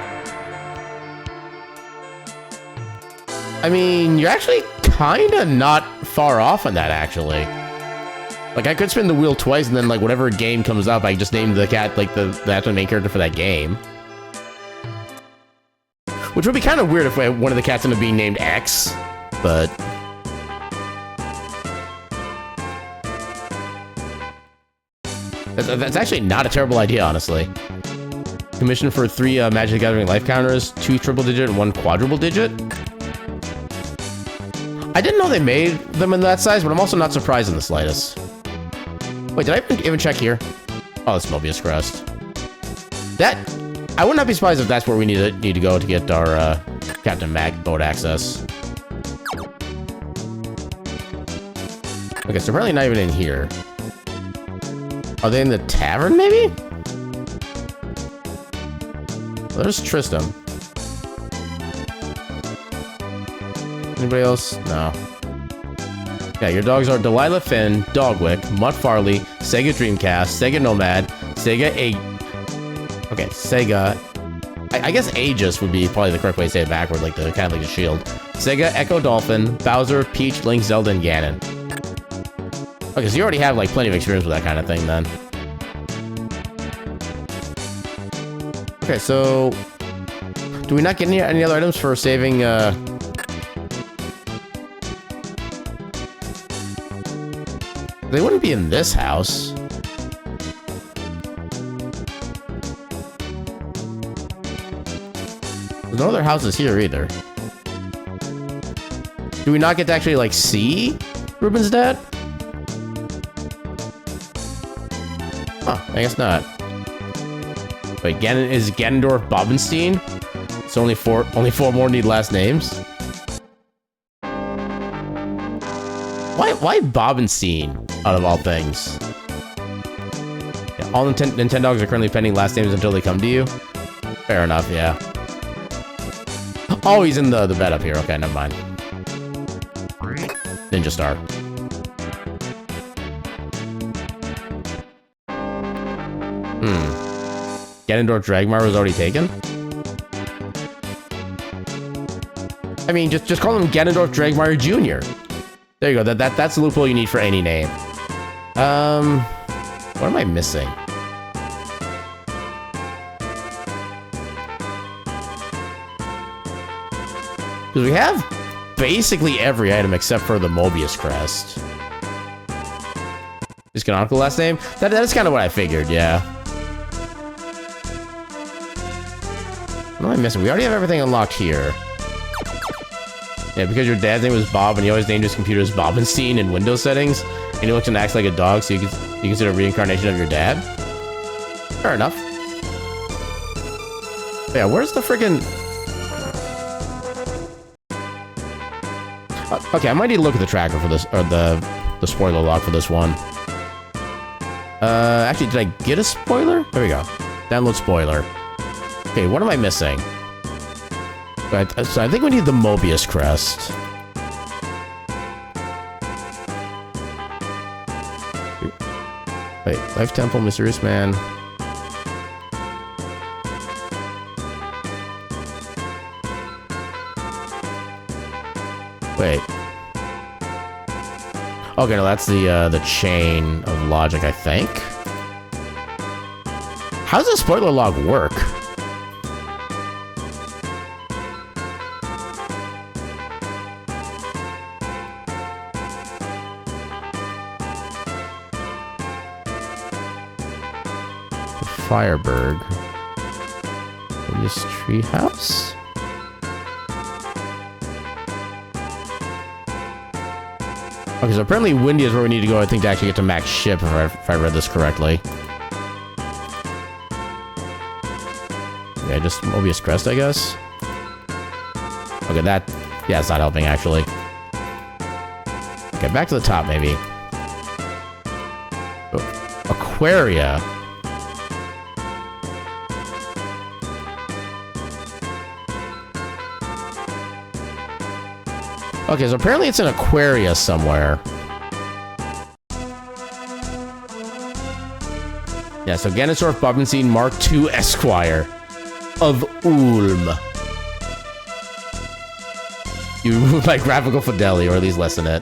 I mean, you're actually kinda not far off on that, actually. Like, I could spin the wheel twice, and then, like, whatever game comes up, I just name the cat, like, the actual main character for that game. Which would be kind of weird if one of the cats ended up being named X, but... That's actually not a terrible idea, honestly. Commission for 3 Magic the Gathering life counters, 2 triple digit and 1 quadruple digit. I didn't know they made them in that size, but I'm also not surprised in the slightest. Wait, did I even check here? Oh, it's Mobius Crest. That, I would not be surprised if that's where we need to go to get our Captain Mag boat access. Okay, so apparently not even in here. Are they in the tavern, maybe? Well, there's Tristram. Anybody else? No. Yeah, your dogs are Delilah Finn, Dogwick, Mutt Farley, Sega Dreamcast, Sega Nomad, Sega Okay, Sega. I guess Aegis would be probably the correct way to say it backward, like the kind of like the shield. Sega Echo Dolphin, Bowser, Peach, Link, Zelda, and Ganon. Okay, so you already have like plenty of experience with that kind of thing then. Okay, so do we not get any other items for saving? They wouldn't be in this house. There's no other houses here either. Do we not get to actually like see Ruben's dad? Huh, I guess not. Wait, is Ganondorf Bobenstein? It's only four more need last names. Why Bobenstein, out of all things? Yeah, all Nintendogs are currently pending last names until they come to you. Fair enough, yeah. Oh, he's in the bed up here. Okay, never mind. Ninja Star. Ganondorf Dragmar was already taken? I mean, just call him Ganondorf Dragmar Jr. There you go. That's the loophole you need for any name. What am I missing? Because we have basically every item except for the Mobius Crest. Is canonical last name? That is kind of what I figured, yeah. What am I missing? We already have everything unlocked here. Yeah, because your dad's name was Bob and he always named his computers Bobenstein in Windows settings, and he looks and acts like a dog, so you consider a reincarnation of your dad? Fair enough. Yeah, where's the friggin'... Okay, I might need to look at the tracker for this, or the spoiler log for this one. Actually, did I get a spoiler? There we go. Download spoiler. Okay, what am I missing? So I think we need the Mobius Crest. Wait, Life Temple, Mysterious Man. Wait. Okay, no, that's the chain of logic, I think. How does the spoiler log work? Fireberg. This treehouse? Okay, so apparently Windy is where we need to go, I think, to actually get to Max ship, if I read this correctly. Yeah, just Mobius Crest, I guess. Okay, yeah, it's not helping, actually. Okay, back to the top, maybe. Oh, Aquaria. Okay, so apparently it's in Aquaria somewhere. Yeah, so Ganondorf Bobenstein Mark II Esquire of Ulm. You by graphical fidelity, or at least less than it.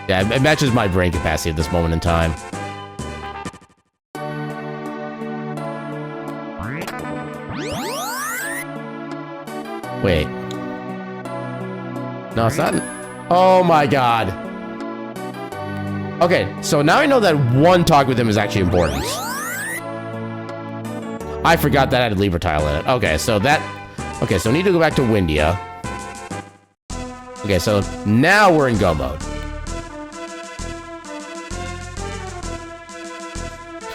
Yeah, it matches my brain capacity at this moment in time. Wait. No, it's not. Oh my god. Okay, so now I know that one talk with him is actually important. I forgot that I had a lever tile in it. Okay, so that... Okay, so I need to go back to Windia. Okay, so now we're in go mode.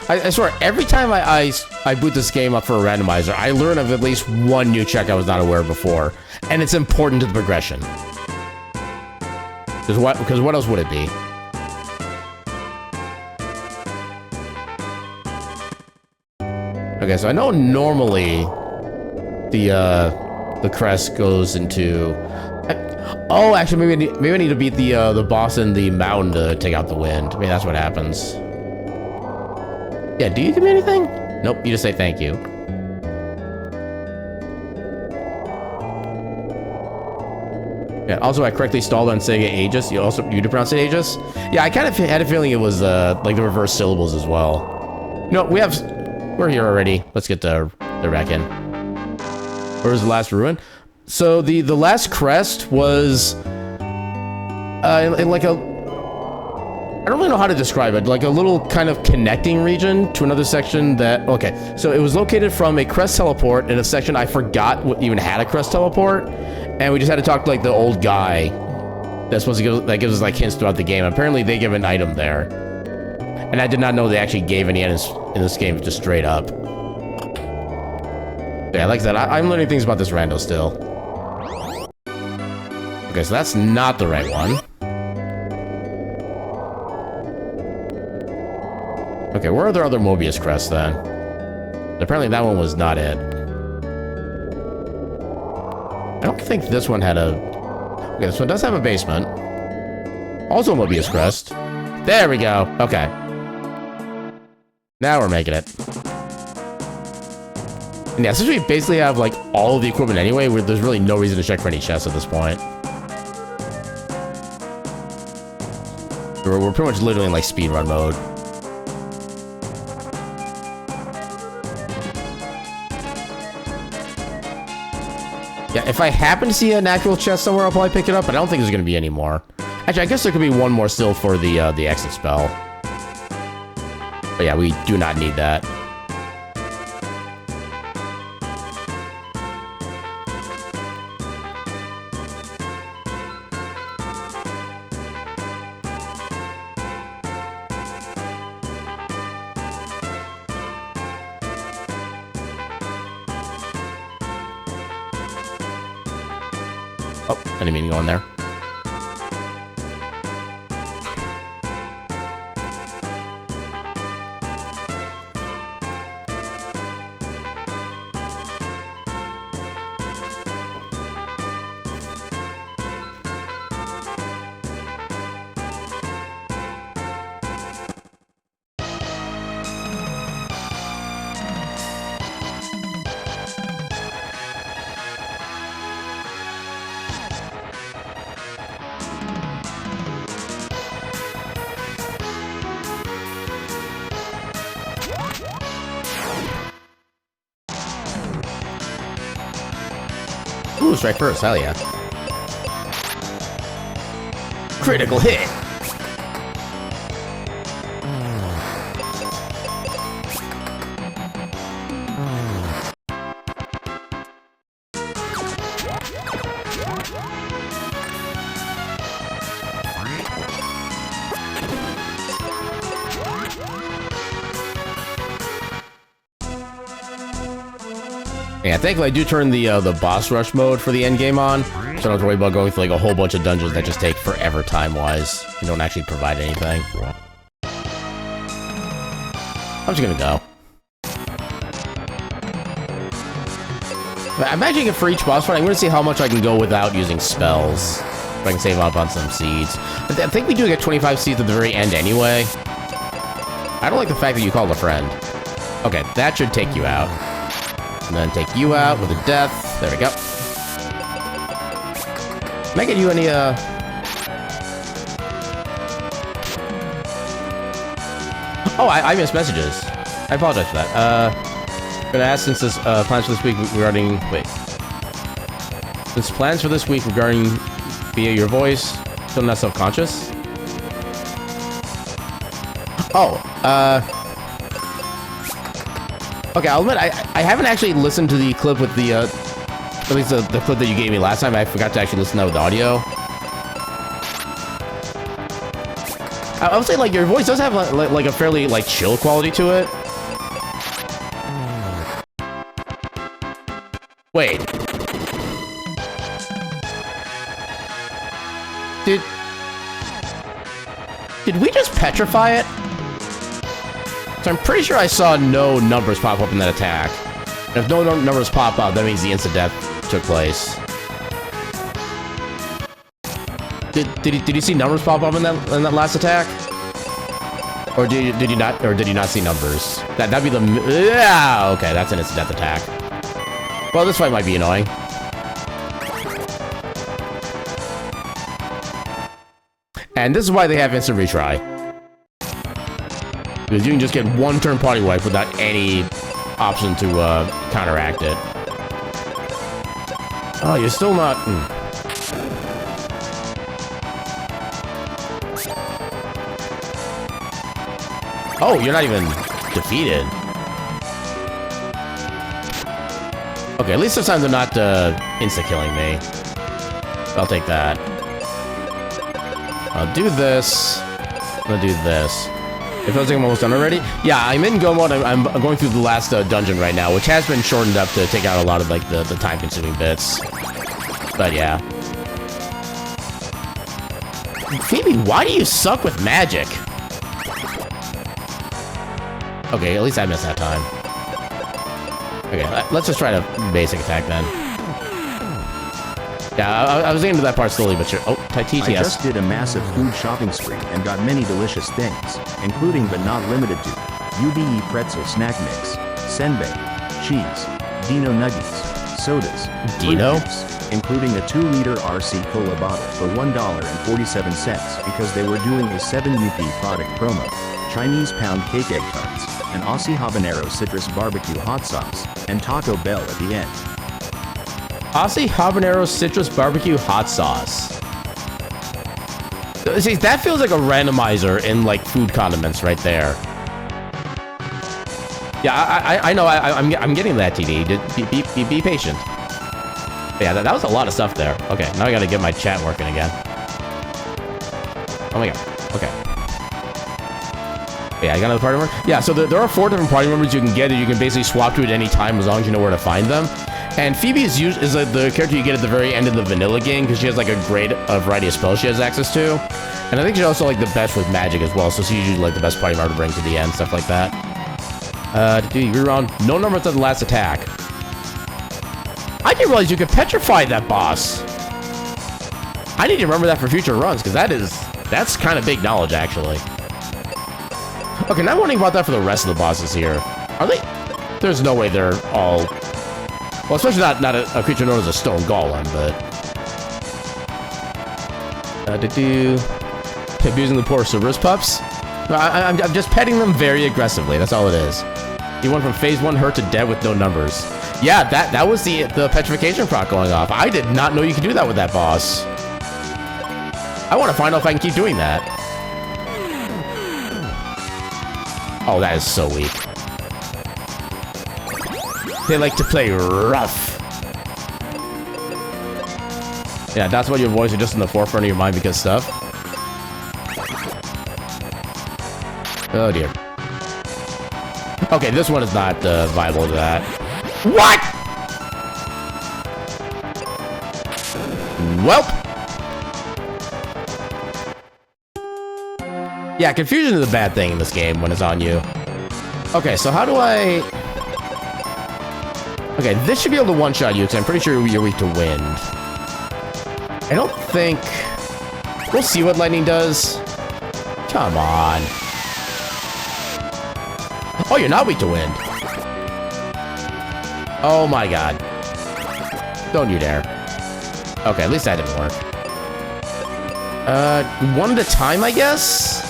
I swear, every time I boot this game up for a randomizer, I learn of at least one new check I was not aware of before. And it's important to the progression. Because what else would it be? Okay, so I know normally the crest goes into... Oh, actually, maybe I need to beat the boss in the mountain to take out the wind. Maybe that's what happens. Yeah, do you give me anything? Nope, you just say thank you. Yeah, also I correctly stalled on Sega Aegis. You do pronounce it Aegis? Yeah, I kind of had a feeling it was like the reverse syllables as well. No, we're here already. Let's get the wreck in. Where's the last ruin? So the last crest was in like a... I don't really know how to describe it, like a little kind of connecting region to another section that... Okay, so it was located from a crest teleport in a section I forgot what even had a crest teleport, and we just had to talk to like the old guy that's supposed to give, that gives us like hints throughout the game. Apparently they give an item there, and I did not know they actually gave any items in this game just straight up. Yeah, like that. I'm learning things about this rando still. Okay, so that's not the right one. Okay, where are there other Mobius crests then? Apparently that one was not it. I don't think this one had a... Okay, this one does have a basement. Also Mobius crest. There we go. Okay. Now we're making it. And yeah, since we basically have like all of the equipment anyway, there's really no reason to check for any chests at this point. We're pretty much literally in like speedrun mode. Yeah, if I happen to see an actual chest somewhere, I'll probably pick it up, but I don't think there's going to be any more. Actually, I guess there could be one more still for the exit spell. But yeah, we do not need that. Oh, I didn't mean to go in there. Ooh, strike first, hell yeah. Critical hit! Yeah, thankfully I do turn the boss rush mode for the end game on, so I don't have to worry about going through like a whole bunch of dungeons that just take forever time-wise and don't actually provide anything. I'm just gonna go. I'm imagining it for each boss fight. I'm gonna see how much I can go without using spells. If I can save up on some seeds. I think we do get 25 seeds at the very end anyway. I don't like the fact that you called a friend. Okay, that should take you out. And then take you out with a death. There we go. Can I get you any, Oh, I missed messages. I apologize for that. I'm gonna ask since this, plans for this week regarding... Wait. Since plans for this week regarding via your voice, still not self-conscious? Oh, okay, I'll admit, I haven't actually listened to the clip with the, at least the clip that you gave me last time. I forgot to actually listen to that with audio. I would say, like, your voice does have, like a fairly, like, chill quality to it. Wait. Did we just petrify it? So I'm pretty sure I saw no numbers pop up in that attack. And if no numbers pop up, that means the instant death took place. Did you see numbers pop up in that last attack? Or did you not see numbers? That'd be the okay, that's an instant death attack. Well, this fight might be annoying. And this is why they have instant retry. Because you can just get one turn party wipe without any option to counteract it. Oh, you're still not... Oh, you're not even defeated. Okay, at least this time they're not insta-killing me. I'll take that. I'll do this. I'm gonna do this. It feels like I'm almost done already. Yeah, I'm in go mode. I'm going through the last dungeon right now, which has been shortened up to take out a lot of like the time-consuming bits. But yeah. Phoebe, why do you suck with magic? Okay, at least I missed that time. Okay, let's just try to basic attack then. Yeah, I was getting to that part slowly, but sure. Oh, TTS. I just did a massive food shopping spree and got many delicious things, including but not limited to UBE pretzel snack mix, senbei, cheese, Dino nuggets, sodas, Dino? fruit juice, including a 2-liter RC Cola bottle for $1.47 because they were doing a 7 UP product promo, Chinese pound cake egg tarts, an Aussie habanero citrus barbecue hot sauce, and Taco Bell at the end. Aussie habanero citrus barbecue hot sauce. See, that feels like a randomizer in like food condiments right there. Yeah, I know. I'm getting that, TD. Be patient. Yeah, that was a lot of stuff there. Okay, now I gotta get my chat working again. Oh my god. Okay. Yeah, I got another party member. Yeah, so there are 4 different party members you can get, and you can basically swap to at any time as long as you know where to find them. And Phoebe is the character you get at the very end of the vanilla game because she has like a great variety of spells she has access to. And I think she's also like the best with magic as well, so she's usually like the best party member to bring to the end, stuff like that. Rerun. No numbers on the last attack. I didn't realize you could petrify that boss. I need to remember that for future runs because that's kind of big knowledge actually. Okay, now I'm wondering about that for the rest of the bosses here. Are they? There's no way they're all... Well, especially not a creature known as a stone golem, but... Abusing the poor Cerberus pups? No, I'm just petting them very aggressively, that's all it is. He went from phase 1 hurt to dead with no numbers. Yeah, that was the petrification proc going off. I did not know you could do that with that boss. I want to find out if I can keep doing that. Oh, that is so weak. They like to play rough. Yeah, that's why your voice are just in the forefront of your mind because stuff. Oh dear. Okay, this one is not viable to that. What? Welp. Yeah, confusion is a bad thing in this game when it's on you. Okay, so how do I... Okay, this should be able to one-shot you, because I'm pretty sure you're weak to wind. I don't think... We'll see what lightning does. Come on. Oh, you're not weak to wind. Oh my god. Don't you dare. Okay, at least that didn't work. One at a time, I guess?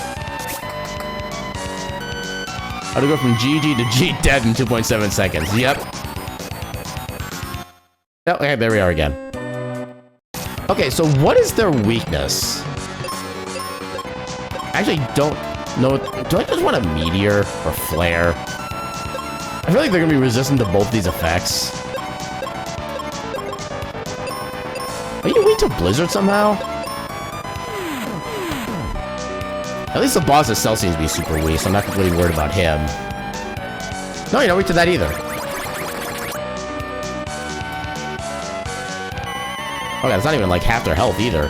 How to go from GG to G dead in 2.7 seconds. Yep. Oh, okay, there we are again. Okay, so what is their weakness? I actually don't No, do I just want a meteor or flare? I feel like they're gonna be resistant to both these effects. Are you weak to Blizzard somehow? At least the boss itself seems to be super weak, so I'm not completely worried about him. No, you're not weak to that either. Okay, that's not even like half their health either.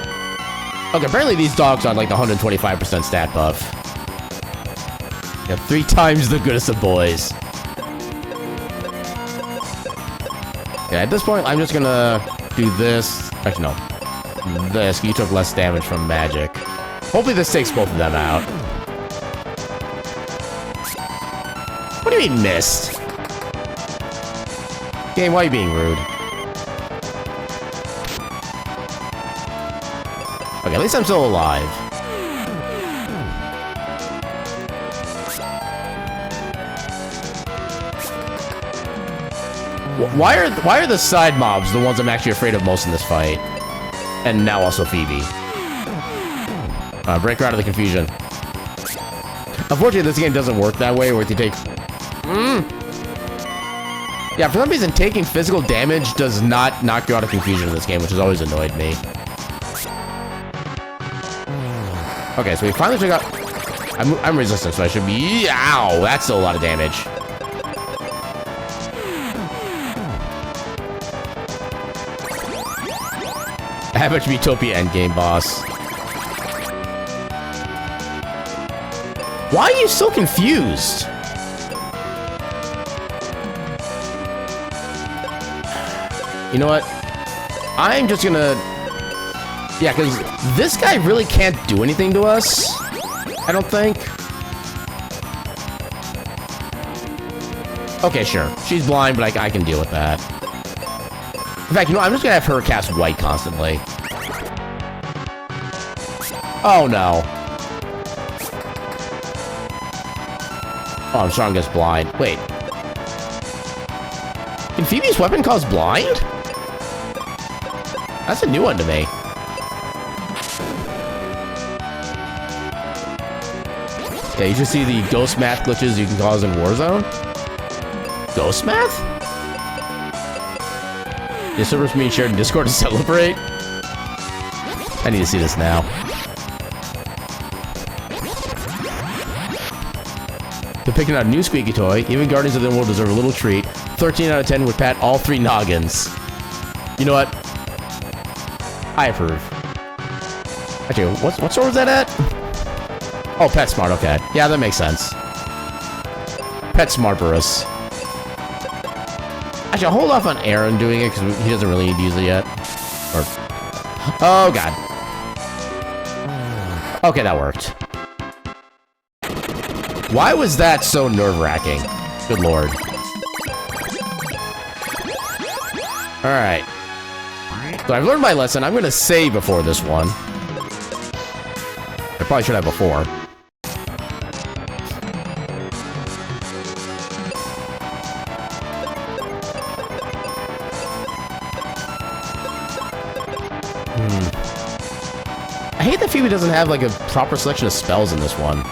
Okay, apparently these dogs are like 125% stat buff. Yeah, 3 times the goodest of boys. Yeah, at this point, I'm just gonna do this. Actually, no. This, you took less damage from magic. Hopefully this takes both of them out. What do you mean, missed? Game, why are you being rude? Okay, at least I'm still alive. Why are the side mobs the ones I'm actually afraid of most in this fight? And now also Phoebe. Break her out of the confusion. Unfortunately, this game doesn't work that way, where if you take... Yeah, for some reason, taking physical damage does not knock you out of confusion in this game, which has always annoyed me. Okay, so we finally took out... I'm resistant, so I should be... Ow! That's still a lot of damage. Average Utopia endgame boss. Why are you so confused? You know what? I'm just gonna... Yeah, because this guy really can't do anything to us. I don't think. Okay, sure. She's blind, but I can deal with that. In fact, you know, I'm just gonna have her cast white constantly. Oh, no. Oh, I'm strong against blind. Wait. Can Phoebe's weapon cause blind? That's a new one to me. Yeah, you should see the ghost math glitches you can cause in Warzone. Ghost math? The servers being shared in Discord to celebrate? I need to see this now. They're picking out a new squeaky toy. Even Guardians of the World deserve a little treat. 13 out of 10 would pat all 3 noggins. You know what? I approve. Actually, what store was that at? Oh, PetSmart, okay. Yeah, that makes sense. PetSmartberus. Actually, I'll hold off on Aaron doing it, because he doesn't really need to use it yet. Or... Oh, God. Okay, that worked. Why was that so nerve-wracking? Good lord. Alright. So I've learned my lesson. I'm going to save before this one. I probably should have before. I hate that Phoebe doesn't have, like, a proper selection of spells in this one.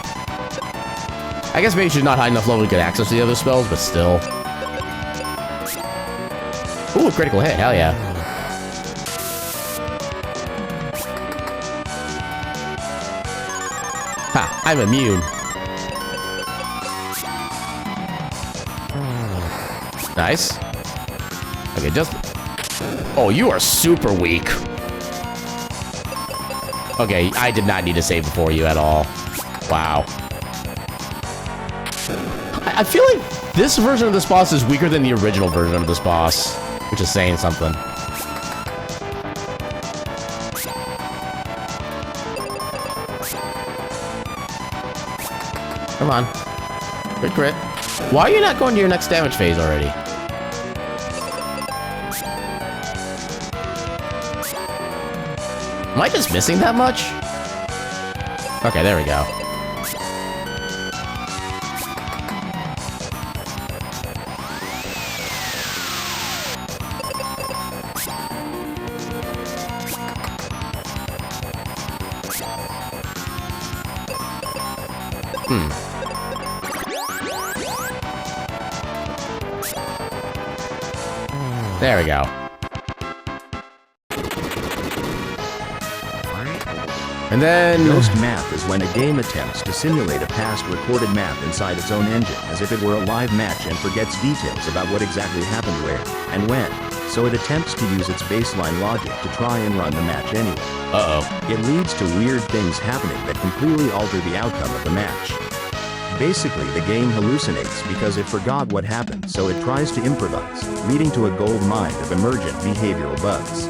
I guess maybe she's not high enough level to get access to the other spells, but still. Ooh, critical hit, hell yeah. Ha, I'm immune. Nice. Okay, just... Oh, you are super weak. Okay, I did not need to save before you at all. Wow. I feel like this version of this boss is weaker than the original version of this boss, which is saying something. Come on. Good crit. Why are you not going to your next damage phase already? Am I just missing that much? Okay, there we go. There we go. And then... Ghost math is when a game attempts to simulate a past recorded math inside its own engine as if it were a live match and forgets details about what exactly happened where and when. So it attempts to use its baseline logic to try and run the match anyway. Uh-oh. It leads to weird things happening that completely alter the outcome of the match. Basically, the game hallucinates because it forgot what happened, so it tries to improvise, leading to a gold mine of emergent behavioral bugs.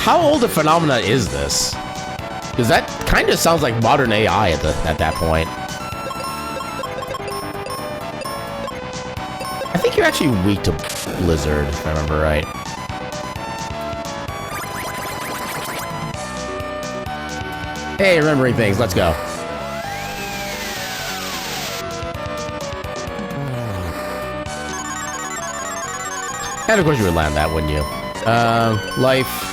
How old a phenomena is this? Because that kind of sounds like modern AI at that point. I think you're actually weak to Blizzard, if I remember right. Hey, remembering things, let's go. And of course you would land that, wouldn't you? Life.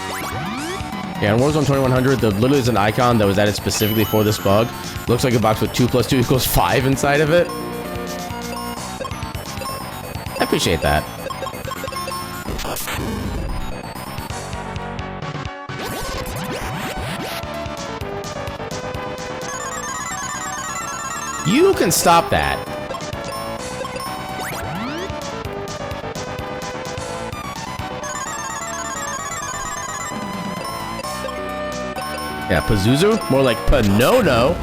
Yeah, in Warzone 2100, there literally is an icon that was added specifically for this bug. Looks like a box with 2 + 2 = 5 inside of it. I appreciate that. You can stop that. Yeah, Pazuzu? More like Panono.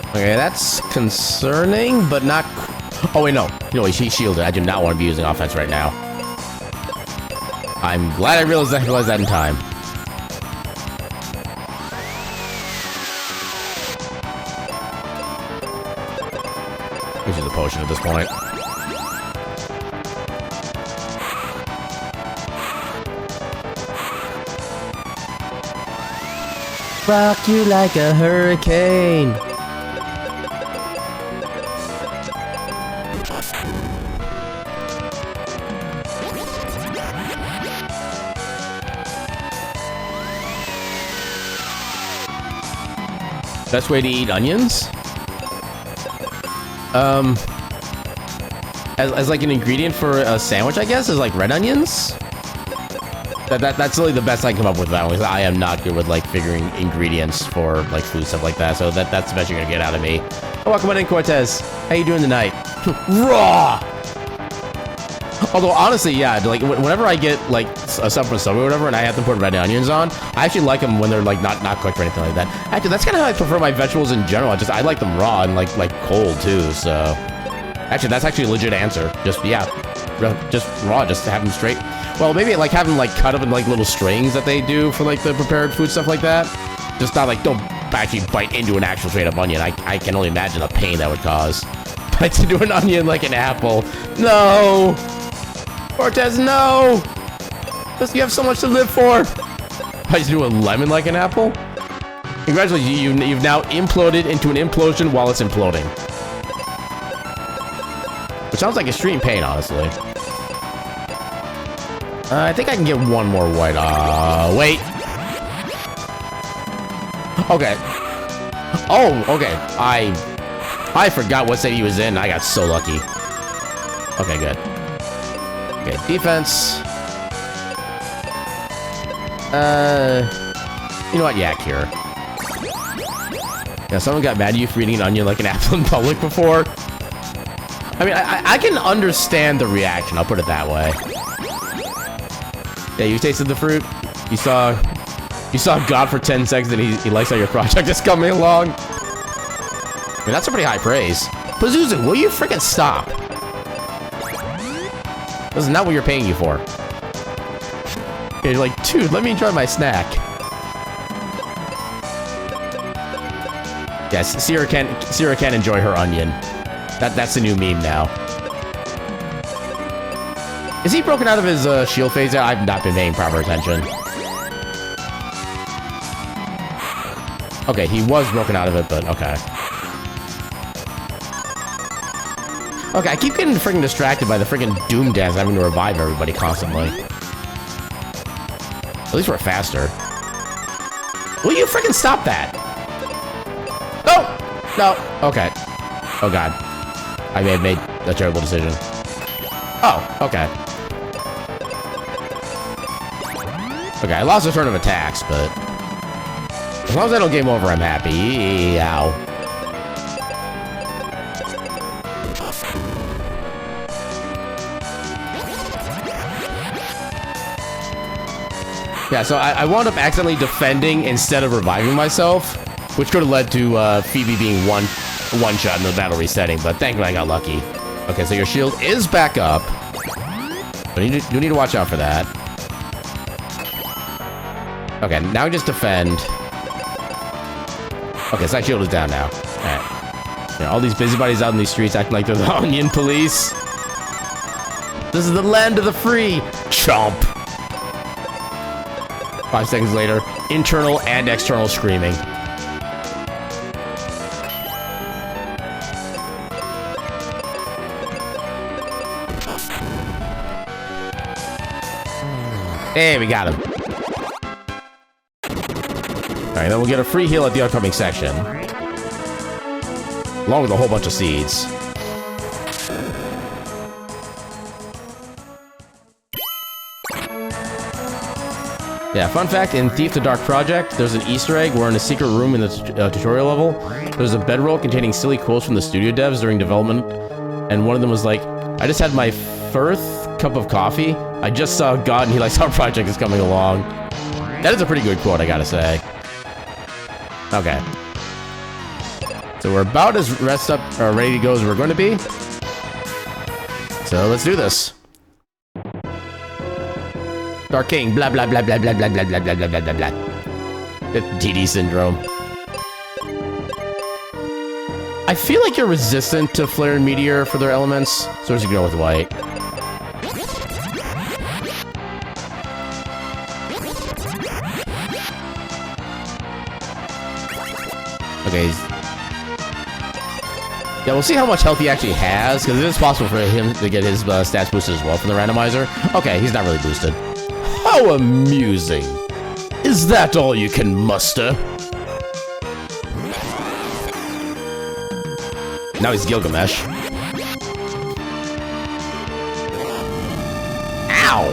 Okay, that's concerning, but not... Oh, wait, no. No, he's shielded. I do not want to be using offense right now. I'm glad I realized that in time. Which is a potion at this point. Rock you like a hurricane. Best way to eat onions? As like an ingredient for a sandwich, I guess, is like red onions. That's really the best I can come up with that one, because I am not good with like figuring ingredients for like food stuff like that. So that's the best you're gonna get out of me. Oh, welcome on in, Cortez. How you doing tonight? Raw. Although honestly, yeah, like whenever I get like a sub from Subway or whatever, and I have to put red onions on, I actually like them when they're like not cooked or anything like that. Actually, that's kind of how I prefer my vegetables in general. I like them raw and like cold too. So actually, that's actually a legit answer. Just raw, just to have them straight. Well, maybe like have them like cut up in like little strings that they do for like the prepared food stuff like that. Just not like don't actually bite into an actual straight up onion. I can only imagine the pain that would cause. Bite into an onion like an apple. No. Cortez, no! You have so much to live for! I just do a lemon like an apple? Congratulations, you've now imploded into an implosion while it's imploding. Which sounds like extreme pain, honestly. I think I can get one more white. Wait. Okay. Oh, okay. I forgot what state he was in. I got so lucky. Okay, good. Okay, defense. You know what? Yeah, cure. Yeah, someone got mad at you for eating an onion like an apple in public before. I mean, I can understand the reaction. I'll put it that way. Yeah, you tasted the fruit. You saw God for 10 seconds, and he likes how your project is coming along. I mean, that's a pretty high praise. Pazuzu, will you freaking stop? This is not what you're paying you for. Okay, you're like, dude, let me enjoy my snack. Yes, Sierra can enjoy her onion. That's the new meme now. Is he broken out of his shield phase? I've not been paying proper attention. Okay, he was broken out of it, but okay. Okay, I keep getting freaking distracted by the freaking Doom dance having to revive everybody constantly. At least we're faster. Will you freaking stop that? No! No. Okay. Oh, God. I may have made a terrible decision. Oh, okay. Okay, I lost a turn of attacks, but... as long as I don't game over, I'm happy. Ow. Yeah, so I wound up accidentally defending instead of reviving myself, which could have led to Phoebe being one shot in the battle resetting, but thankfully I got lucky. Okay, so your shield is back up. But you do need to watch out for that. Okay, now just defend. Okay, so that shield is down now. Alright. You know, all these busybodies out in these streets acting like they're the onion police. This is the land of the free. Chomp. 5 seconds later, internal and external screaming. Hey, we got him. Alright, then we'll get a free heal at the upcoming section. Along with a whole bunch of seeds. Yeah, fun fact, in Thief the Dark Project, there's an Easter egg where in a secret room in the tutorial level, there's a bedroll containing silly quotes from the studio devs during development, and one of them was like, I just had my first cup of coffee, I just saw God and he likes our project is coming along. That is a pretty good quote, I gotta say. Okay. So we're about as rest up, or ready to go as we're going to be. So let's do this. Dark King, blah blah blah blah blah blah blah blah blah blah blah blah blah. DD syndrome. I feel like you're resistant to Flare and Meteor for their elements, so we're just gonna go with white. Okay. Yeah, we'll see how much health he actually has, because it is possible for him to get his stats boosted as well from the randomizer. Okay, he's not really boosted. How amusing. Is that all you can muster? Now he's Gilgamesh. Ow!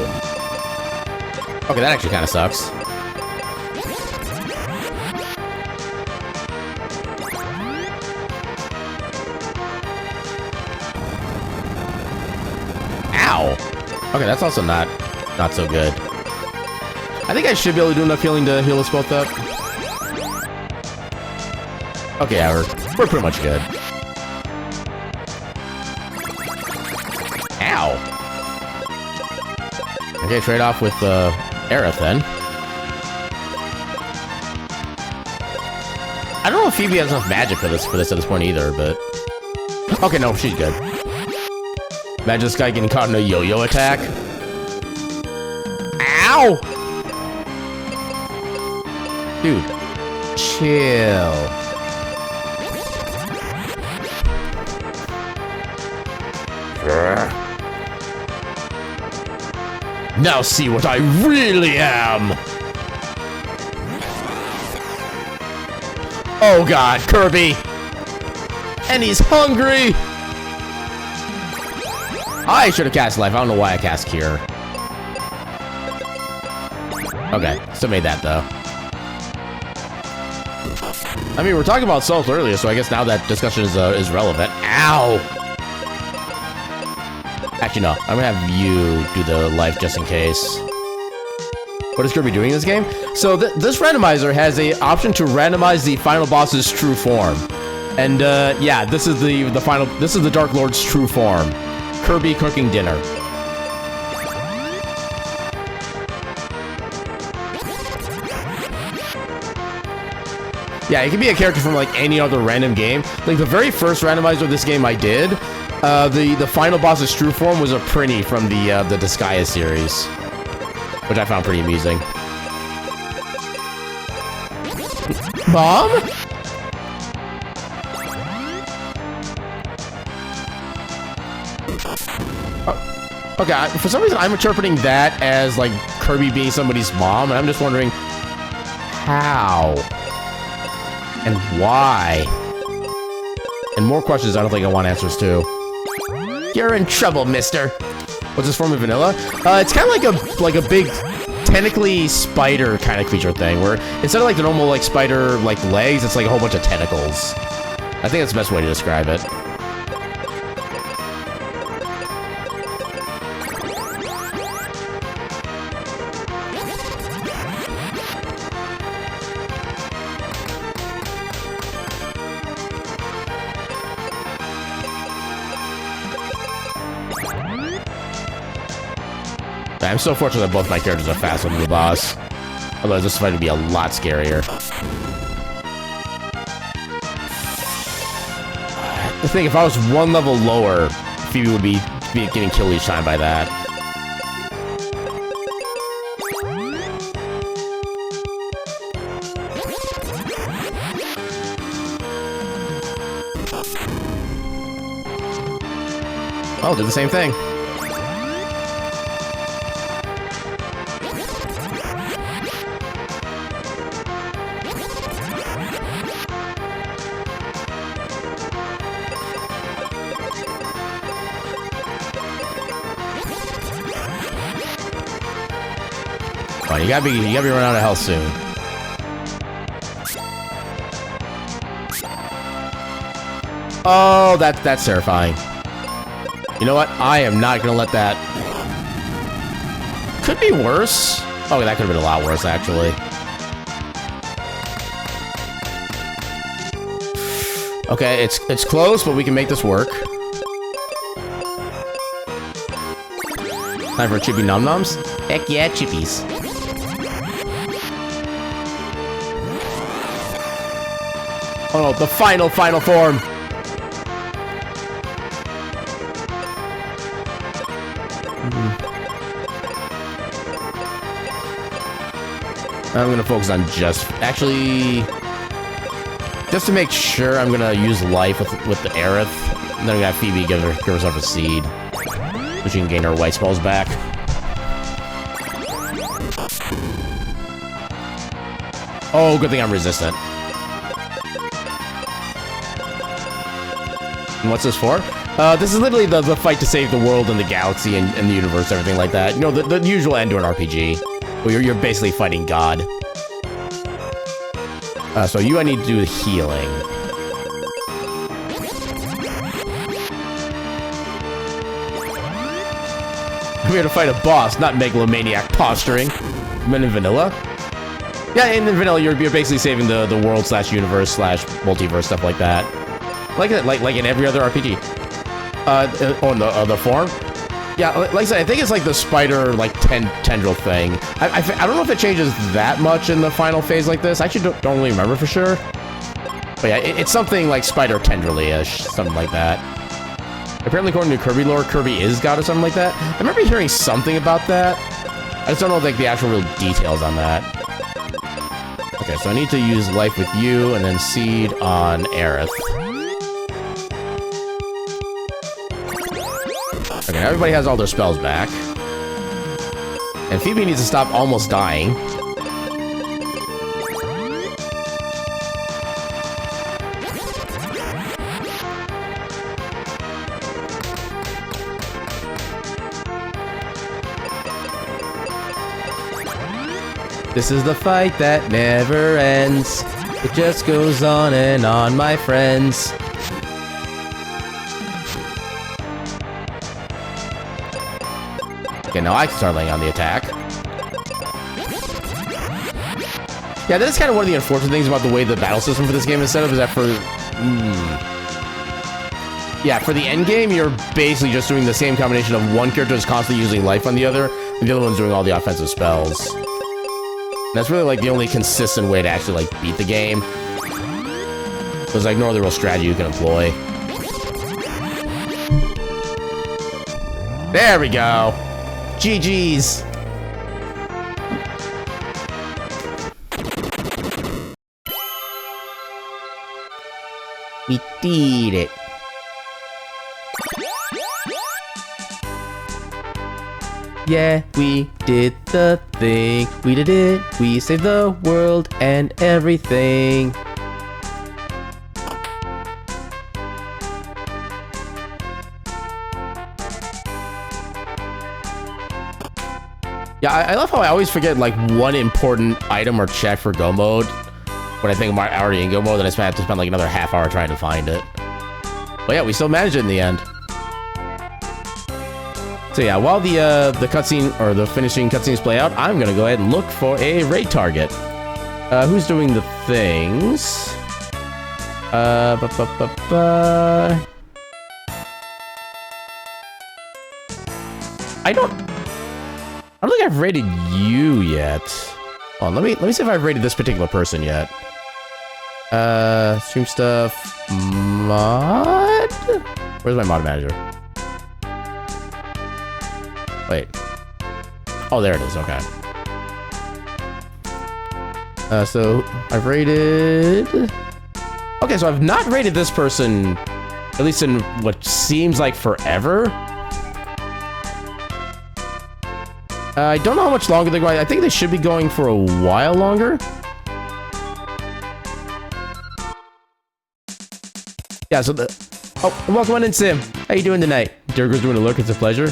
Okay, that actually kind of sucks. Ow! Okay, that's also not so good. I think I should be able to do enough healing to heal us both up. Okay, yeah, we're pretty much good. Ow! Okay, trade off with Aerith then. I don't know if Phoebe has enough magic for this at this point either, but... okay, no, she's good. Imagine this guy getting caught in a yo-yo attack. Ow! Dude, chill. Now see what I really am. Oh God, Kirby. And he's hungry. I should have cast Life. I don't know why I cast Cure. Okay, still made that though. I mean, we were talking about Souls earlier, so I guess now that discussion is relevant. Ow! Actually, no. I'm gonna have you do the life just in case. What is Kirby doing in this game? So this randomizer has a option to randomize the final boss's true form, and yeah, this is the final. This is the Dark Lord's true form. Kirby cooking dinner. Yeah, it can be a character from like any other random game. Like the very first randomizer of this game I did, the final boss's true form was a Prinny from the Disgaea series, which I found pretty amusing. Mom? Okay, for some reason I'm interpreting that as like Kirby being somebody's mom, and I'm just wondering how and why. And more questions I don't think I want answers to. You're in trouble, mister. What's this form of vanilla? It's kind of like a big, tentacly spider kind of creature thing, where instead of like the normal like spider like legs, it's like a whole bunch of tentacles. I think that's the best way to describe it. I'm so fortunate that both my characters are faster than the boss. Otherwise, this fight would be a lot scarier. I think if I was one level lower, Phoebe would be getting killed each time by that. Oh, did the same thing. You gotta be running out of health soon. Oh, that's terrifying. You know what? I am not gonna let that. Could be worse. Oh, that could have been a lot worse, actually. Okay, it's close, but we can make this work. Time for chippy num nums? Heck yeah, chippies. Oh no, the final form! I'm gonna focus on actually, just to make sure, I'm gonna use life with the Aerith, and then I'm gonna have Phoebe give herself a seed, so she can gain her white spells back. Oh, good thing I'm resistant. And what's this for? This is literally the fight to save the world and the galaxy and the universe, everything like that. You know, the usual end to an RPG, where you're basically fighting God. So I need to do the healing. I'm here to fight a boss, not megalomaniac posturing. I'm in vanilla? Yeah, in vanilla, you're basically saving the world / universe / multiverse, stuff like that. Like in every other RPG. On the form? Yeah, like I said, I think it's like the spider, like, tendril thing. I don't know if it changes that much in the final phase like this. I actually don't really remember for sure. But yeah, it's something like spider tendrily-ish, something like that. Apparently, according to Kirby lore, Kirby is God or something like that. I remember hearing something about that. I just don't know, like, the actual real details on that. Okay, so I need to use life with you, and then seed on Aerith. Okay, now everybody has all their spells back. And Phoebe needs to stop almost dying. This is the fight that never ends. It just goes on and on, my friends. Okay, now I can start laying on the attack. Yeah, that is kind of one of the unfortunate things about the way the battle system for this game is set up, is that for... Yeah, for the end game, you're basically just doing the same combination of one character is constantly using life on the other, and the other one's doing all the offensive spells. And that's really, like, the only consistent way to actually, like, beat the game. There's, like, no other real strategy you can employ. There we go! GG's! We did it. Yeah, we did the thing. We did it. We saved the world and everything. Yeah, I love how I always forget like one important item or check for Go mode when I think I'm already in Go mode, and I have to spend like another half hour trying to find it. But yeah, we still managed it in the end. So yeah, while the cutscene or the finishing cutscenes play out, I'm gonna go ahead and look for a raid target. Who's doing the things? I don't think I've rated you yet. Oh, let me see if I've rated this particular person yet. Stream stuff, mod. Where's my mod manager? Wait. Oh, there it is. Okay. So I've rated. Okay, so I've not rated this person, at least in what seems like forever. I don't know how much longer they're going. I think they should be going for a while longer. Yeah, so oh, welcome on in, Sim. How you doing tonight? Durgo's doing a lurk. It's a pleasure.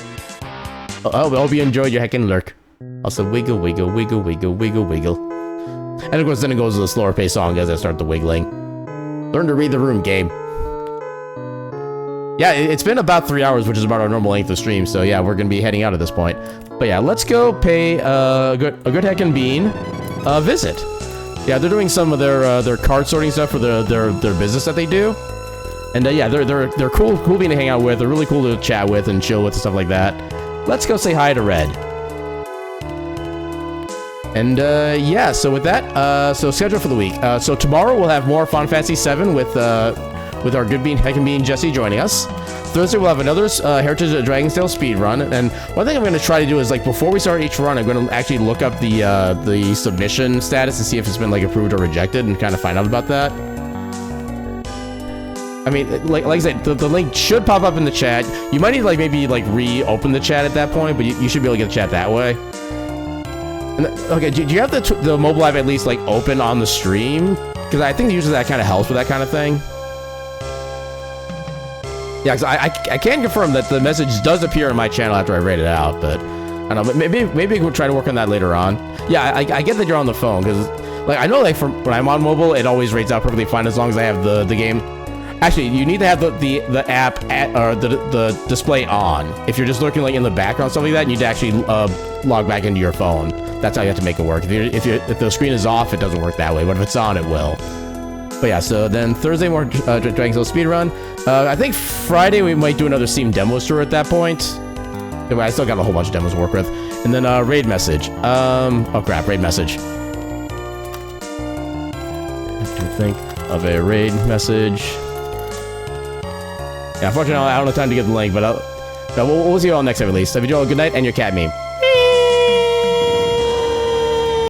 Oh, I hope you enjoyed your heckin' lurk. Also, wiggle, wiggle, wiggle, wiggle, wiggle, wiggle. And of course, then it goes to the slower pace song as I start the wiggling. Learn to read the room, game. Yeah, it's been about 3 hours, which is about our normal length of stream. So yeah, we're gonna be heading out at this point. But yeah, let's go pay a good heckin' bean a visit. Yeah, they're doing some of their card sorting stuff for their business that they do. And yeah, they're cool being to hang out with. They're really cool to chat with and chill with and stuff like that. Let's go say hi to Red. And yeah, so with that, so schedule for the week. So tomorrow we'll have more Final Fantasy VII with our good bean, heckin' bean Jesse joining us. Thursday we'll have another Heritage of Dragon's Tale speedrun. And one thing I'm going to try to do is, like, before we start each run, I'm going to actually look up the submission status and see if it's been, like, approved or rejected and kind of find out about that. I mean, like I said, the link should pop up in the chat. You might need to, like, maybe, like, reopen the chat at that point, but you should be able to get the chat that way. And okay, do you have the mobile app at least, like, open on the stream? Because I think usually that kind of helps with that kind of thing. Yeah, because I can confirm that the message does appear in my channel after I rate it out, but I don't know, maybe we'll try to work on that later on. Yeah, I get that you're on the phone, because, like, I know, like, from when I'm on mobile, it always rates out perfectly fine as long as I have the game. Actually, you need to have the app or the display on. If you're just looking, like, in the background, stuff like that, you need to actually log back into your phone. That's how you have to make it work. If the screen is off, it doesn't work that way, but if it's on, it will. But yeah, so then Thursday more Dragon's Tale speedrun. I think Friday we might do another Steam demos tour at that point. I still got a whole bunch of demos to work with. And then raid message. Oh crap, raid message. I have to think of a raid message. Yeah, unfortunately I don't have time to get the link, but we'll see you all next time at least. So if you do all, good night and your cat meme.